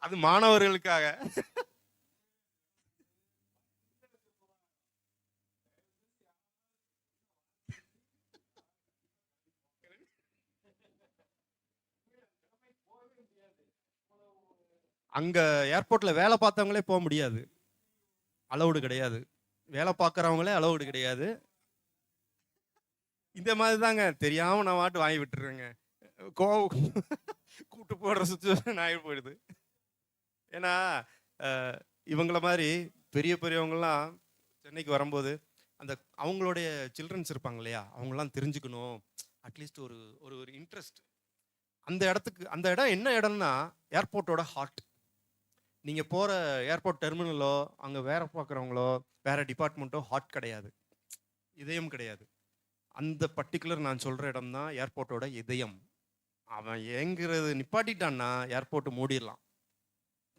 அது மாணவர்களுக்காக. அங்க ஏர்போர்ட்ல வேலை பார்த்தவங்களே போக முடியாது, அலௌடு கிடையாது. வேலை பார்க்குறவங்களே அலௌடு கிடையாது. இந்த மாதிரி தாங்க, தெரியாம நான் வாட்டு வாங்கி விட்டுருவேங்க. கூட்டு போடுற சுச்சுவேஷன் ஆகி போயிடுது. ஏன்னா இவங்கள மாதிரி பெரிய பெரியவங்கலாம் சென்னைக்கு வரும்போது அந்த அவங்களுடைய சில்ட்ரன்ஸ் இருப்பாங்க இல்லையா, அவங்களாம் தெரிஞ்சுக்கணும், அட்லீஸ்ட் ஒரு ஒரு இன்ட்ரெஸ்ட். அந்த இடத்துக்கு, அந்த இடம் என்ன இடம்னா ஏர்போர்ட்டோட ஹார்ட். நீங்கள் போகிற ஏர்போர்ட் டெர்மினலோ, அங்கே வேற பார்க்குறவங்களோ, வேற டிபார்ட்மெண்ட்டோ ஹார்ட் கிடையாது, இதயம் கிடையாது. அந்த பர்டிகுலர் நான் சொல்கிற இடம் தான் ஏர்போர்ட்டோட இதயம். அவன் ஏங்குறது நிப்பாட்டிட்டான்னா ஏர்போர்ட்டு மூடிடலாம்.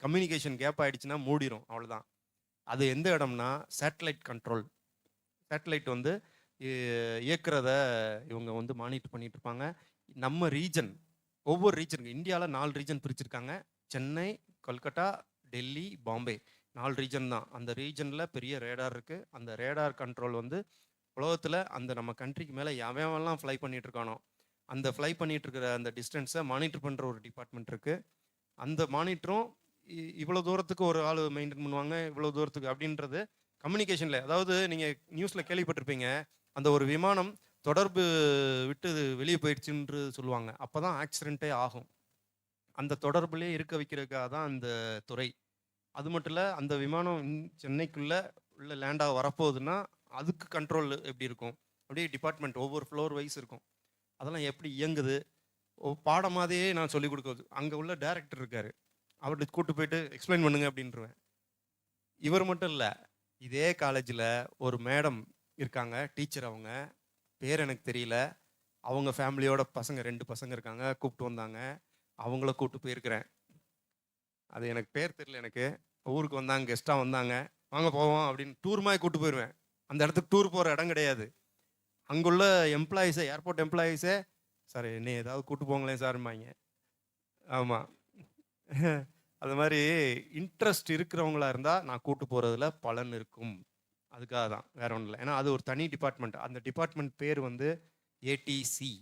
கம்யூனிகேஷன் கேப் ஆகிடுச்சுன்னா மூடிடும், அவ்வளோதான். அது எந்த இடம்னா சேட்டலைட் கண்ட்ரோல். சேட்டலைட் வந்து இயக்கிறத இவங்க வந்து மானிட்டர் பண்ணிட்டு இருப்பாங்க. நம்ம ரீஜன், ஒவ்வொரு ரீஜனுக்கு இந்தியாவில் 4 ரீஜன் பிரிச்சிருக்காங்க. சென்னை, கல்கட்டா, டெல்லி, பாம்பே, 4 ரீஜன் தான். அந்த ரீஜனில் பெரிய ரேடார் இருக்குது. அந்த ரேடார் கண்ட்ரோல் வந்து உலகத்தில் அந்த நம்ம கண்ட்ரிக்கு மேலே எவன்லாம் ஃப்ளை பண்ணிட்டு இருக்கானோ அந்த ஃப்ளை பண்ணிட்டு இருக்கிற அந்த டிஸ்டன்ஸை மானிட்டர் பண்ணுற ஒரு டிபார்ட்மெண்ட் இருக்குது. அந்த மானிட்டரும் இவ்வளோ தூரத்துக்கு ஒரு ஆள் மெயின்டைன் பண்ணுவாங்க, இவ்வளோ தூரத்துக்கு அப்படின்றது கம்யூனிகேஷனில். அதாவது நீங்கள் நியூஸில் கேள்விப்பட்டிருப்பீங்க, அந்த ஒரு விமானம் தொடர்பு விட்டு வெளியே போயிடுச்சுன்னு சொல்லுவாங்க, அப்போ தான் ஆக்சிடென்ட்டே ஆகும். அந்த தொடர்புலேயே இருக்க வைக்கிறதுக்காக தான் அந்த துறை. அது மட்டும் இல்லை, அந்த விமானம் சென்னைக்குள்ளே உள்ள லேண்டாக வரப்போகுதுன்னா அதுக்கு கண்ட்ரோல் எப்படி இருக்கும், அப்படியே டிபார்ட்மெண்ட் ஒவ்வொரு ஃப்ளோர் வைஸ் இருக்கும். அதெல்லாம் எப்படி இயங்குது பாடமாதிரியே நான் சொல்லிக் கொடுக்குறது. அங்கே உள்ள டைரக்டர் இருக்கார், அவர்கிட்ட கூப்பிட்டு போயிட்டு எக்ஸ்பிளைன் பண்ணுங்க அப்படின்றவேன். இவர் மட்டும் இல்லை, இதே காலேஜில் ஒரு மேடம் இருக்காங்க, டீச்சர். அவங்க பேர் எனக்கு தெரியல, அவங்க ஃபேமிலியோட பசங்க 2 பசங்க இருக்காங்க, கூப்பிட்டு வந்தாங்க. அவங்கள கூப்பிட்டு போயிருக்கிறேன். அது எனக்கு பேர் தெரியல, எனக்கு ஊருக்கு வந்தாங்க, கெஸ்ட்டாக வந்தாங்க, வாங்க போவோம் அப்படின்னு டூர் மாதிரி கூப்பிட்டு போயிடுவேன். அந்த இடத்துக்கு டூர் போகிற இடம் கிடையாது. அங்குள்ள எம்ப்ளாயீஸை, ஏர்போர்ட் எம்ப்ளாயீஸே, சார் என்னை ஏதாவது கூப்பிட்டு போங்களேன் சார்பாங்க. ஆமாம், அது மாதிரி இன்ட்ரெஸ்ட் இருக்கிறவங்களா இருந்தால் நான் கூப்பிட்டு போகிறதுல பலன் இருக்கும். அதுக்காக தான், வேற ஒன்றும் இல்லை. ஏன்னா அது ஒரு தனி டிபார்ட்மெண்ட். அந்த டிபார்ட்மெண்ட் பேர் வந்து ஏடிசி,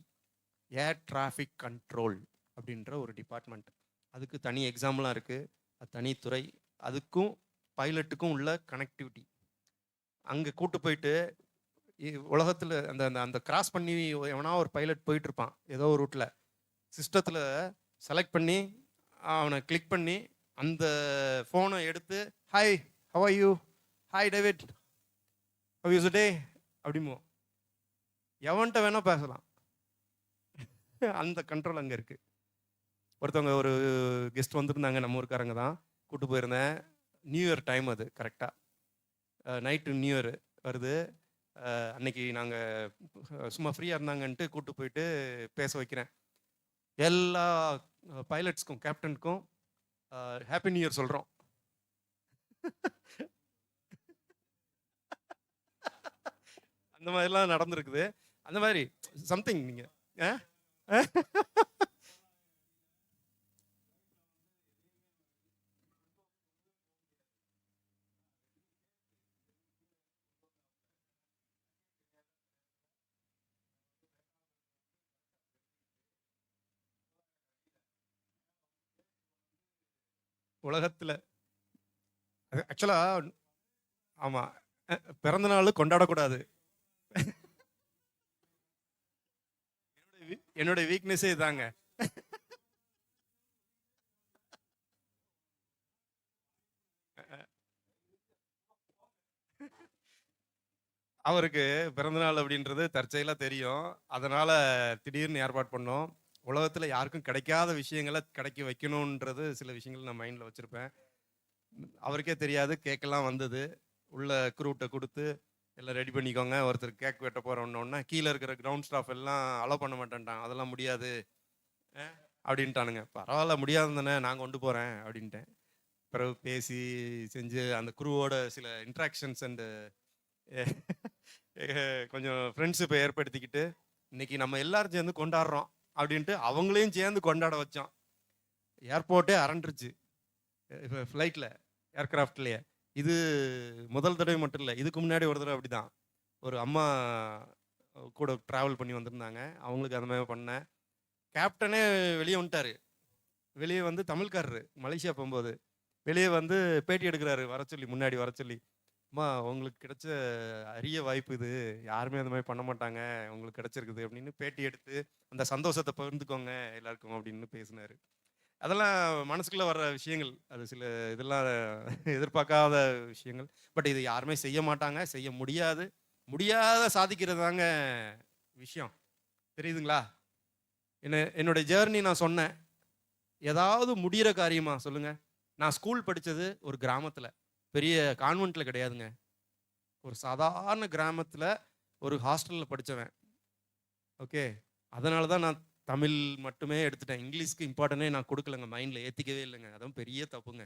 ஏர் டிராஃபிக் கண்ட்ரோல் அப்படின்ற ஒரு டிபார்ட்மெண்ட். அதுக்கு தனி எக்ஸாம்லாம் இருக்குது, அது தனித்துறை. அதுக்கும் பைலட்டுக்கும் உள்ள கனெக்டிவிட்டி. அங்கே கூட்டு போயிட்டு உலகத்தில் அந்த அந்த கிராஸ் பண்ணி எவனா ஒரு பைலட் போயிட்டு இருப்பான் ஏதோ ஒரு ரூட்டில், சிஸ்டத்தில் செலக்ட் பண்ணி அவனை கிளிக் பண்ணி அந்த ஃபோனை எடுத்து hi how are you, hi David how use day அப்படிமோ, எவன்கிட்ட வேணால் பேசலாம். அந்த கண்ட்ரோல் அங்கே இருக்குது. ஒருத்தவங்க ஒரு கெஸ்ட் வந்துருந்தாங்க, நம்ம ஊருக்காரங்க தான், கூப்பிட்டு போயிருந்தேன். நியூ இயர் டைம் அது, கரெக்டாக நைட்டு நியூ இயர் வருது. அன்னைக்கு நாங்கள் சும்மா ஃப்ரீயாக இருந்தாங்கன்ட்டு கூப்பிட்டு போயிட்டு பேச வைக்கிறேன். எல்லா பைலட்ஸ்க்கும் கேப்டனுக்கும் ஹாப்பி நியூ இயர் சொல்கிறோம். அந்த மாதிரிலாம் நடந்திருக்குது. அந்த மாதிரி சம்திங் நீங்கள் உலகத்தில் ஆக்சுவலாக ஆமாம் பிறந்த நாள் கொண்டாடக்கூடாது. என்னோட வீக்னஸே இதாங்க. அவருக்கு பிறந்தநாள் அப்படின்றது தற்செயலாக தெரியும். அதனால திடீர்னு ஏற்பாடு பண்ணோம். உலகத்தில் யாருக்கும் கிடைக்காத விஷயங்களை கிடைக்க வைக்கணுன்றது சில விஷயங்கள் நான் மைண்டில் வச்சுருப்பேன். அவருக்கே தெரியாது. கேக்கெல்லாம் வந்தது. உள்ள குரூட்டை கொடுத்து எல்லாம் ரெடி பண்ணிக்கோங்க, ஒருத்தர் கேக் வெட்ட போகிறோன்னொன்னே கீழே இருக்கிற கிரவுண்ட் ஸ்டாஃப் எல்லாம் அலோவ் பண்ண மாட்டேன்ட்டான். அதெல்லாம் முடியாது அப்படின்ட்டானுங்க. பரவாயில்ல முடியாது தானே, நான் கொண்டு போகிறேன் அப்படின்ட்டேன். பிறகு பேசி செஞ்சு அந்த குரூவோட சில இன்ட்ராக்ஷன்ஸ் அண்டு கொஞ்சம் ஃப்ரெண்ட்ஷிப்பை ஏற்படுத்திக்கிட்டு இன்னைக்கு நம்ம எல்லாரும் சேர்ந்து கொண்டாடுறோம் அப்படின்ட்டு அவங்களையும் சேர்ந்து கொண்டாட வச்சோம். ஏர்போர்ட்டே அரண்டுருச்சு இப்போ ஃப்ளைட்டில், ஏர்க்ராஃப்ட்லேயே. இது முதல் தடவை மட்டும் இல்லை, இதுக்கு முன்னாடி ஒரு தடவை அப்படி தான் ஒரு அம்மா கூட ட்ராவல் பண்ணி வந்திருந்தாங்க. அவங்களுக்கு அந்த மாதிரி பண்ணேன். கேப்டனே வெளியே வந்துட்டார். வெளியே வந்து தமிழ்காரரு மலேசியா போகும்போது வெளியே வந்து பேட்டி எடுக்கிறாரு, வர சொல்லி, முன்னாடி வர சொல்லி. அம்மா உங்களுக்கு கிடைச்ச அரிய வாய்ப்பு இது, யாருமே அந்த மாதிரி பண்ண மாட்டாங்க, உங்களுக்கு கிடைச்சிருக்குது அப்படின்னு பேட்டி எடுத்து அந்த சந்தோஷத்தை பகிர்ந்துக்கோங்க எல்லாருக்கும் அப்படின்னு பேசினார். அதெல்லாம் மனசுக்குள்ளே வர்ற விஷயங்கள். அது சில இதெல்லாம் எதிர்பார்க்காத விஷயங்கள். பட் இது யாருமே செய்ய மாட்டாங்க, செய்ய முடியாது. முடியாத சாதிக்கிறதாங்க விஷயம். தெரியுதுங்களா? என்னுடைய ஜேர்னி நான் சொன்னேன். ஏதாவது முடிகிற காரியமா சொல்லுங்க. நான் ஸ்கூல் படித்தது ஒரு கிராமத்தில், பெரிய கான்வென்ட்டில் கிடையாதுங்க. ஒரு சாதாரண கிராமத்தில் ஒரு ஹாஸ்டலில் படித்தவன். ஓகே, அதனால தான் நான் தமிழ் மட்டுமே எடுத்துட்டேன். இங்கிலீஷ்க்கு இம்பார்ட்டனே நான் கொடுக்கலங்க, மைண்டில் ஏற்றிக்கவே இல்லைங்க. அதுவும் பெரிய தப்புங்க.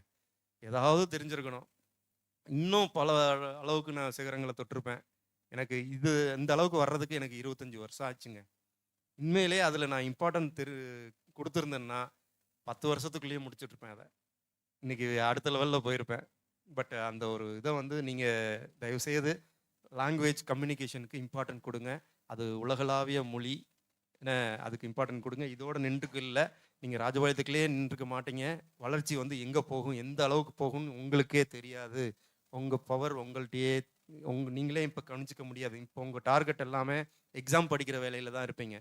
ஏதாவது தெரிஞ்சிருக்கணும். இன்னும் பல அளவுக்கு நான் சிகரங்களை தொட்டிருப்பேன். எனக்கு இது இந்த அளவுக்கு வர்றதுக்கு எனக்கு 25 வருஷம் ஆச்சுங்க. உண்மையிலே அதில் நான் இம்பார்ட்டன்ட் கொடுத்துருந்தேன்னா 10 வருஷத்துக்குள்ளேயே முடிச்சுட்ருப்பேன். அதை இன்னைக்கு அடுத்த லெவலில் போயிருப்பேன். பட் அந்த ஒரு இதை வந்து நீங்கள் தயவுசெய்து லாங்குவேஜ் கம்யூனிகேஷனுக்கு இம்பார்ட்டன்ட் கொடுங்க. அது உலகளாவிய மொழி, என்ன, அதுக்கு இம்பார்ட்டன்ட் கொடுங்க. இதோட நின்றுக்கு இல்லை, நீங்கள் ராஜபாளையத்துக்குள்ளே நின்றுக்க மாட்டீங்க. வளர்ச்சி வந்து எங்கே போகும், எந்த அளவுக்கு போகும்னு உங்களுக்கே தெரியாது. உங்கள் பவர் உங்கள்கிட்டயே நீங்களே இப்போ கவனிச்சிக்க முடியாது. இப்போ உங்கள் டார்கெட் எல்லாமே எக்ஸாம் படிக்கிற வேலையில் தான் இருப்பீங்க.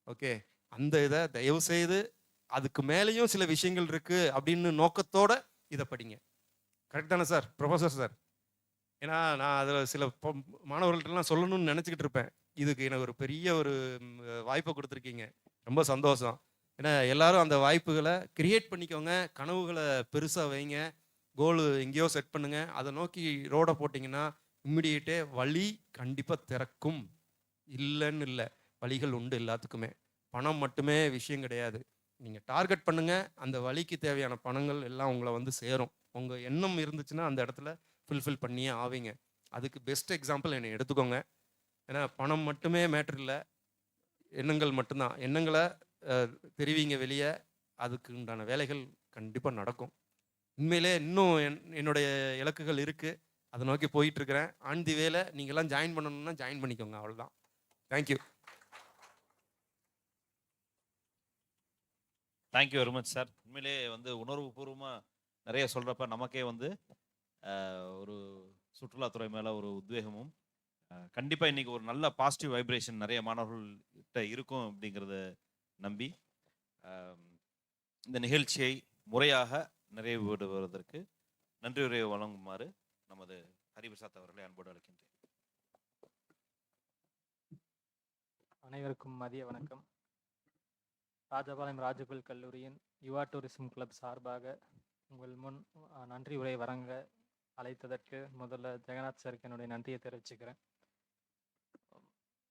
ஓகே, அந்த இதை தயவுசெய்து அதுக்கு மேலேயும் சில விஷயங்கள் இருக்குது அப்படின்னு நோக்கத்தோட இதை படிங்க. கரெக்ட் தானே சார், ப்ரொஃபஸர் சார்? ஏன்னா நான் அதில் சில மாணவர்கள்ட்டெல்லாம் சொல்லணும்னு நினச்சிக்கிட்டு இருப்பேன். இதுக்கு எனக்கு ஒரு பெரிய ஒரு வாய்ப்பை கொடுத்துருக்கீங்க, ரொம்ப சந்தோஷம். ஏன்னா எல்லாரும் அந்த வாய்ப்புகளை கிரியேட் பண்ணிக்கோங்க. கனவுகளை பெருசாக வைங்க. கோலு எங்கேயோ செட் பண்ணுங்க. அதை நோக்கி ரோடை போட்டிங்கன்னா இம்மிடியேட்டே வழி கண்டிப்பாக திறக்கும். இல்லைன்னு இல்லை, வழிகள் உண்டு எல்லாத்துக்குமே. பணம் மட்டுமே விஷயம் கிடையாது. நீங்கள் டார்கெட் பண்ணுங்கள், அந்த வழிக்கு தேவையான பணங்கள் எல்லாம் உங்களை வந்து சேரும். உங்கள் எண்ணம் இருந்துச்சுன்னா அந்த இடத்துல ஃபுல்ஃபில் பண்ணியே ஆவீங்க. அதுக்கு பெஸ்ட் எக்ஸாம்பிள் என்னை எடுத்துக்கோங்க. ஏன்னா பணம் மட்டுமே மேட்ரு இல்லை, எண்ணங்கள் மட்டும்தான். எண்ணங்களை தெரிவிங்க வெளியே, அதுக்கு உண்டான வேலைகள் கண்டிப்பாக நடக்கும். உண்மையிலே இன்னும் என்னுடைய இலக்குகள் இருக்குது, அதை நோக்கி போயிட்டுருக்கிறேன். ஆன் தி வேலை நீங்கள்லாம் ஜாயின் பண்ணணும்னா ஜாயின் பண்ணிக்கோங்க, அவ்வளோதான். Thank you. Thank you very much sir. உண்மையிலே வந்து உணர்வுபூர்வமாக நிறைய சொல்கிறப்ப நமக்கே வந்து ஒரு சுற்றுலாத்துறை மேலே ஒரு உத்வேகமும், கண்டிப்பாக இன்றைக்கி ஒரு நல்ல பாசிட்டிவ் வைப்ரேஷன் நிறைய மாணவர்கள்கிட்ட இருக்கும் அப்படிங்கிறத நம்பி இந்த நிகழ்ச்சியை முறையாக நிறைவு விடுவதற்கு நன்றி உரை வழங்குமாறு நமது ஹரிபிரசாத் அவர்களை அன்போடு அழைக்கின்றேன். அனைவருக்கும் மதிய வணக்கம். ராஜபாளையம் ராஜகுல் கல்லூரியின் யுவா டூரிசம் கிளப் சார்பாக உங்கள் முன் நன்றி உரை வழங்க அழைத்ததற்கு முதல்ல ஜெகநாத் சாருக்கு என்னுடைய நன்றியை தெரிவிச்சுக்கிறேன்.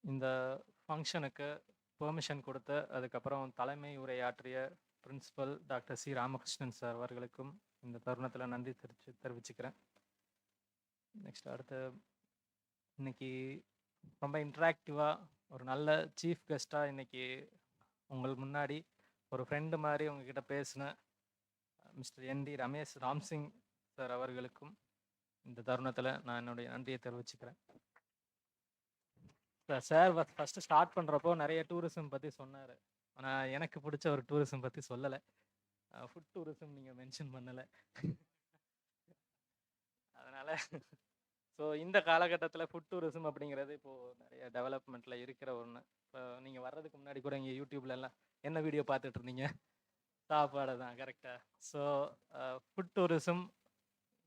இந்த ஃபங்க்ஷனுக்கு பெர்மிஷன் கொடுத்து அதுக்கப்புறம் தலைமை உரையாற்றிய principal doctor C Ramakrishnan sir அவர்களுக்கும் இந்த தருணத்தில் நன்றி தெரிவிச்சுக்கிறேன். நெக்ஸ்ட் அடுத்து இன்னைக்கு ரொம்ப இன்ட்ராக்டிவாக ஒரு நல்ல சீஃப் கெஸ்ட்டாக இன்னைக்கு உங்களுக்கு முன்னாடி ஒரு ஃப்ரெண்டு மாதிரி உங்ககிட்ட பேசின மிஸ்டர் என்டி ரமேஷ் ராம்சிங் சார் அவர்களுக்கும் இந்த தருணத்தில் நான் என்னுடைய நன்றியை தெரிவிச்சுக்கிறேன். சார் ஃபஸ்ட்டு ஸ்டார்ட் பண்ணுறப்போ நிறைய டூரிசம் பற்றி சொன்னார். ஆனால் எனக்கு பிடிச்ச ஒரு டூரிசம் பற்றி சொல்லலை. ஃபுட் டூரிசம் நீங்கள் மென்ஷன் பண்ணலை. அதனால் ஸோ இந்த காலகட்டத்தில் ஃபுட் டூரிசம் அப்படிங்கிறது இப்போது நிறைய டெவலப்மெண்ட்டில் இருக்கிற ஒன்று. இப்போ நீங்கள் வர்றதுக்கு முன்னாடி கூட இங்கே யூடியூப்லலாம் என்ன வீடியோ பார்த்துட்டு இருந்தீங்க? சாப்பாடு தான் கரெக்டாக. ஸோ ஃபுட் டூரிசம்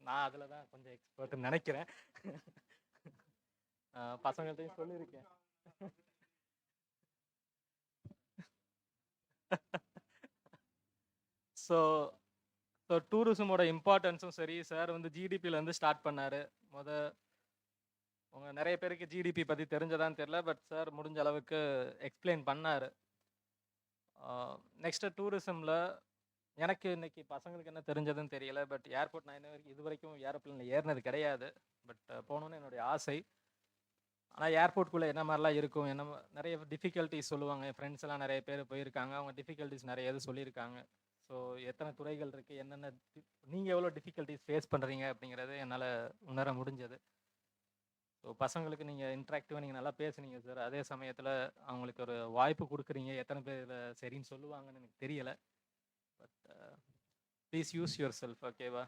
நான் அதில் தான் கொஞ்சம் எக்ஸ்பர்ட்னு நினைக்கிறேன். பசங்கள்ட்டையும் சொல்லியிருக்கேன். ஸோ ஸோ டூரிசமோட இம்பார்ட்டன்ஸும் சரி, சார் வந்து ஜிடிபியிலேருந்து ஸ்டார்ட் பண்ணார். உங்கள் நிறைய பேருக்கு ஜிடிபி பற்றி தெரிஞ்சதான்னு தெரில, பட் சார் முடிஞ்ச அளவுக்கு எக்ஸ்பிளைன் பண்ணார். நெக்ஸ்ட்டு டூரிசமில் எனக்கு இன்னைக்கு பசங்களுக்கு என்ன தெரிஞ்சதுன்னு தெரியல, பட் ஏர்போர்ட் நான் இது வரைக்கும் ஏரோப்ளேனில் ஏறினது கிடையாது. பட் போகணுன்னு என்னுடைய ஆசை. ஆனால் ஏர்போர்ட்குள்ளே என்ன மாதிரிலாம் இருக்கும், என்ன நிறைய டிஃபிகல்ட்டிஸ் சொல்லுவாங்க. என் ஃப்ரெண்ட்ஸ் எல்லாம் நிறைய பேர் போயிருக்காங்க. அவங்க டிஃபிகல்ட்டிஸ் நிறைய இது சொல்லியிருக்காங்க. ஸோ எத்தனை துறைகள் இருக்குது, என்னென்ன நீங்கள் எவ்வளோ டிஃபிகல்ட்டிஸ் ஃபேஸ் பண்ணுறீங்க அப்படிங்கிறது என்னால் உணர முடிஞ்சது. ஸோ பசங்களுக்கு நீங்கள் இன்ட்ராக்டிவாக நீங்கள் நல்லா பேசுனீங்க சார். அதே சமயத்தில் அவங்களுக்கு ஒரு வாய்ப்பு கொடுக்குறீங்க. எத்தனை பேர் சரின்னு சொல்லுவாங்கன்னு எனக்கு தெரியலை. But please use your self, ஓகேவா?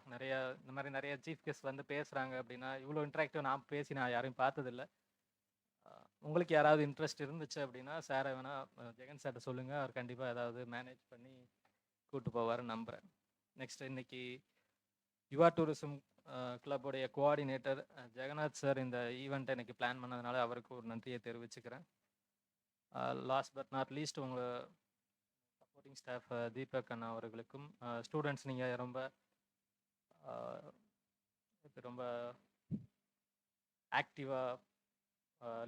இந்த மாதிரி நிறைய சீஃப் கெஸ்ட் வந்து பேசுகிறாங்க அப்படின்னா இவ்வளோ இன்ட்ராக்டிவாக நான் பேசி நான் யாரையும் பார்த்ததில்லை. உங்களுக்கு யாராவது இன்ட்ரெஸ்ட் இருந்துச்சு அப்படின்னா சாரை வேணால் ஜெகன் சார்ட்ட சொல்லுங்கள். அவர் கண்டிப்பாக ஏதாவது மேனேஜ் பண்ணி கூப்பிட்டு போவார்னு நம்புகிறேன். நெக்ஸ்ட் இன்னைக்கு யுவா டூரிசம் கிளப்புடைய கோஆர்டினேட்டர் ஜெகநாத் சார் இந்த ஈவெண்ட்டை இன்னைக்கு பிளான் பண்ணதுனால அவருக்கு ஒரு நன்றியை தெரிவிச்சுக்கிறேன். லாஸ்ட் பட் நாட் லீஸ்ட் உங்கள் சப்போர்ட்டிங் ஸ்டாஃப் தீபக் அண்ணா அவர்களுக்கும், ஸ்டூடெண்ட்ஸ் நீங்கள் ரொம்ப ஆக்டிவாக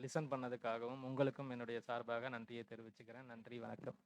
லிசன் பண்ணதுக்காகவும் உங்களுக்கும் என்னுடைய சார்பாக நன்றியை தெரிவிச்சுக்கிறேன். நன்றி, வணக்கம்.